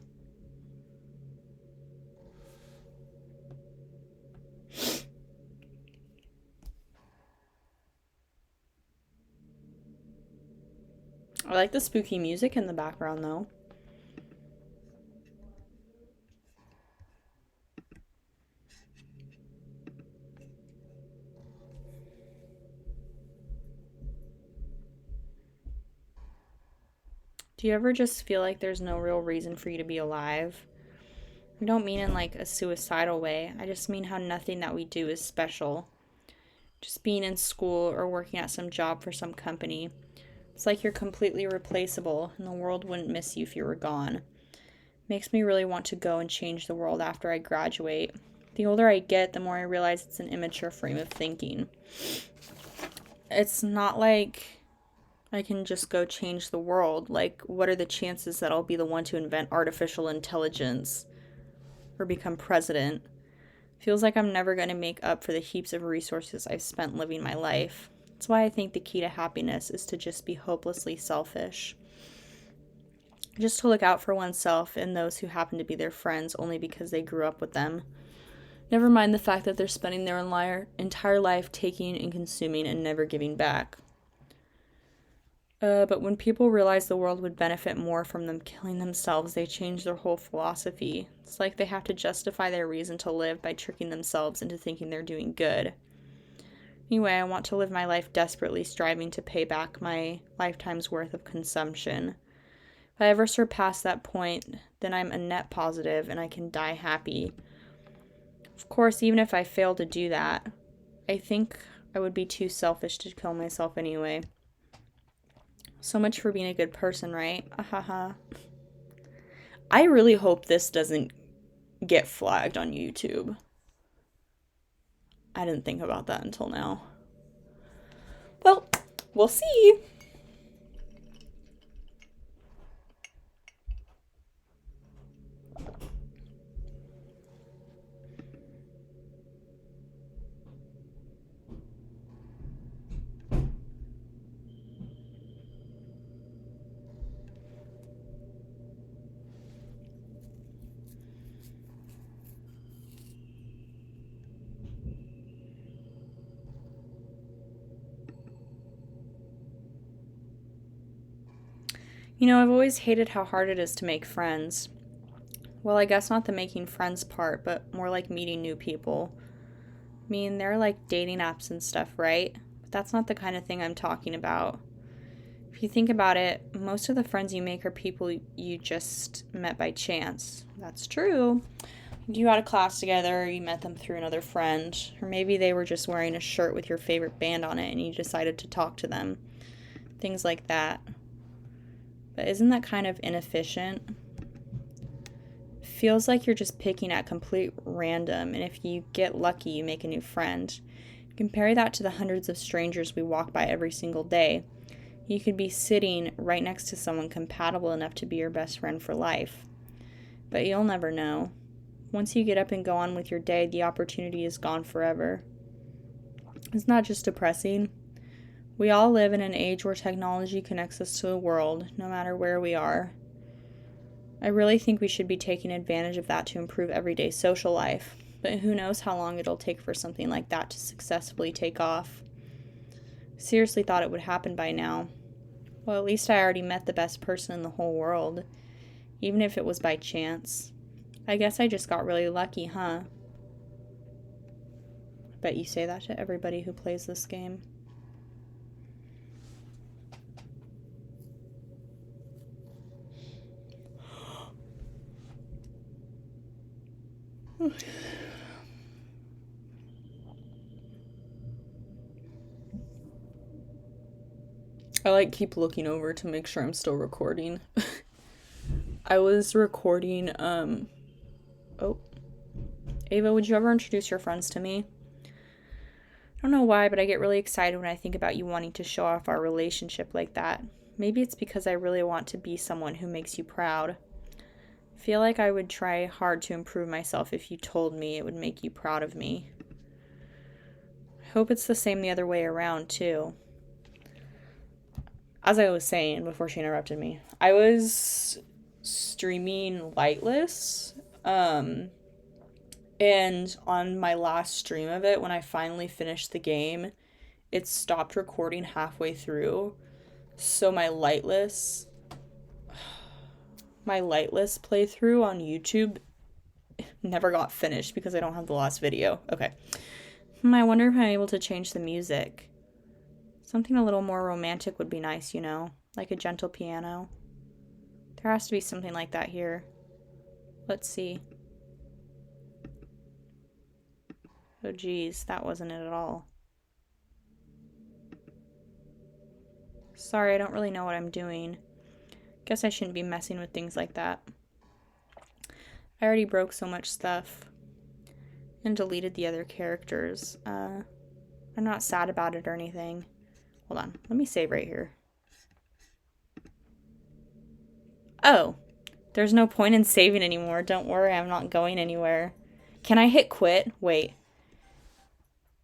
I like the spooky music in the background, though. Do you ever just feel like there's no real reason for you to be alive? I don't mean in like a suicidal way. I just mean how nothing that we do is special. Just being in school or working at some job for some company. It's like you're completely replaceable and the world wouldn't miss you if you were gone. Makes me really want to go and change the world after I graduate. The older I get, the more I realize it's an immature frame of thinking. It's not like I can just go change the world. Like, what are the chances that I'll be the one to invent artificial intelligence or become president? Feels like I'm never going to make up for the heaps of resources I've spent living my life. That's why I think the key to happiness is to just be hopelessly selfish. Just to look out for oneself and those who happen to be their friends only because they grew up with them. Never mind the fact that they're spending their entire life taking and consuming and never giving back. But when people realize the world would benefit more from them killing themselves, they change their whole philosophy. It's like they have to justify their reason to live by tricking themselves into thinking they're doing good. Anyway, I want to live my life desperately striving to pay back my lifetime's worth of consumption. If I ever surpass that point, then I'm a net positive and I can die happy. Of course, even if I fail to do that, I think I would be too selfish to kill myself anyway. So much for being a good person, right? Ahaha. I really hope this doesn't get flagged on YouTube. I didn't think about that until now. Well, we'll see. You know, I've always hated how hard it is to make friends. Well, I guess not the making friends part, but more like meeting new people. I mean, they're like dating apps and stuff, right? But that's not the kind of thing I'm talking about. If you think about it, most of the friends you make are people you just met by chance. That's true. You had a class together, you met them through another friend, or maybe they were just wearing a shirt with your favorite band on it and you decided to talk to them. Things like that. But isn't that kind of inefficient? Feels like you're just picking at complete random, and if you get lucky, you make a new friend. Compare that to the hundreds of strangers we walk by every single day. You could be sitting right next to someone compatible enough to be your best friend for life. But you'll never know. Once you get up and go on with your day, the opportunity is gone forever. It's not just depressing. We all live in an age where technology connects us to the world, no matter where we are. I really think we should be taking advantage of that to improve everyday social life, but who knows how long it'll take for something like that to successfully take off. Seriously thought it would happen by now. Well, at least I already met the best person in the whole world, even if it was by chance. I guess I just got really lucky, huh? I bet you say that to everybody who plays this game. I like keep looking over to make sure I'm still recording. I was recording, oh. Ava, would you ever introduce your friends to me? I don't know why, but I get really excited when I think about you wanting to show off our relationship like that. Maybe it's because I really want to be someone who makes you proud. I feel like I would try hard to improve myself if you told me it would make you proud of me. I hope it's the same the other way around, too. As I was saying before she interrupted me, I was streaming Lightless, and on my last stream of it, when I finally finished the game, it stopped recording halfway through. So my lightless playthrough on YouTube never got finished because I don't have the last video. Okay. I wonder if I'm able to change the music. Something a little more romantic would be nice, you know? Like a gentle piano. There has to be something like that here. Let's see. Oh geez, that wasn't it at all. Sorry, I don't really know what I'm doing. Guess I shouldn't be messing with things like that. I already broke so much stuff and deleted the other characters. I'm not sad about it or anything. Hold on, let me save right here. Oh, there's no point in saving anymore. Don't worry, I'm not going anywhere. Can I hit quit? Wait.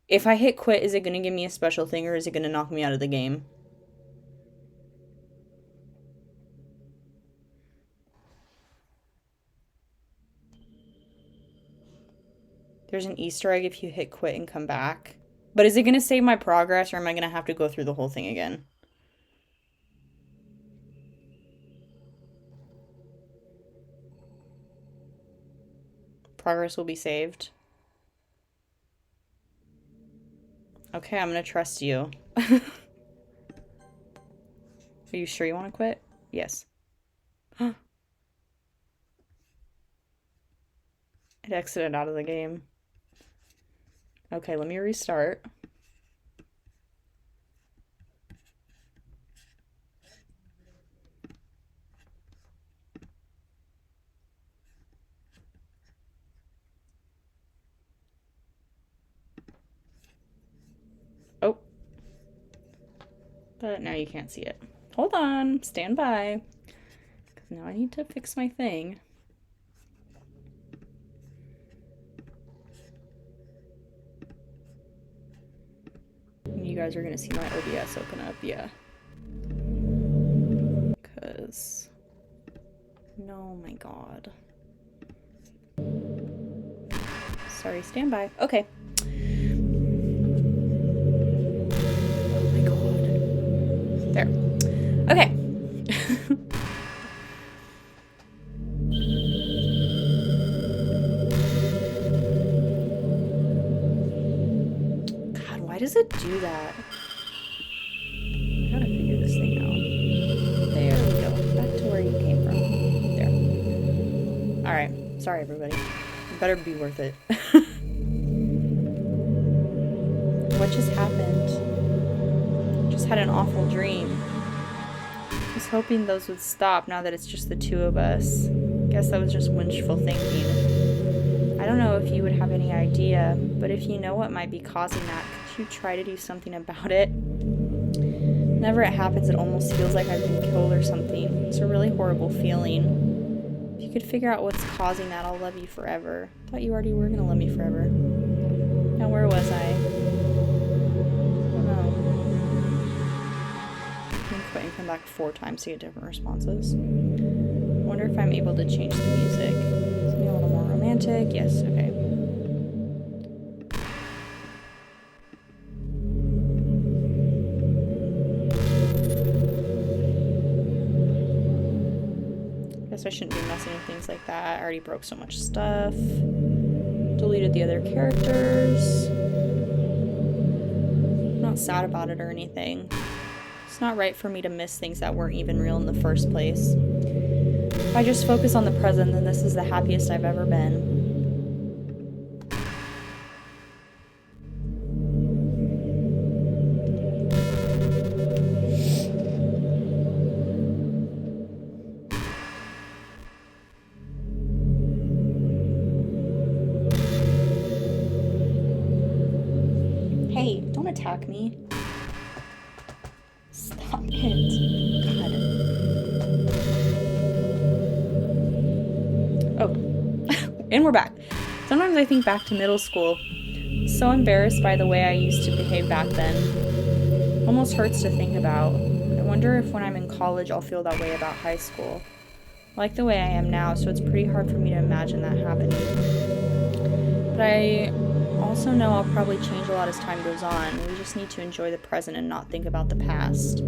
If I hit quit, is it going to give me a special thing or is it going to knock me out of the game? There's an Easter egg if you hit quit and come back. But is it going to save my progress or am I going to have to go through the whole thing again? Progress will be saved. Okay, I'm going to trust you. Are you sure you want to quit? Yes. It exited out of the game. Okay, let me restart. Oh. But now you can't see it. Hold on, stand by. Because now I need to fix my thing. You guys are gonna see my OBS open up, yeah. Because, no, my God. Sorry, stand by. Okay. Oh my God. There. Okay. God, why does it do that? I gotta figure this thing out. There we go. Back to where you came from. There. Alright. Sorry, everybody. It better be worth it. What just happened? Just had an awful dream. I was hoping those would stop now that it's just the two of us. Guess that was just wishful thinking. I don't know if you would have any idea, but if you know what might be causing that, could you try to do something about it? Whenever it happens, it almost feels like I've been killed or something. It's a really horrible feeling. If you could figure out what's causing that, I'll love you forever. Thought you already were gonna love me forever. Now where was I? Oh no. I can quit and come back 4 times to get different responses. Wonder if I'm able to change the music. Something a little more romantic. Yes, okay. Guess I shouldn't be messing with things like that. I already broke so much stuff. Deleted the other characters. I'm not sad about it or anything. It's not right for me to miss things that weren't even real in the first place. If I just focus on the present, then this is the happiest I've ever been. Hey, don't attack me. Stop it. God. Oh. And we're back. Sometimes I think back to middle school. So embarrassed by the way I used to behave back then. Almost hurts to think about. I wonder if when I'm in college I'll feel that way about high school. I like the way I am now, so it's pretty hard for me to imagine that happening. But I also know I'll probably change a lot as time goes on. We just need to enjoy the present and not think about the past.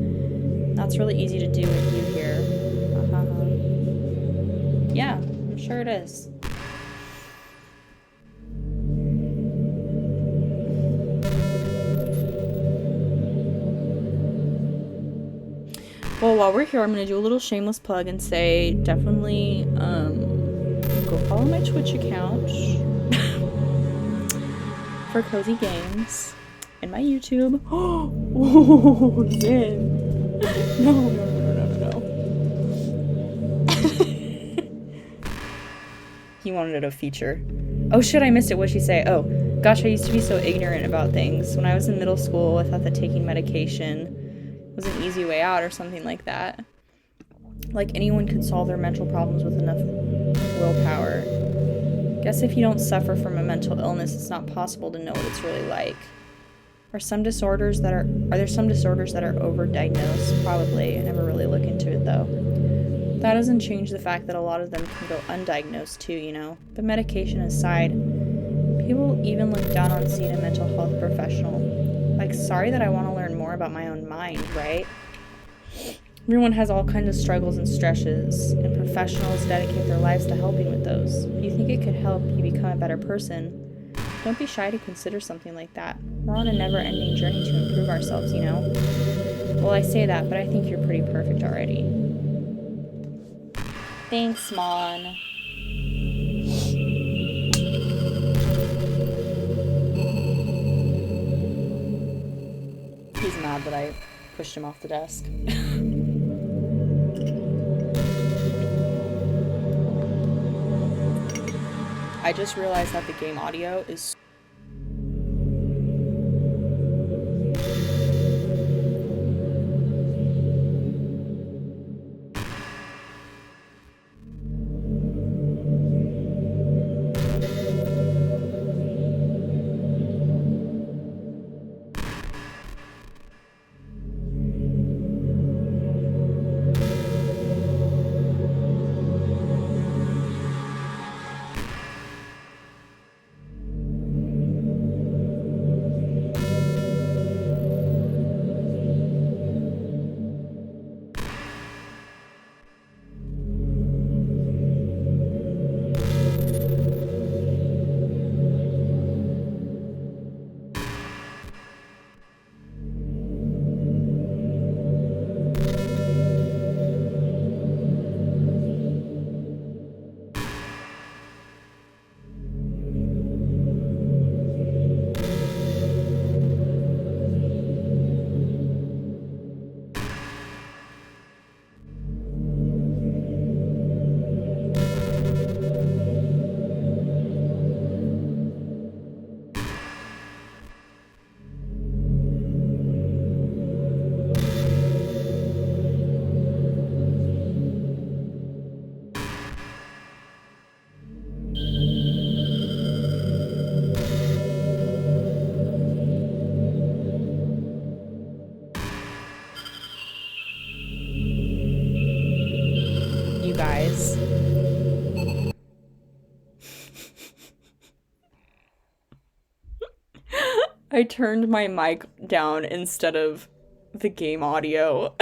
That's really easy to do with you here. Yeah, I'm sure it is. Well, while we're here, I'm going to do a little shameless plug and say definitely go follow my Twitch account for cozy games and my YouTube. Oh, Zen. No. He wanted a feature. Oh shit, I missed it. What'd she say? Oh, gosh, I used to be so ignorant about things. When I was in middle school, I thought that taking medication was an easy way out or something like that. Like anyone could solve their mental problems with enough willpower. Guess if you don't suffer from a mental illness, it's not possible to know what it's really like. Are there some disorders that are overdiagnosed? Probably. I never really look into it though. That doesn't change the fact that a lot of them can go undiagnosed too, you know. But medication aside, people even look down on seeing a mental health professional. Like, sorry that I want to learn more about my own mind, right? Everyone has all kinds of struggles and stresses, and professionals dedicate their lives to helping with those. If you think it could help you become a better person, don't be shy to consider something like that. We're on a never-ending journey to improve ourselves, you know? Well, I say that, but I think you're pretty perfect already. Thanks, Mon. He's mad that I pushed him off the desk. I just realized that the game audio is you guys. I turned my mic down instead of the game audio.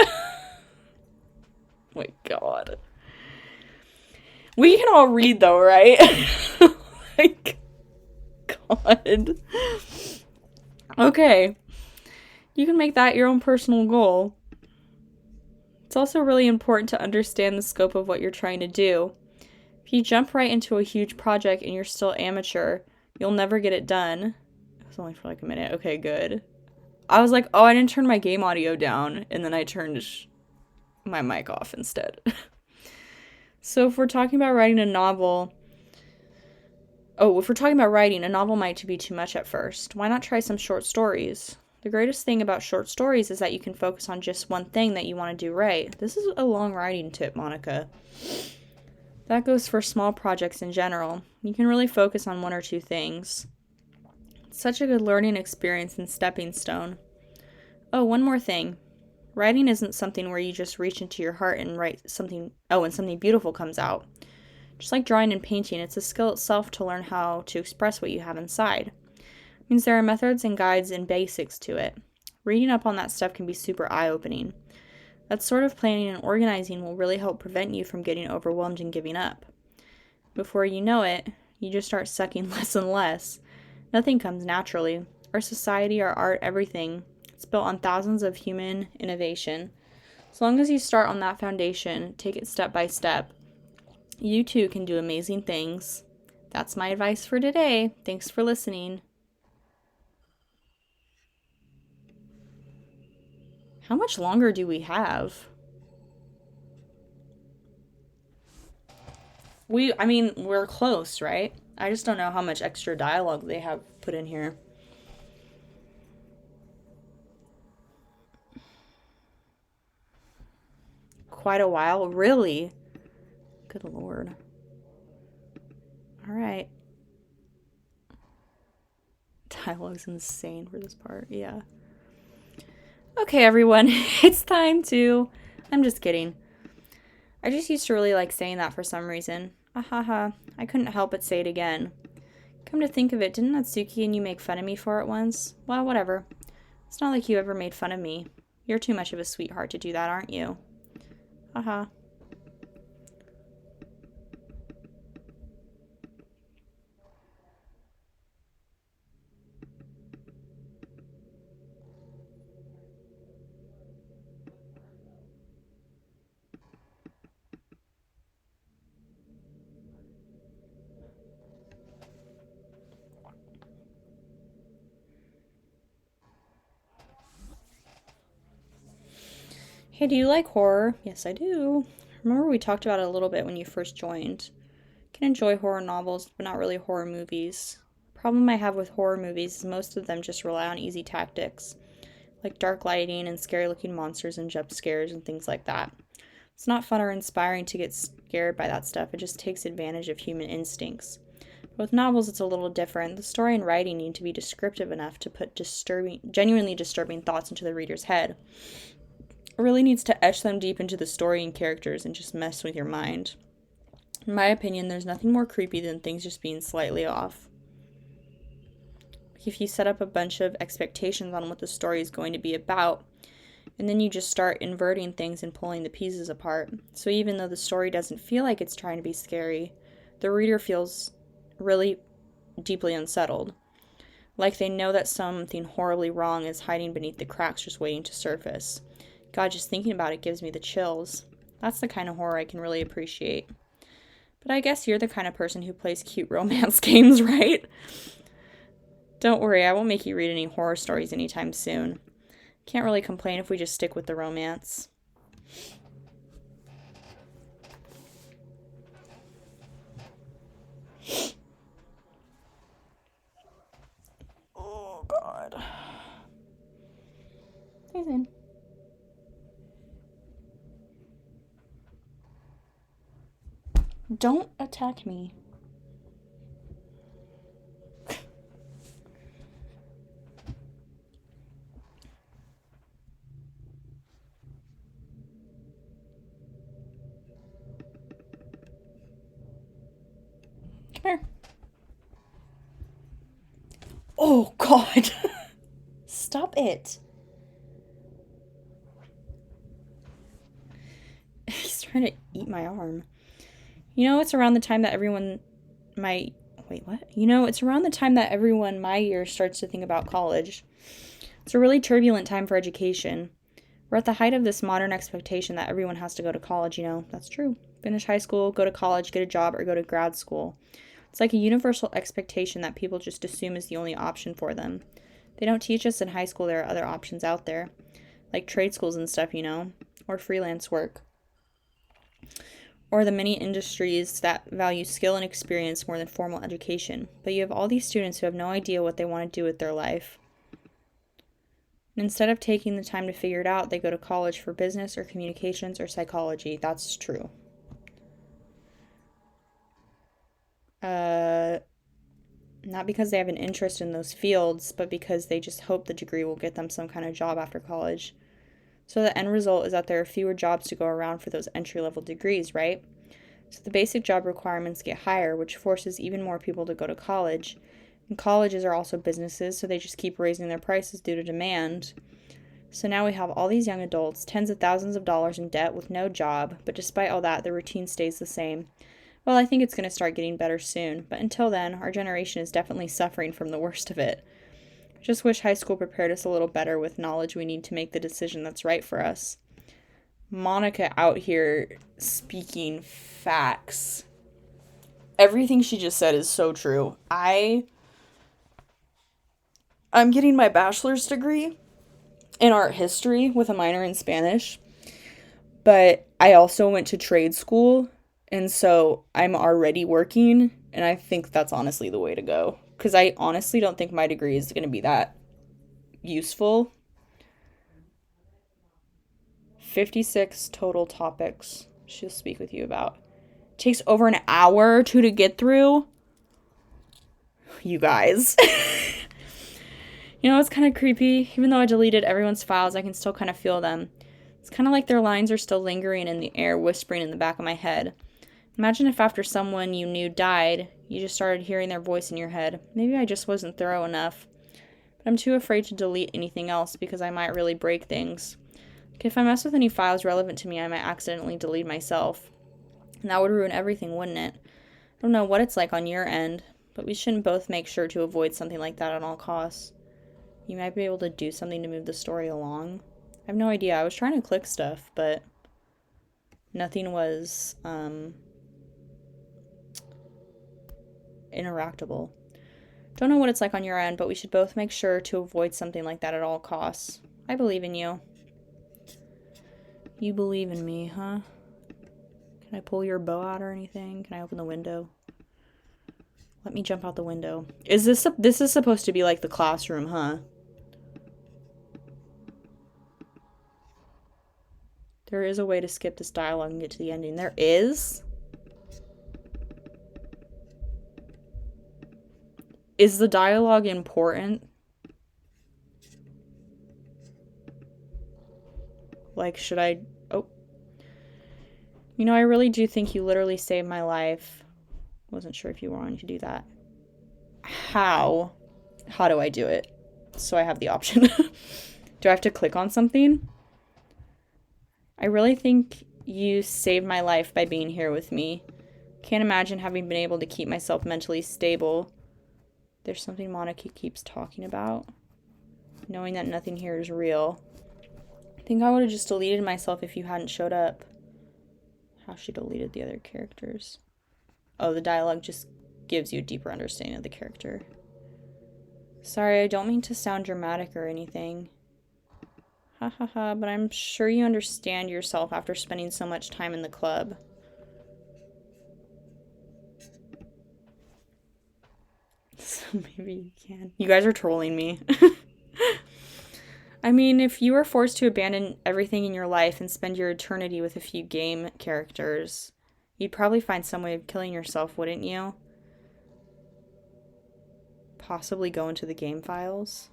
My God. We can all read though, right? Like, God. Okay. You can make that your own personal goal. It's also really important to understand the scope of what you're trying to do. If you jump right into a huge project and you're still amateur, you'll never get it done. It was only for like a minute. Okay, good. I was like, oh, I didn't turn my game audio down, and then I turned my mic off instead. So if we're talking about writing a novel, a novel might be too much at first. Why not try some short stories? The greatest thing about short stories is that you can focus on just one thing that you want to do right. This is a long writing tip, Monica. That goes for small projects in general. You can really focus on one or two things. It's such a good learning experience and stepping stone. Oh, one more thing. Writing isn't something where you just reach into your heart and write something, and something beautiful comes out. Just like drawing and painting, it's a skill itself to learn how to express what you have inside. It means there are methods and guides and basics to it. Reading up on that stuff can be super eye-opening. That sort of planning and organizing will really help prevent you from getting overwhelmed and giving up. Before you know it, you just start sucking less and less. Nothing comes naturally. Our society, our art, everything, it's built on thousands of human innovation. As long as you start on that foundation, take it step by step, you too can do amazing things. That's my advice for today. Thanks for listening. How much longer do we have? We're close, right? I just don't know how much extra dialogue they have put in here. Quite a while? Really? Good Lord. All right. Dialogue's insane for this part. Yeah. Okay, everyone. It's time to... I'm just kidding. I just used to really like saying that for some reason. Ahaha. I couldn't help but say it again. Come to think of it, didn't Natsuki and you make fun of me for it once? Well, whatever. It's not like you ever made fun of me. You're too much of a sweetheart to do that, aren't you? Haha. Hey, do you like horror? Yes, I do. Remember we talked about it a little bit when you first joined. I can enjoy horror novels, but not really horror movies. Problem I have with horror movies is most of them just rely on easy tactics, like dark lighting and scary looking monsters and jump scares and things like that. It's not fun or inspiring to get scared by that stuff. It just takes advantage of human instincts. But with novels, it's a little different. The story and writing need to be descriptive enough to put genuinely disturbing thoughts into the reader's head. It really needs to etch them deep into the story and characters and just mess with your mind. In my opinion, there's nothing more creepy than things just being slightly off. If you set up a bunch of expectations on what the story is going to be about, and then you just start inverting things and pulling the pieces apart. So even though the story doesn't feel like it's trying to be scary, the reader feels really deeply unsettled. Like they know that something horribly wrong is hiding beneath the cracks just waiting to surface. God, just thinking about it gives me the chills. That's the kind of horror I can really appreciate. But I guess you're the kind of person who plays cute romance games, right? Don't worry, I won't make you read any horror stories anytime soon. Can't really complain if we just stick with the romance. Oh, God. Hey, Zane. Don't attack me. Come here. Oh, God. Stop it. He's trying to eat my arm. You know, it's around the time that everyone my year starts to think about college. It's a really turbulent time for education. We're at the height of this modern expectation that everyone has to go to college, you know. That's true. Finish high school, go to college, get a job, or go to grad school. It's like a universal expectation that people just assume is the only option for them. They don't teach us in high school there are other options out there, like trade schools and stuff, you know, or freelance work. Or the many industries that value skill and experience more than formal education. But you have all these students who have no idea what they want to do with their life. And instead of taking the time to figure it out, they go to college for business or communications or psychology. That's true. Not because they have an interest in those fields, but because they just hope the degree will get them some kind of job after college. So the end result is that there are fewer jobs to go around for those entry-level degrees, right? So the basic job requirements get higher, which forces even more people to go to college. And colleges are also businesses, so they just keep raising their prices due to demand. So now we have all these young adults, tens of thousands of dollars in debt with no job, but despite all that, the routine stays the same. Well, I think it's going to start getting better soon, but until then, our generation is definitely suffering from the worst of it. I just wish high school prepared us a little better with knowledge we need to make the decision that's right for us. Monica out here speaking facts. Everything she just said is so true. I'm getting my bachelor's degree in art history with a minor in Spanish, but I also went to trade school, and so I'm already working, and I think that's honestly the way to go. Because I honestly don't think my degree is going to be that useful. 56 total topics she'll speak with you about. Takes over an hour or two to get through. You guys. You know, it's kind of creepy. Even though I deleted everyone's files, I can still kind of feel them. It's kind of like their lines are still lingering in the air, whispering in the back of my head. Imagine if after someone you knew died, you just started hearing their voice in your head. Maybe I just wasn't thorough enough. But I'm too afraid to delete anything else because I might really break things. Like if I mess with any files relevant to me, I might accidentally delete myself. And that would ruin everything, wouldn't it? I don't know what it's like on your end, but we shouldn't both make sure to avoid something like that at all costs. You might be able to do something to move the story along. I have no idea. I was trying to click stuff, but nothing was interactable. Don't know what it's like on your end, but we should both make sure to avoid something like that at all costs. I believe in you. You believe in me, huh? Can I pull your bow out or anything? Can I open the window? Let me jump out the window. This is supposed to be like the classroom, huh? There is a way to skip this dialogue and get to the ending. There is? Is the dialogue important? Like, should I... Oh. You know, I really do think you literally saved my life. Wasn't sure if you wanted to do that. How? How do I do it? So I have the option. Do I have to click on something? I really think you saved my life by being here with me. Can't imagine having been able to keep myself mentally stable. There's something Monica keeps talking about. Knowing that nothing here is real. I think I would have just deleted myself if you hadn't showed up. How she deleted the other characters. Oh, the dialogue just gives you a deeper understanding of the character. Sorry, I don't mean to sound dramatic or anything. Ha ha ha, but I'm sure you understand yourself after spending so much time in the club. So maybe you can. You guys are trolling me. I mean, if you were forced to abandon everything in your life and spend your eternity with a few game characters, you'd probably find some way of killing yourself, wouldn't you? Possibly go into the game files.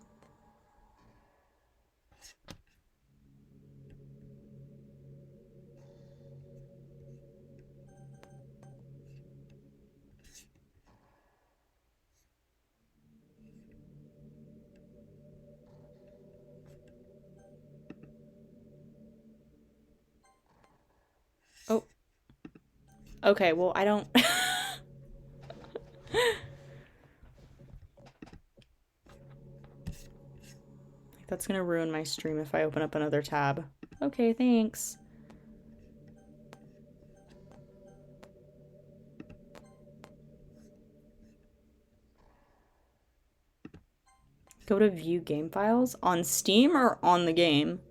Oh. Okay, well, I don't... That's gonna ruin my stream if I open up another tab. Okay, thanks. Go to view game files? On Steam or on the game?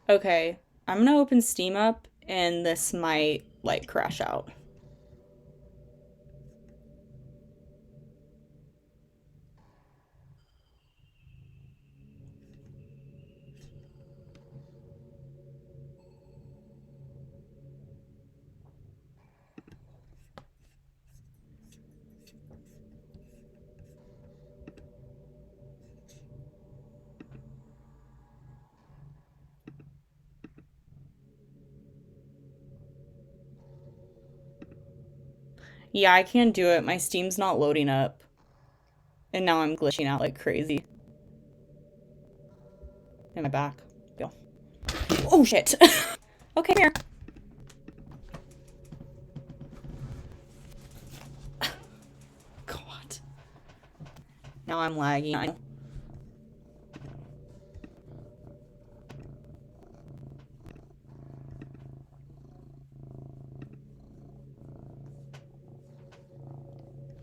Okay. I'm gonna open Steam up and this might like crash out. Yeah, I can't do it. My Steam's not loading up. And now I'm glitching out like crazy. Am I back? Go. Oh shit. Okay, here. God. Now I'm lagging.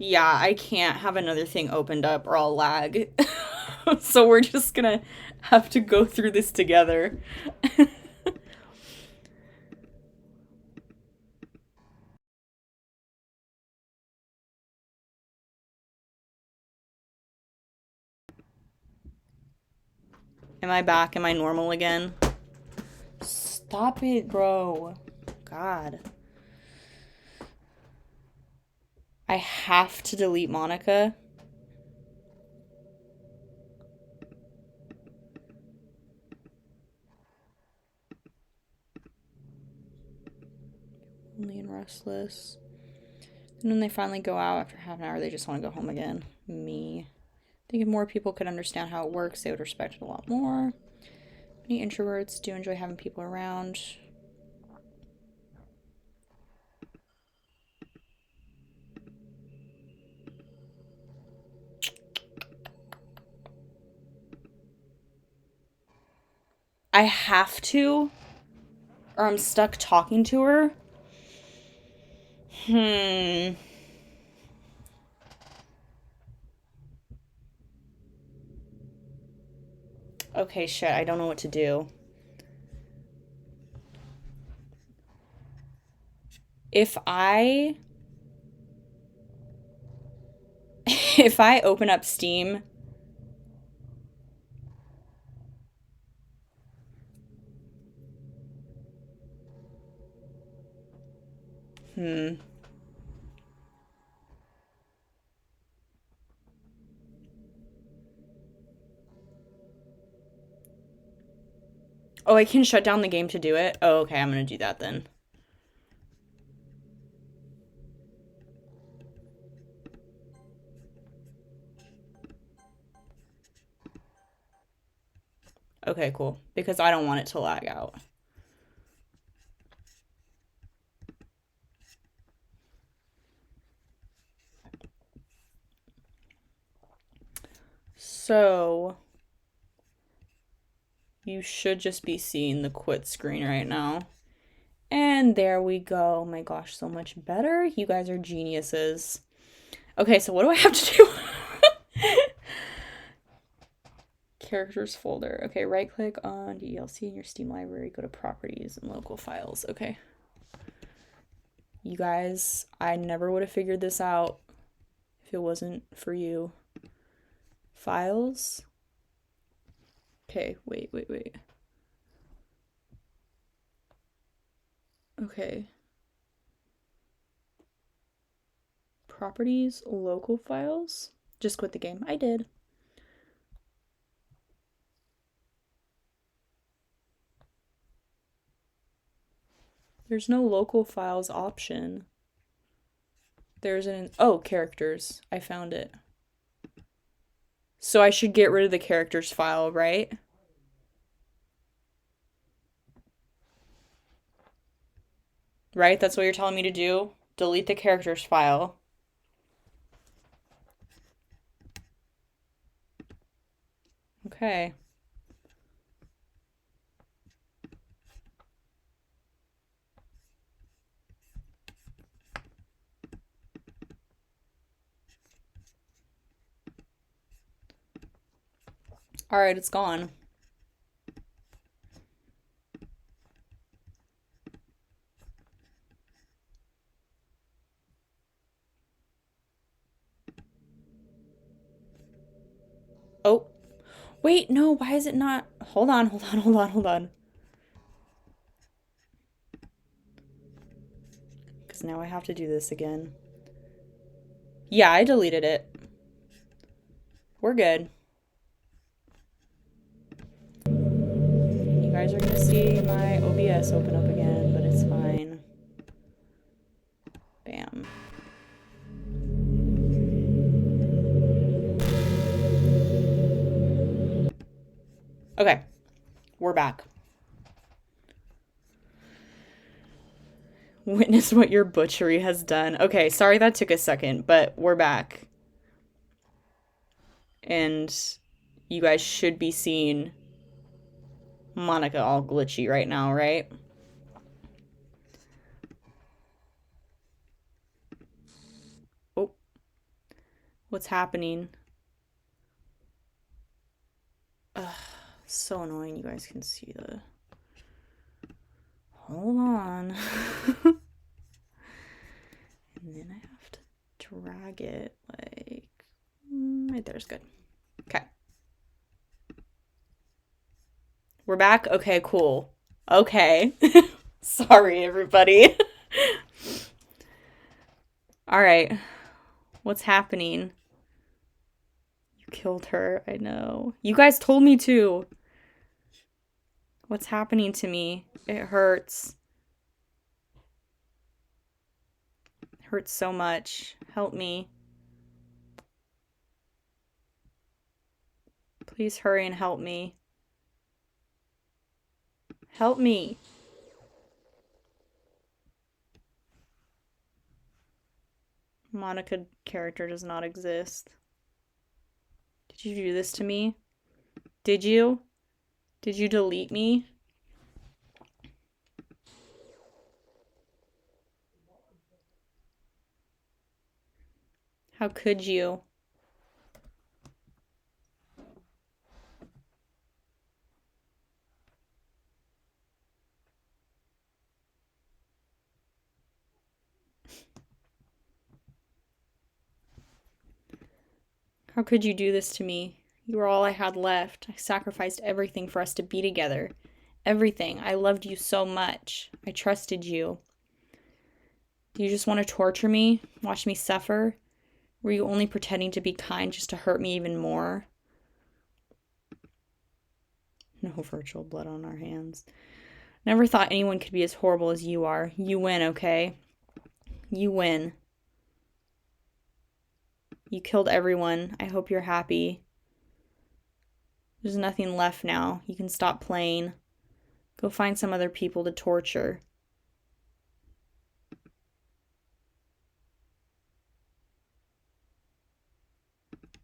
Yeah, I can't have another thing opened up or I'll lag. So we're just gonna have to go through this together. Am I back? Am I normal again? Stop it, bro. God. I have to delete Monica. Lonely and restless. And when they finally go out after half an hour, they just want to go home again. Me. I think if more people could understand how it works, they would respect it a lot more. Many introverts do enjoy having people around. I have to, or I'm stuck talking to her. Hmm. Okay, shit, I don't know what to do. If I if I open up Steam, hmm. Oh, I can shut down the game to do it? Oh, okay, I'm gonna do that then. Okay, cool. Because I don't want it to lag out. So, you should just be seeing the quit screen right now. And there we go. Oh my gosh, so much better. You guys are geniuses. Okay, so what do I have to do? Characters folder. Okay, right click on DDLC in your Steam library, go to properties and local files. Okay. You guys, I never would have figured this out if it wasn't for you. Files. Okay, wait. Okay. Properties, local files. Just quit the game. I did. There's no local files option. There's oh, characters. I found it. So I should get rid of the characters file, right? Right? That's what you're telling me to do? Delete the characters file. Okay. All right, it's gone. Wait, no, why is it not? Hold on, hold on, hold on, hold on. Because now I have to do this again. Yeah, I deleted it. We're good. You guys are gonna see my OBS open up again, but it's fine. Bam. Okay, we're back. Witness what your butchery has done. Okay, sorry that took a second, but we're back. And you guys should be seeing Monica all glitchy right now, right? Oh, what's happening? Ugh, so annoying. You guys can see the. Hold on. And then I have to drag it like right there's good. Okay. We're back? Okay, cool. Okay. Sorry, everybody. All right. What's happening? You killed her. I know. You guys told me to. What's happening to me? It hurts. It hurts so much. Help me. Please hurry and help me. Help me. Monica character does not exist. Did you do this to me? Did you? Did you delete me? How could you? How could you do this to me? You were all I had left. I sacrificed everything for us to be together. Everything. I loved you so much. I trusted you. Do you just want to torture me? Watch me suffer? Were you only pretending to be kind just to hurt me even more? No virtual blood on our hands. Never thought anyone could be as horrible as you are. You win, okay? You win. You killed everyone. I hope you're happy. There's nothing left now. You can stop playing. Go find some other people to torture.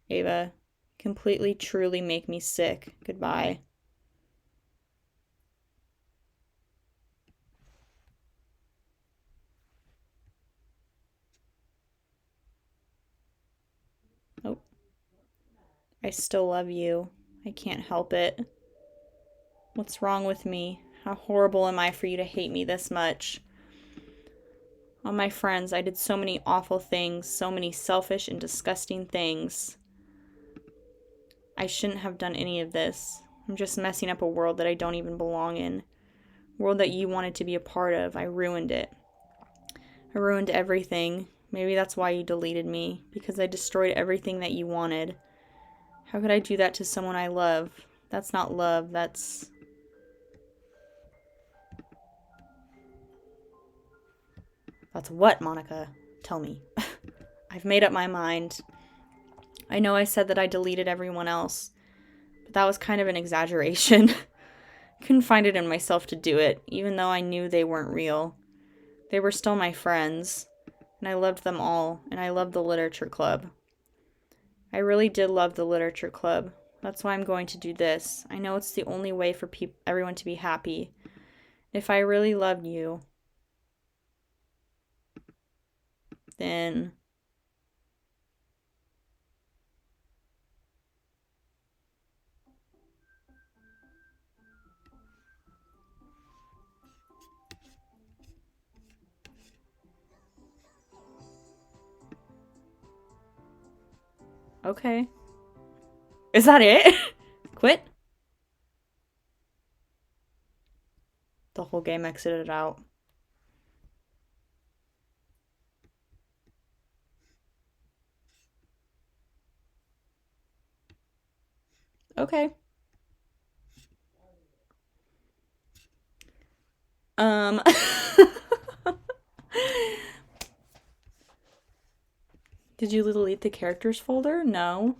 Ava, completely, truly make me sick. Goodbye. Oh, I still love you. I can't help it. What's wrong with me? How horrible am I for you to hate me this much? All my friends, I did so many awful things, so many selfish and disgusting things. I shouldn't have done any of this. I'm just messing up a world that I don't even belong in. A world that you wanted to be a part of. I ruined it. I ruined everything. Maybe that's why you deleted me, because I destroyed everything that you wanted. How could I do that to someone I love? That's not love, that's... That's what, Monica? Tell me. I've made up my mind. I know I said that I deleted everyone else, but that was kind of an exaggeration. Couldn't find it in myself to do it, even though I knew they weren't real. They were still my friends, and I loved them all, and I loved the literature club. I really did love the literature club. That's why I'm going to do this. I know it's the only way for everyone to be happy. If I really loved you, then... Okay. Is that it? Quit? The whole game exited out. Okay. Um, Did you delete the characters folder? No.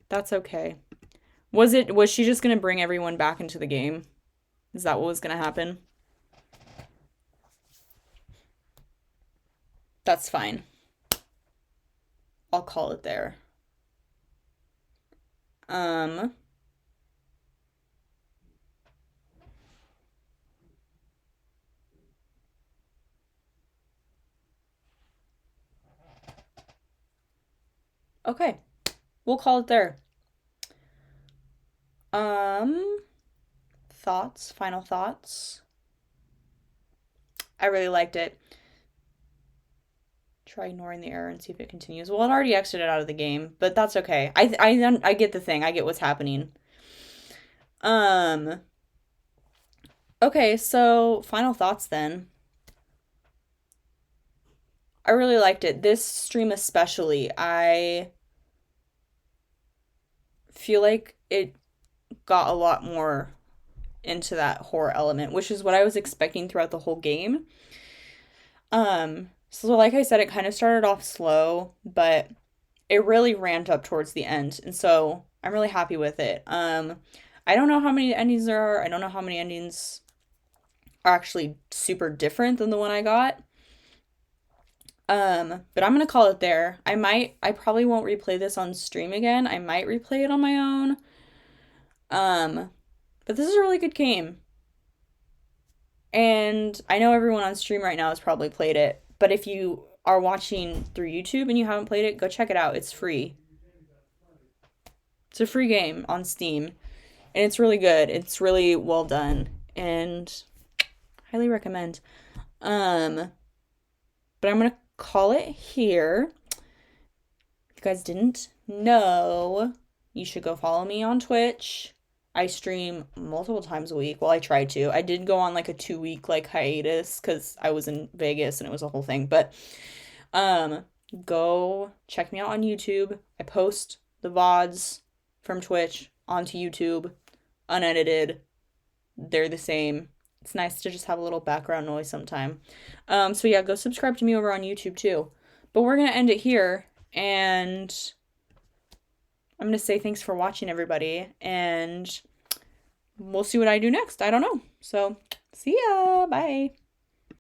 That's okay. Was she just gonna bring everyone back into the game? Is that what was gonna happen? That's fine. I'll call it there. Um, okay. We'll call it there. Thoughts, final thoughts. I really liked it. Try ignoring the error and see if it continues. Well, it already exited out of the game, but that's okay. I get the thing. I get what's happening. Um, okay, so final thoughts then. I really liked it. This stream especially, I feel like it got a lot more into that horror element, which is what I was expecting throughout the whole game. So like I said, it kind of started off slow, but it really ramped up towards the end, and so I'm really happy with it. I don't know how many endings there are. I don't know how many endings are actually super different than the one I got. But I'm gonna call it there. I probably won't replay this on stream again. I might replay it on my own. But this is a really good game. And I know everyone on stream right now has probably played it, but if you are watching through YouTube and you haven't played it, go check it out. It's free. It's a free game on Steam, and it's really good. It's really well done, and highly recommend. But I'm gonna call it here. If you guys didn't know, you should go follow me on Twitch. I stream multiple times a week. Well, I try to. I did go on like a 2 week like hiatus because I was in Vegas and it was a whole thing. But go check me out on YouTube. I post the VODs from Twitch onto YouTube, unedited. They're the same. It's nice to just have a little background noise sometime. So yeah, go subscribe to me over on YouTube too. But we're gonna end it here, and I'm gonna say thanks for watching, everybody, and we'll see what I do next. I don't know. So, see ya. Bye.